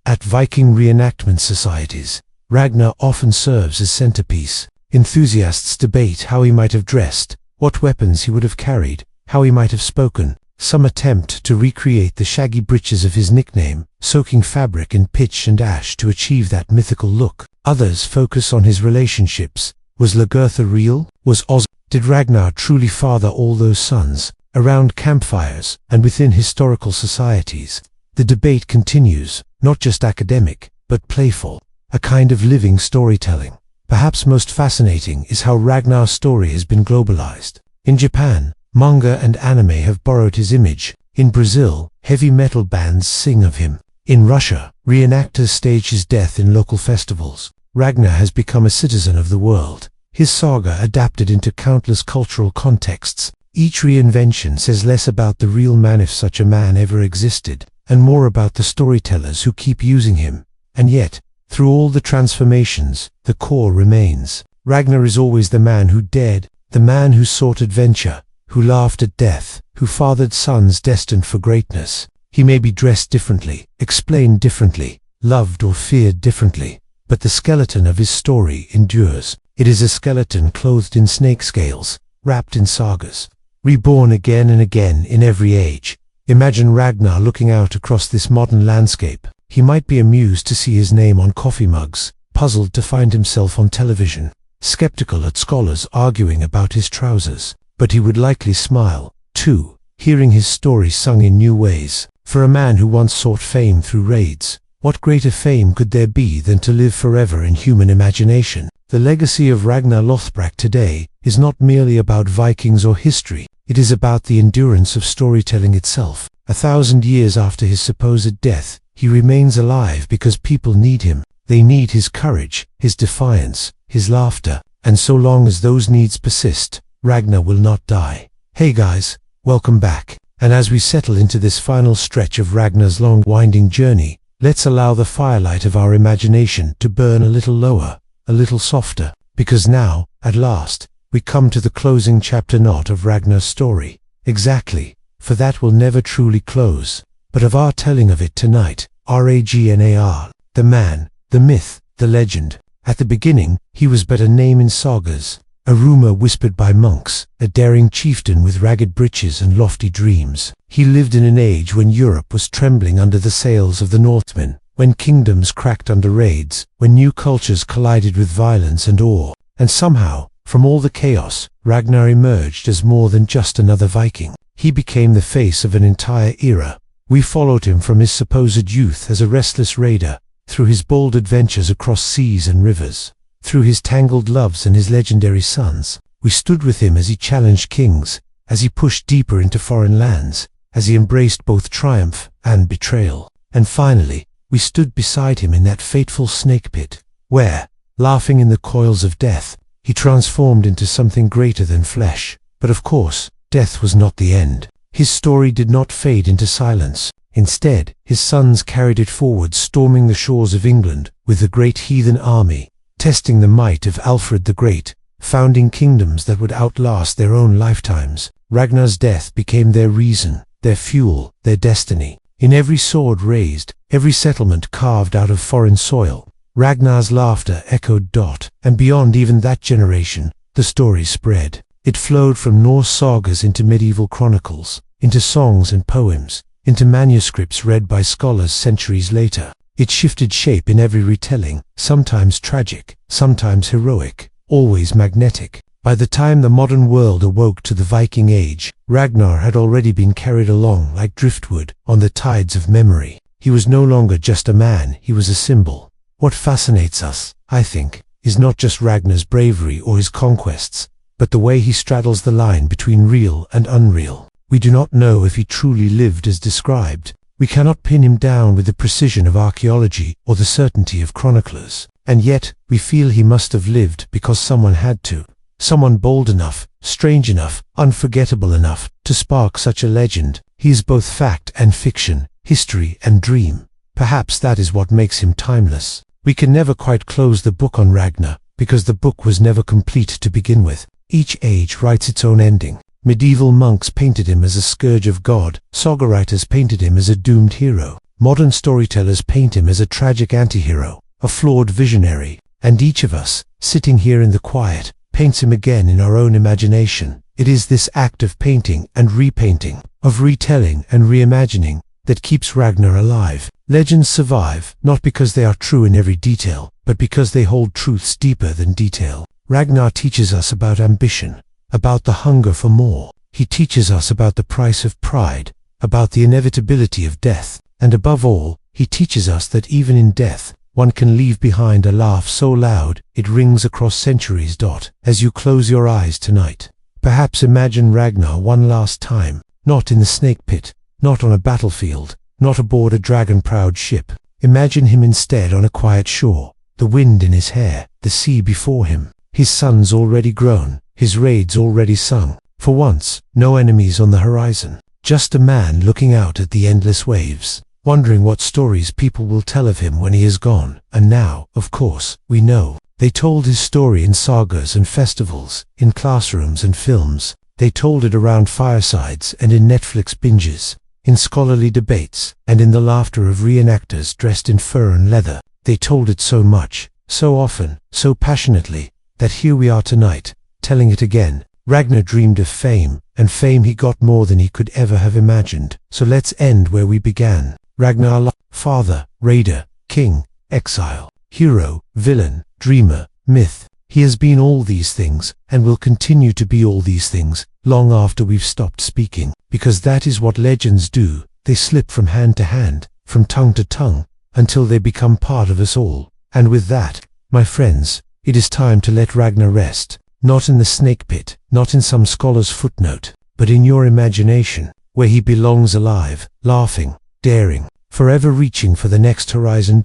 At Viking reenactment societies, Ragnar often serves as centerpiece. Enthusiasts debate how he might have dressed, what weapons he would have carried, how he might have spoken. Some attempt to recreate the shaggy breeches of his nickname, soaking fabric in pitch and ash to achieve that mythical look. Others focus on his relationships. Was Lagertha real? Was Oz? Did Ragnar truly father all those sons? Around campfires and within historical societies, the debate continues, not just academic, but playful, a kind of living storytelling. Perhaps most fascinating is how Ragnar's story has been globalized. In Japan, manga and anime have borrowed his image. In Brazil, heavy metal bands sing of him. In Russia, reenactors stage his death in local festivals. Ragnar has become a citizen of the world. His saga adapted into countless cultural contexts. Each reinvention says less about the real man, if such a man ever existed, and more about the storytellers who keep using him. And yet, Through all the transformations, the core remains. Ragnar is always the man who dared, the man who sought adventure, who laughed at death, who fathered sons destined for greatness. He may be dressed differently, explained differently, loved or feared differently, but the skeleton of his story endures. It is a skeleton clothed in snake scales, wrapped in sagas, reborn again and again in every age. Imagine Ragnar looking out across this modern landscape. He might be amused to see his name on coffee mugs, puzzled to find himself on television, skeptical at scholars arguing about his trousers. But he would likely smile, too, hearing his story sung in new ways. For a man who once sought fame through raids, what greater fame could there be than to live forever in human imagination? The legacy of Ragnar Lothbrok today is not merely about Vikings or history, it is about the endurance of storytelling itself. 1,000 years after his supposed death, he remains alive because people need him. They need his courage, his defiance, his laughter, and so long as those needs persist, Ragnar will not die. Hey guys, welcome back. And as we settle into this final stretch of Ragnar's long winding journey, let's allow the firelight of our imagination to burn a little lower, a little softer, because now, at last, we come to the closing chapter, not of Ragnar's story, exactly, for that will never truly close, but of our telling of it tonight. Ragnar, the man, the myth, the legend. At the beginning, he was but a name in sagas, a rumor whispered by monks, a daring chieftain with ragged breeches and lofty dreams. He lived in an age when Europe was trembling under the sails of the Northmen, when kingdoms cracked under raids, when new cultures collided with violence and awe. And somehow, from all the chaos, Ragnar emerged as more than just another Viking. He became the face of an entire era. We followed him from his supposed youth as a restless raider, through his bold adventures across seas and rivers, through his tangled loves and his legendary sons. We stood with him as he challenged kings, as he pushed deeper into foreign lands, as he embraced both triumph and betrayal. And finally, we stood beside him in that fateful snake pit, where, laughing in the coils of death, he transformed into something greater than flesh. But of course, death was not the end. His story did not fade into silence. Instead, his sons carried it forward, storming the shores of England with the great heathen army, testing the might of Alfred the Great, founding kingdoms that would outlast their own lifetimes. Ragnar's death became their reason, their fuel, their destiny. In every sword raised, every settlement carved out of foreign soil, Ragnar's laughter echoed. And beyond even that generation, the story spread. It flowed from Norse sagas into medieval chronicles, into songs and poems, into manuscripts read by scholars centuries later. It shifted shape in every retelling, sometimes tragic, sometimes heroic, always magnetic. By the time the modern world awoke to the Viking age, Ragnar had already been carried along like driftwood on the tides of memory. He was no longer just a man, he was a symbol. What fascinates us, I think, is not just Ragnar's bravery or his conquests, but the way he straddles the line between real and unreal. We do not know if he truly lived as described. We cannot pin him down with the precision of archaeology or the certainty of chroniclers. And yet, we feel he must have lived because someone had to. Someone bold enough, strange enough, unforgettable enough to spark such a legend. He is both fact and fiction, history and dream. Perhaps that is what makes him timeless. We can never quite close the book on Ragnar, because the book was never complete to begin with. Each age writes its own ending. Medieval monks painted him as a scourge of God, saga writers painted him as a doomed hero, modern storytellers paint him as a tragic anti-hero, a flawed visionary, and each of us, sitting here in the quiet, paints him again in our own imagination. It is this act of painting and repainting, of retelling and reimagining, that keeps Ragnar alive. Legends survive, not because they are true in every detail, but because they hold truths deeper than detail. Ragnar teaches us about ambition, about the hunger for more. He teaches us about the price of pride, about the inevitability of death, and above all, he teaches us that even in death, one can leave behind a laugh so loud it rings across centuries. As you close your eyes tonight, perhaps imagine Ragnar one last time, not in the snake pit, not on a battlefield, not aboard a dragon-proud ship. Imagine him instead on a quiet shore, the wind in his hair, the sea before him, his sons already grown, his raids already sung. For once, no enemies on the horizon, just a man looking out at the endless waves. wondering what stories people will tell of him when he is gone. And now, of course, we know. They told his story in sagas and festivals, in classrooms and films. They told it around firesides and in Netflix binges, in scholarly debates, and in the laughter of reenactors dressed in fur and leather. They told it so much, so often, so passionately, that here we are tonight, telling it again. Ragnar dreamed of fame, and fame he got more than he could ever have imagined. So let's end where we began. Ragnar, father, raider, king, exile, hero, villain, dreamer, myth. He has been all these things, and will continue to be all these things, long after we've stopped speaking. Because that is what legends do. They slip from hand to hand, from tongue to tongue, until they become part of us all. And with that, my friends, it is time to let Ragnar rest. Not in the snake pit, not in some scholar's footnote, but in your imagination, where he belongs, alive, laughing, daring, forever reaching for the next horizon.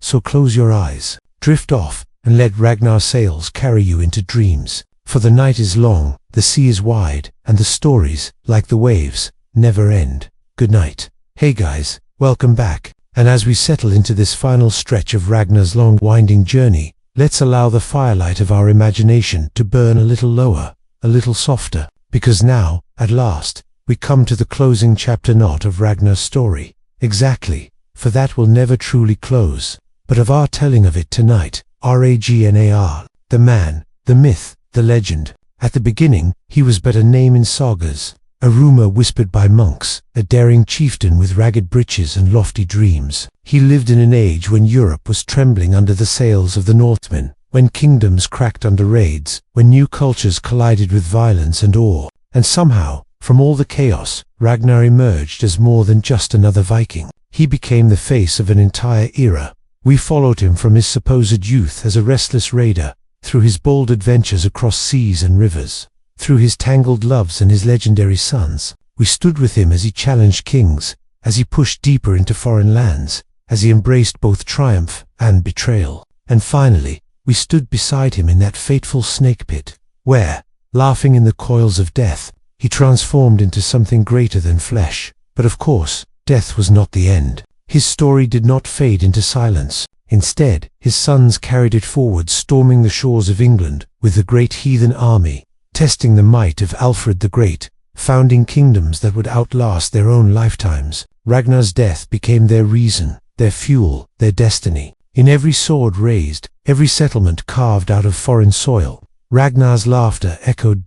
So close your eyes, drift off, and let Ragnar's sails carry you into dreams. For the night is long, the sea is wide, and the stories, like the waves, never end. Good night. Hey guys, welcome back. And as we settle into this final stretch of Ragnar's long winding journey, let's allow the firelight of our imagination to burn a little lower, a little softer, because now, at last, we come to the closing chapter, not of Ragnar's story, exactly, for that will never truly close, but of our telling of it tonight. Ragnar, the man, the myth, the legend. At the beginning, he was but a name in sagas, a rumor whispered by monks, a daring chieftain with ragged breeches and lofty dreams. He lived in an age when Europe was trembling under the sails of the Northmen, when kingdoms cracked under raids, when new cultures collided with violence and awe. And somehow, from all the chaos, Ragnar emerged as more than just another Viking. He became the face of an entire era. We followed him from his supposed youth as a restless raider, through his bold adventures across seas and rivers, through his tangled loves and his legendary sons. We stood with him as he challenged kings, as he pushed deeper into foreign lands, as he embraced both triumph and betrayal. And finally, we stood beside him in that fateful snake pit, where, laughing in the coils of death, he transformed into something greater than flesh. But of course, death was not the end. His story did not fade into silence. Instead, his sons carried it forward, storming the shores of England with the great heathen army, testing the might of Alfred the Great, founding kingdoms that would outlast their own lifetimes. Ragnar's death became their reason, their fuel, their destiny. In every sword raised, every settlement carved out of foreign soil, Ragnar's laughter echoed.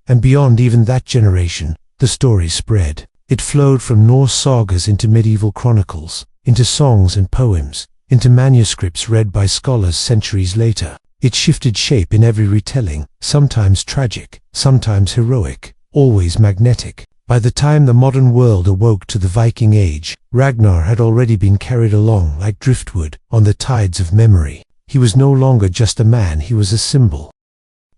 And beyond even that generation, the story spread. It flowed from Norse sagas into medieval chronicles, into songs and poems, into manuscripts read by scholars centuries later. It shifted shape in every retelling, sometimes tragic, sometimes heroic, always magnetic. By the time the modern world awoke to the Viking Age, Ragnar had already been carried along like driftwood on the tides of memory. He was no longer just a man, he was a symbol.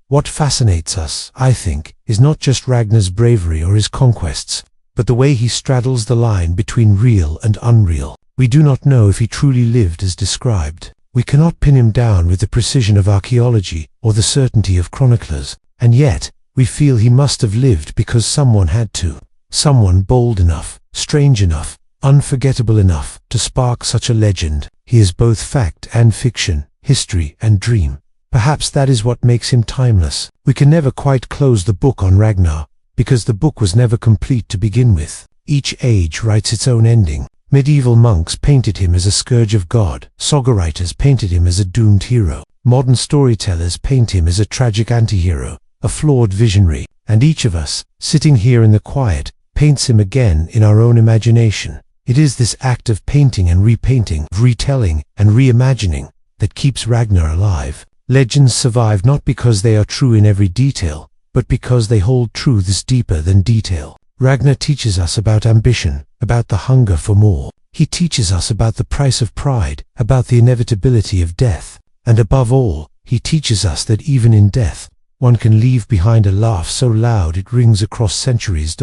What fascinates us, I think, is not just Ragnar's bravery or his conquests, but the way he straddles the line between real and unreal. We do not know if he truly lived as described. We cannot pin him down with the precision of archaeology or the certainty of chroniclers, and yet, we feel he must have lived because someone had to. Someone bold enough, strange enough, unforgettable enough to spark such a legend. He is both fact and fiction, history and dream. Perhaps that is what makes him timeless. We can never quite close the book on Ragnar, because the book was never complete to begin with. Each age writes its own ending. Medieval monks painted him as a scourge of God. Saga writers painted him as a doomed hero. Modern storytellers paint him as a tragic anti-hero, a flawed visionary. And each of us, sitting here in the quiet, paints him again in our own imagination. It is this act of painting and repainting, of retelling and reimagining, that keeps Ragnar alive. Legends survive not because they are true in every detail, but because they hold truths deeper than detail. Ragnar teaches us about ambition, about the hunger for more. He teaches us about the price of pride, about the inevitability of death. And above all, he teaches us that even in death, one can leave behind a laugh so loud it rings across centuries.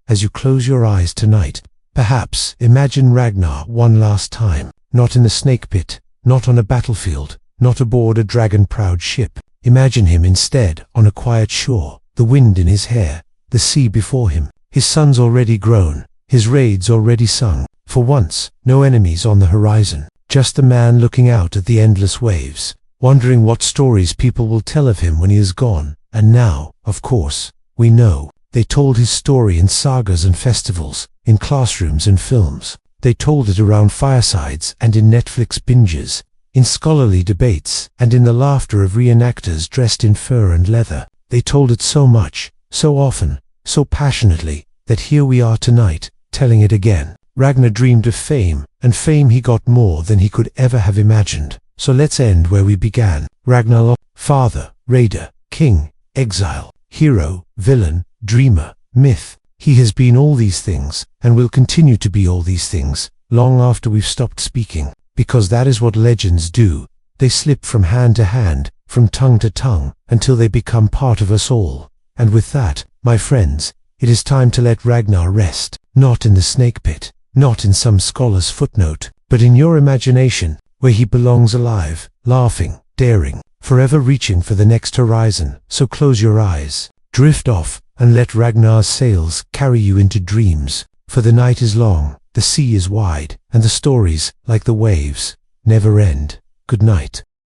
As you close your eyes tonight, perhaps imagine Ragnar one last time, not in the snake pit, not on a battlefield, not aboard a dragon-proud ship. Imagine him instead on a quiet shore, the wind in his hair, the sea before him, his sons already grown, his raids already sung. For once, no enemies on the horizon, just a man looking out at the endless waves, wondering what stories people will tell of him when he is gone. And now, of course, we know. They told his story in sagas and festivals, in classrooms and films. They told it around firesides and in Netflix binges, in scholarly debates, and in the laughter of reenactors dressed in fur and leather. They told it so much, so often, so passionately, that here we are tonight, telling it again. Ragnar dreamed of fame, and fame he got more than he could ever have imagined. So let's end where we began. Ragnar Lothbrok, father, raider, king, exile, hero, villain, dreamer, myth. He has been all these things, and will continue to be all these things, long after we've stopped speaking. Because that is what legends do. They slip from hand to hand, from tongue to tongue, until they become part of us all. And with that, my friends, it is time to let Ragnar rest, not in the snake pit, not in some scholar's footnote, but in your imagination, where he belongs, alive, laughing, daring, forever reaching for the next horizon. So close your eyes, drift off, and let Ragnar's sails carry you into dreams. For the night is long, the sea is wide, and the stories, like the waves, never end. Good night.